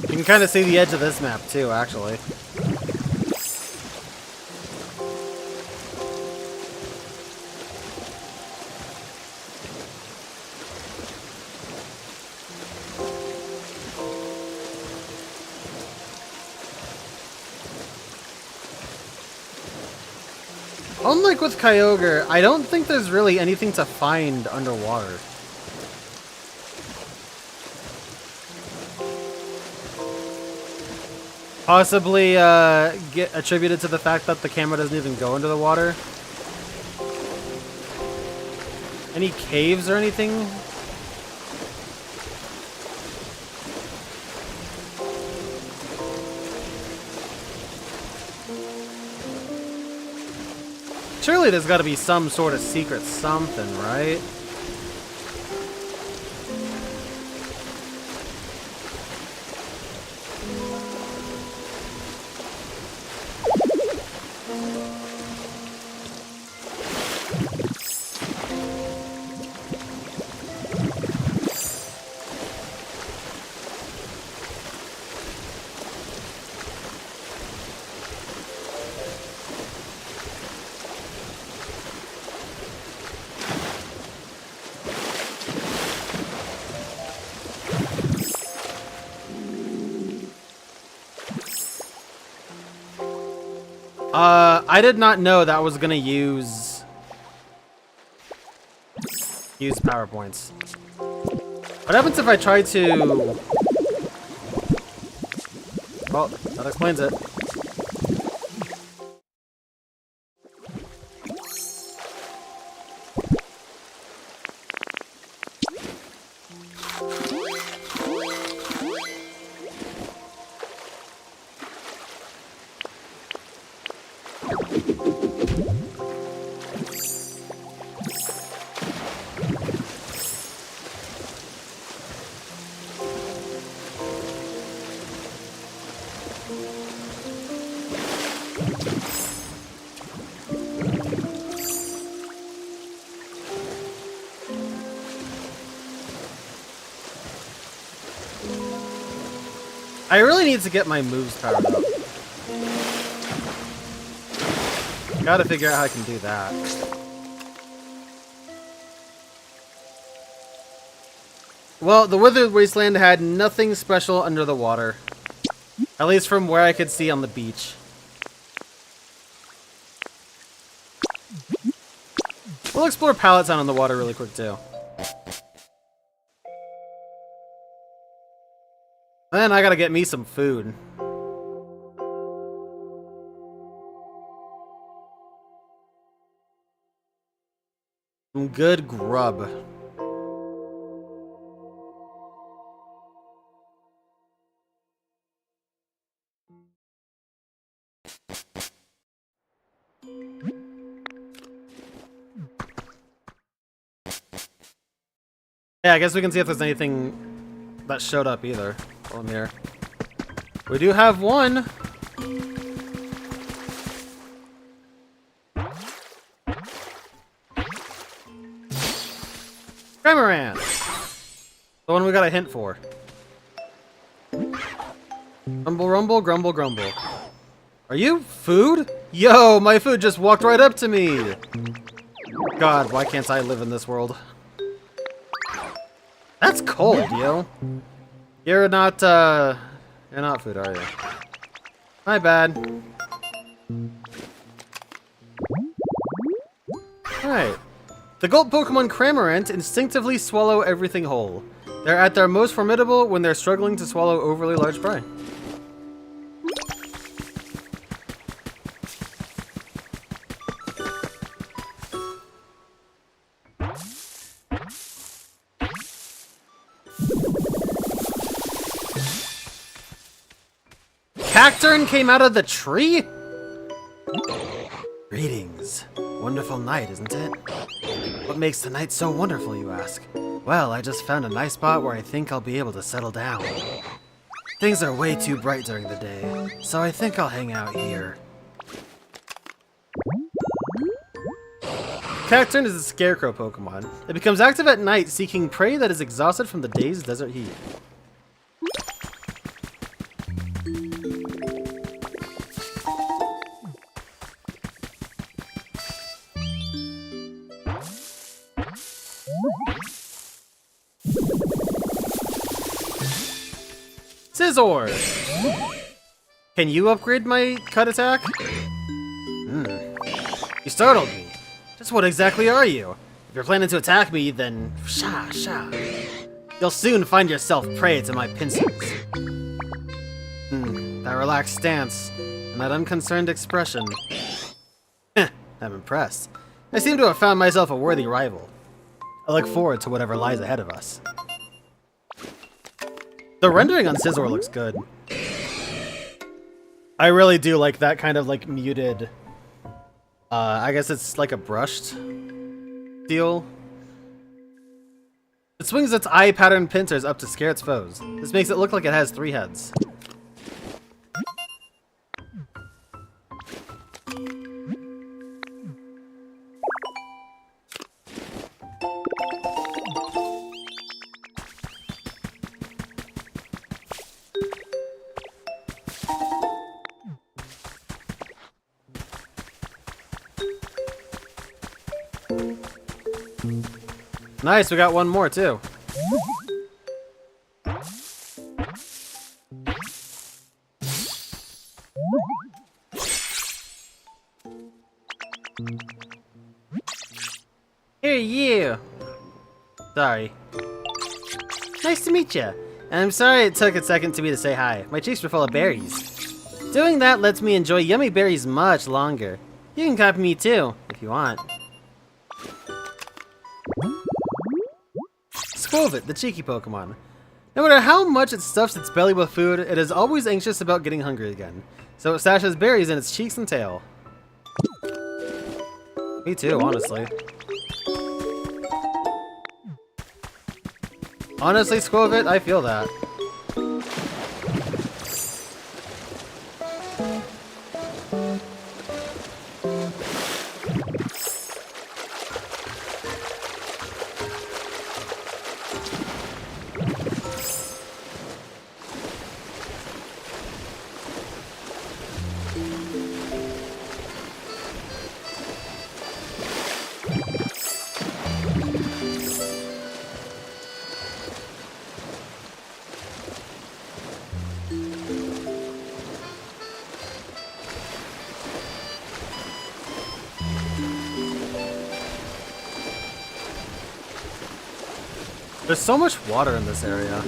You can kind of see the edge of this map too, actually. Unlike with Kyogre, I don't think there's really anything to find underwater. Possibly get attributed to the fact that the camera doesn't even go into the water. Any caves or anything? Surely there's got to be some sort of secret something, right? I did not know that was gonna use PowerPoints. What happens if I try to... Well, that explains it. I really need to get my moves powered up. Gotta figure out how I can do that. Well, the Withered Wasteland had nothing special under the water. At least from where I could see on the beach. We'll explore Pallet Town on the water really quick too. Then I gotta get me some food. Some good grub. Yeah, I guess we can see if there's anything that showed up either while I'm here. We do have one. Cramorant! The one we got a hint for. Rumble, rumble, grumble, grumble. Are you food? Yo, my food just walked right up to me! God, why can't I live in this world? That's cold, yo. You're not food, are you? My bad. Alright. The Gulp Pokemon Cramorant instinctively swallow everything whole. They're at their most formidable when they're struggling to swallow overly large prey. Cacturn came out of the tree? Greetings. Wonderful night, isn't it? What makes the night so wonderful, you ask? Well, I just found a nice spot where I think I'll be able to settle down. Things are way too bright during the day, so I think I'll hang out here. Cacturn is a scarecrow Pokemon. It becomes active at night, seeking prey that is exhausted from the day's desert heat. Scizor! Can you upgrade my cut attack? You startled me. Just what exactly are you? If you're planning to attack me, then sha sha. You'll soon find yourself prey to my pincers. That relaxed stance and that unconcerned expression. I'm impressed. I seem to have found myself a worthy rival. I look forward to whatever lies ahead of us. The rendering on Scizor looks good. I really do like that kind of like muted, I guess it's like a brushed deal. It swings its eye pattern pincers up to scare its foes. This makes it look like it has 3 heads. Nice, we got one more too. Sorry. Nice to meet you. And I'm sorry it took a second to me to say hi. My cheeks were full of berries. Doing that lets me enjoy yummy berries much longer. You can copy me too, if you want. Squovit, the cheeky Pokemon. No matter how much it stuffs its belly with food, it is always anxious about getting hungry again. So it stashes berries in its cheeks and tail. Me too, honestly. Honestly, Squovit, I feel that. There's so much water in this area.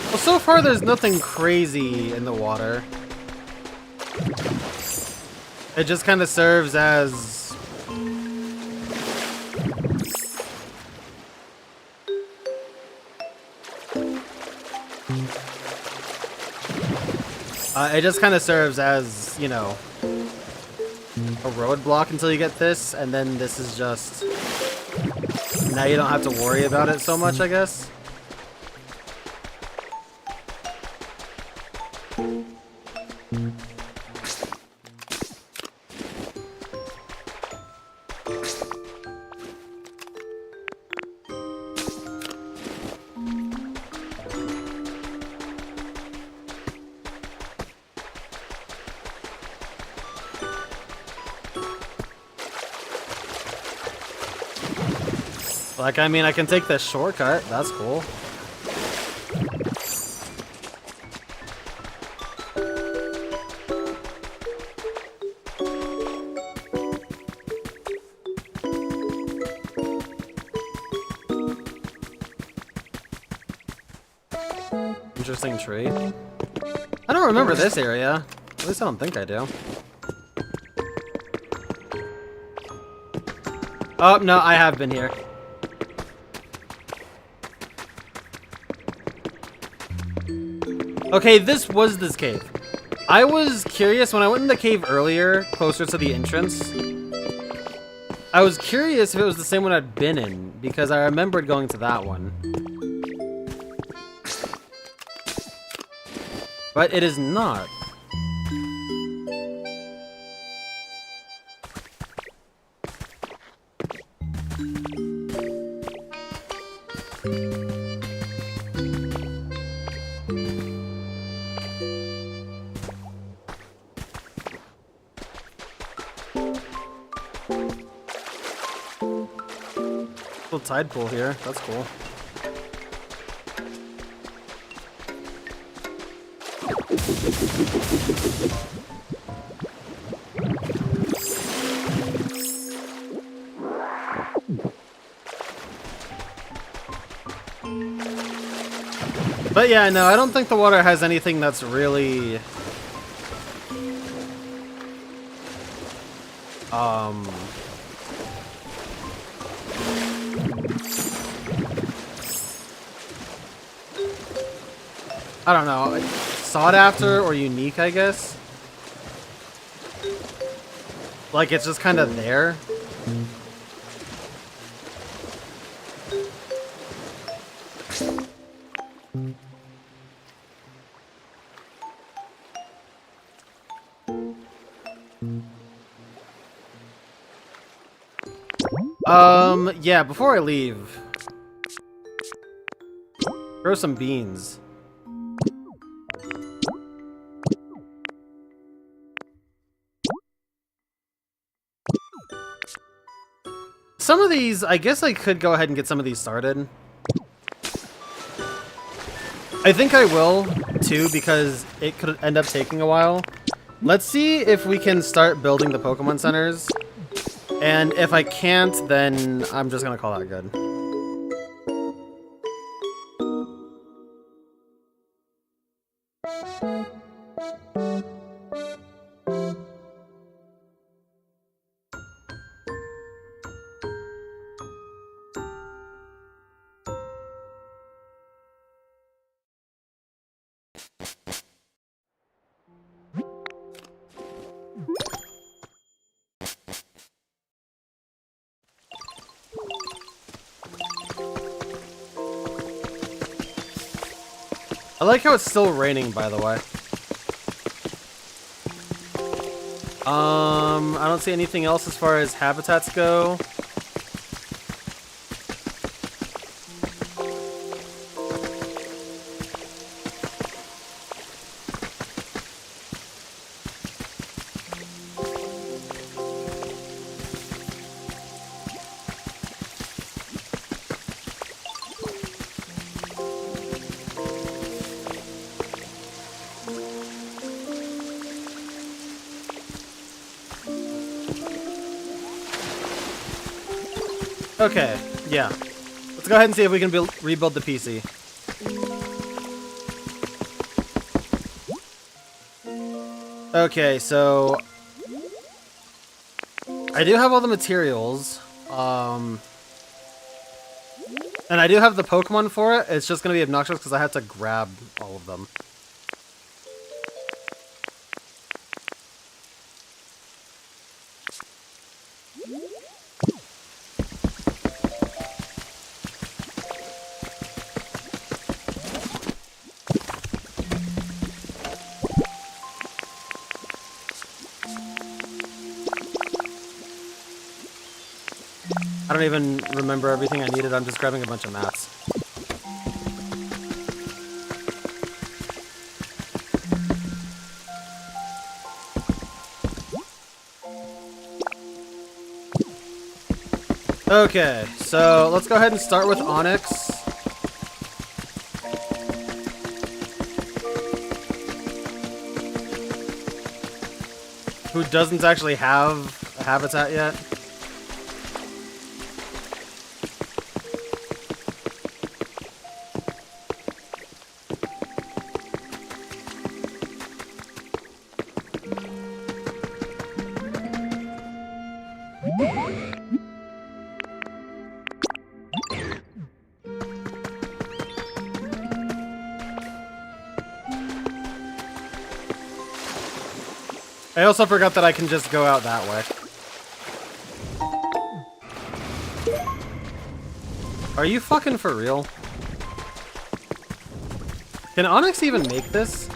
Well, so far there's nothing crazy in the water. It just kind of serves as... it just kind of serves as, you know, a roadblock until you get this, and then this is just... Now you don't have to worry about it so much, I guess. Like, I mean, I can take this shortcut. That's cool. Interesting tree. I don't remember this area. At least I don't think I do. Oh, no, I have been here. Okay, this was this cave. I was curious when I went in the cave earlier, closer to the entrance. I was curious if it was the same one I'd been in, because I remembered going to that one. But it is not. Little tide pool here. That's cool. But yeah, no, I don't think the water has anything that's really... I don't know, sought after or unique, I guess. Like, it's just kind of there. Yeah, before I leave, grow some beans. Some of these, I guess I could go ahead and get some of these started. I think I will, too, because it could end up taking a while. Let's see if we can start building the Pokemon centers. And if I can't, then I'm just gonna call that good. I like how it's still raining, by the way. I don't see anything else as far as habitats go. Okay, yeah. Let's go ahead and see if we can rebuild the PC. Okay, so I do have all the materials, and I do have the Pokemon for it. It's just going to be obnoxious because I have to grab all of them. I don't even remember everything I needed. I'm just grabbing a bunch of mats. Okay, so let's go ahead and start with Onyx. Who doesn't actually have a habitat yet. I also forgot that I can just go out that way. Are you fucking for real? Can Onyx even make this?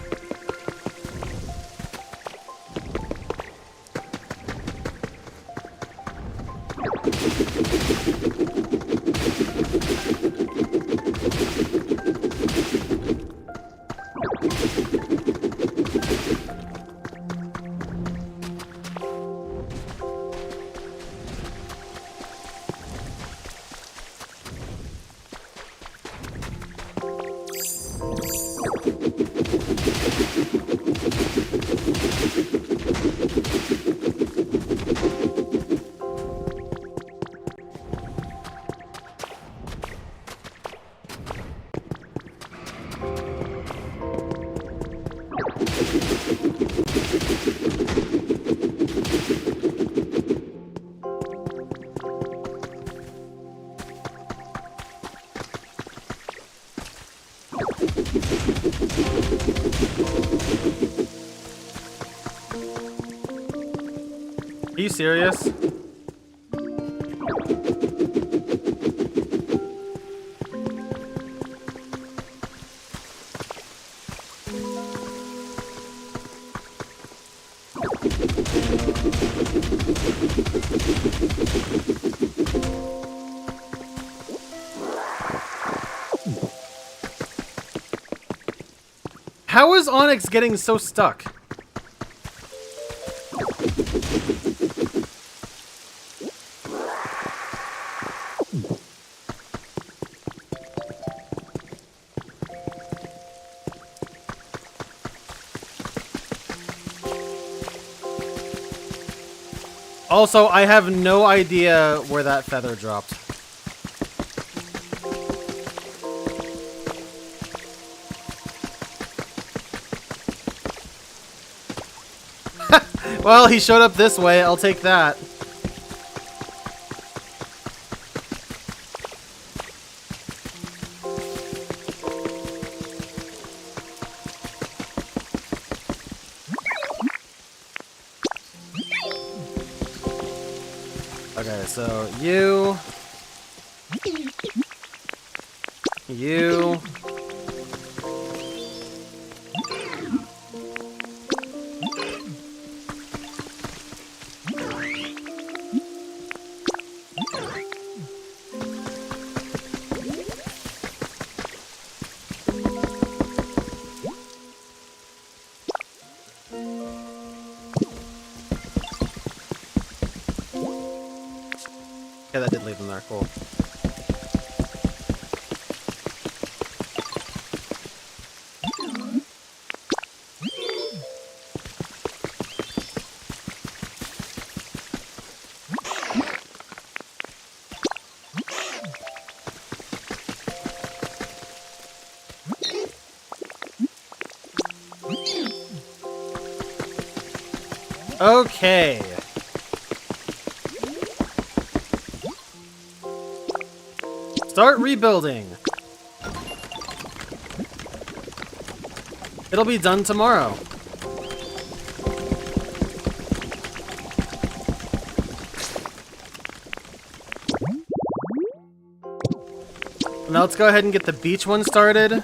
Are you serious? How is Onyx getting so stuck? Also, I have no idea where that feather dropped. Well, he showed up this way. I'll take that. Okay, so you... Okay, that did leave them there. Cool. Okay. Start rebuilding. It'll be done tomorrow. Now let's go ahead and get the beach one started.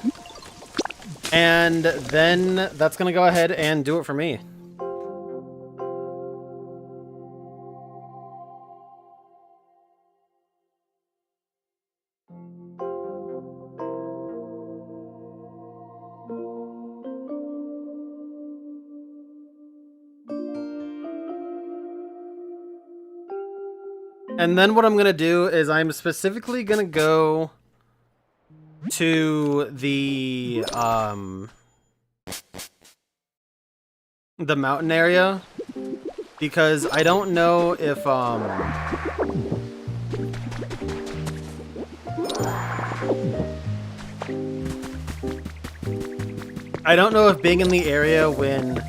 And then that's gonna go ahead and do it for me. And then what I'm gonna do is I'm specifically gonna go to the mountain area because I don't know if being in the area when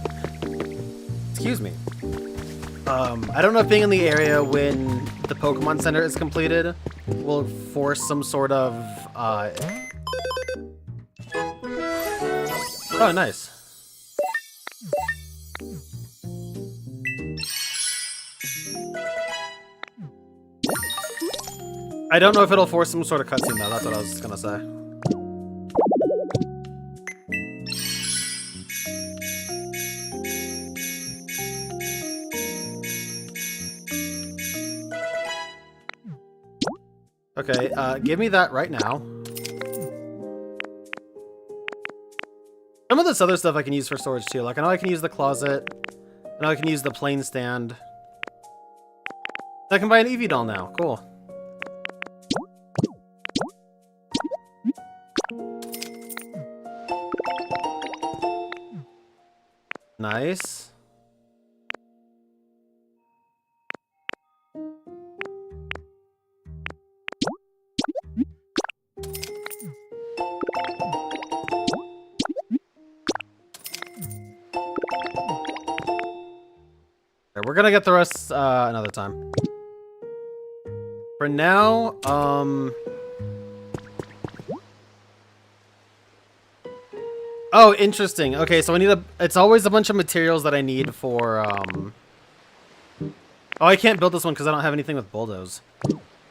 I don't know if being in the area when the Pokemon Center is completed will force some sort of oh, nice. I don't know if it'll force some sort of cutscene though, that's what I was gonna say. Okay, give me that right now. Some of this other stuff I can use for storage too. Like, I know I can use the closet. I know I can use the plane stand. I can buy an Eevee doll now. Cool. Nice. We're gonna get the rest another time. For now, oh, interesting. Okay, so I need it's always a bunch of materials that I need for, oh, I can't build this one because I don't have anything with bulldoze.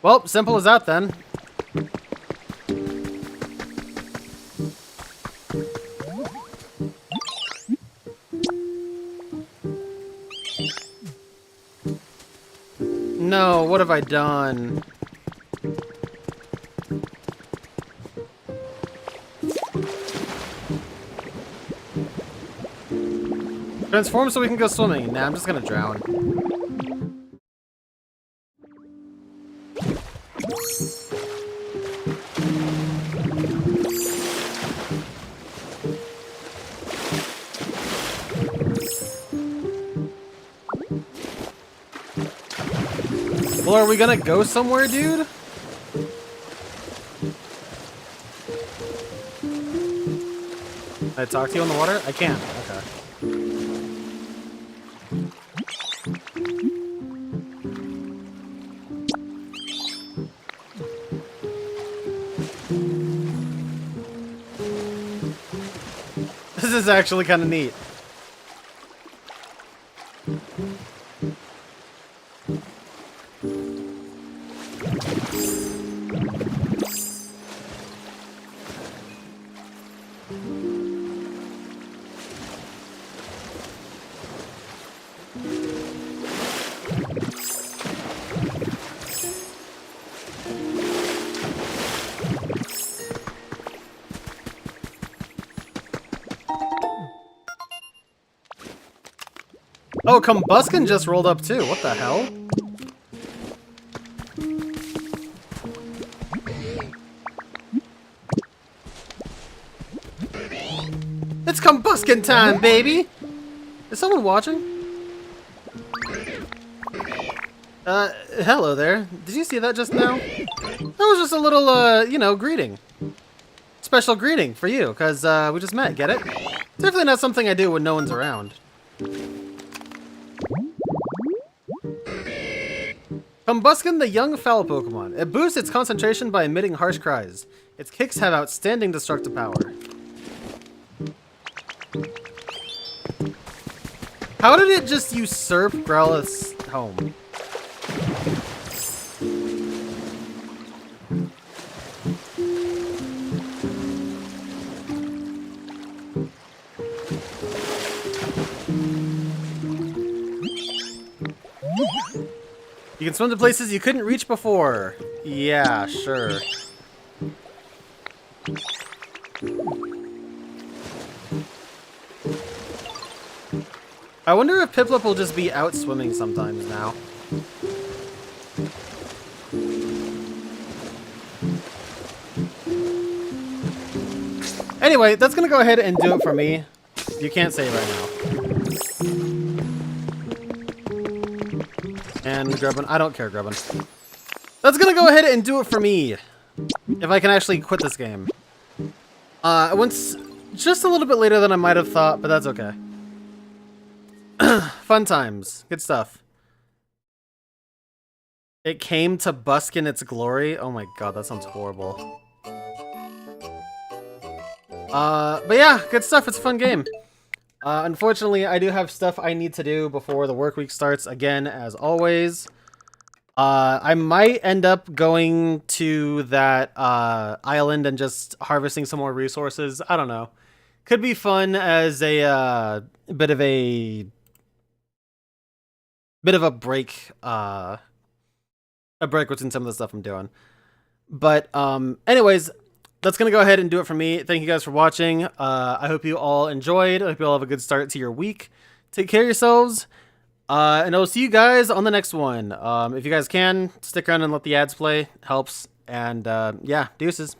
Well, simple as that then. No, what have I done? Transform so we can go swimming. Nah, I'm just gonna drown. Well, are we gonna go somewhere, dude? Can I talk to you on the water? I can. Okay. This is actually kind of neat. Oh, Combuskin just rolled up too. What the hell? It's Combuskin time, baby! Is someone watching? Hello there. Did you see that just now? That was just a little, you know, greeting. Special greeting for you, because, we just met, get it? Definitely not something I do when no one's around. Combuskin, the young foul Pokemon. It boosts its concentration by emitting harsh cries. Its kicks have outstanding destructive power. How did it just usurp Growlithe's home? You can swim to places you couldn't reach before. Yeah, sure. I wonder if Piplup will just be out swimming sometimes now. Anyway, that's gonna go ahead and do it for me. You can't save right now. And Grubbin, I don't care, Grubbin. That's gonna go ahead and do it for me. If I can actually quit this game. It went just a little bit later than I might have thought, but that's okay. Fun times. Good stuff. It came to busk in its glory. Oh my god, that sounds horrible. But yeah, good stuff. It's a fun game. Unfortunately, I do have stuff I need to do before the work week starts again, as always. I might end up going to that island and just harvesting some more resources. I don't know. Could be fun as a bit of a break, a break between some of the stuff I'm doing. But anyways, that's going to go ahead and do it for me. Thank you guys for watching. I hope you all enjoyed. I hope you all have a good start to your week. Take care of yourselves. And I'll see you guys on the next one. If you guys can, stick around and let the ads play. Helps. And yeah, deuces.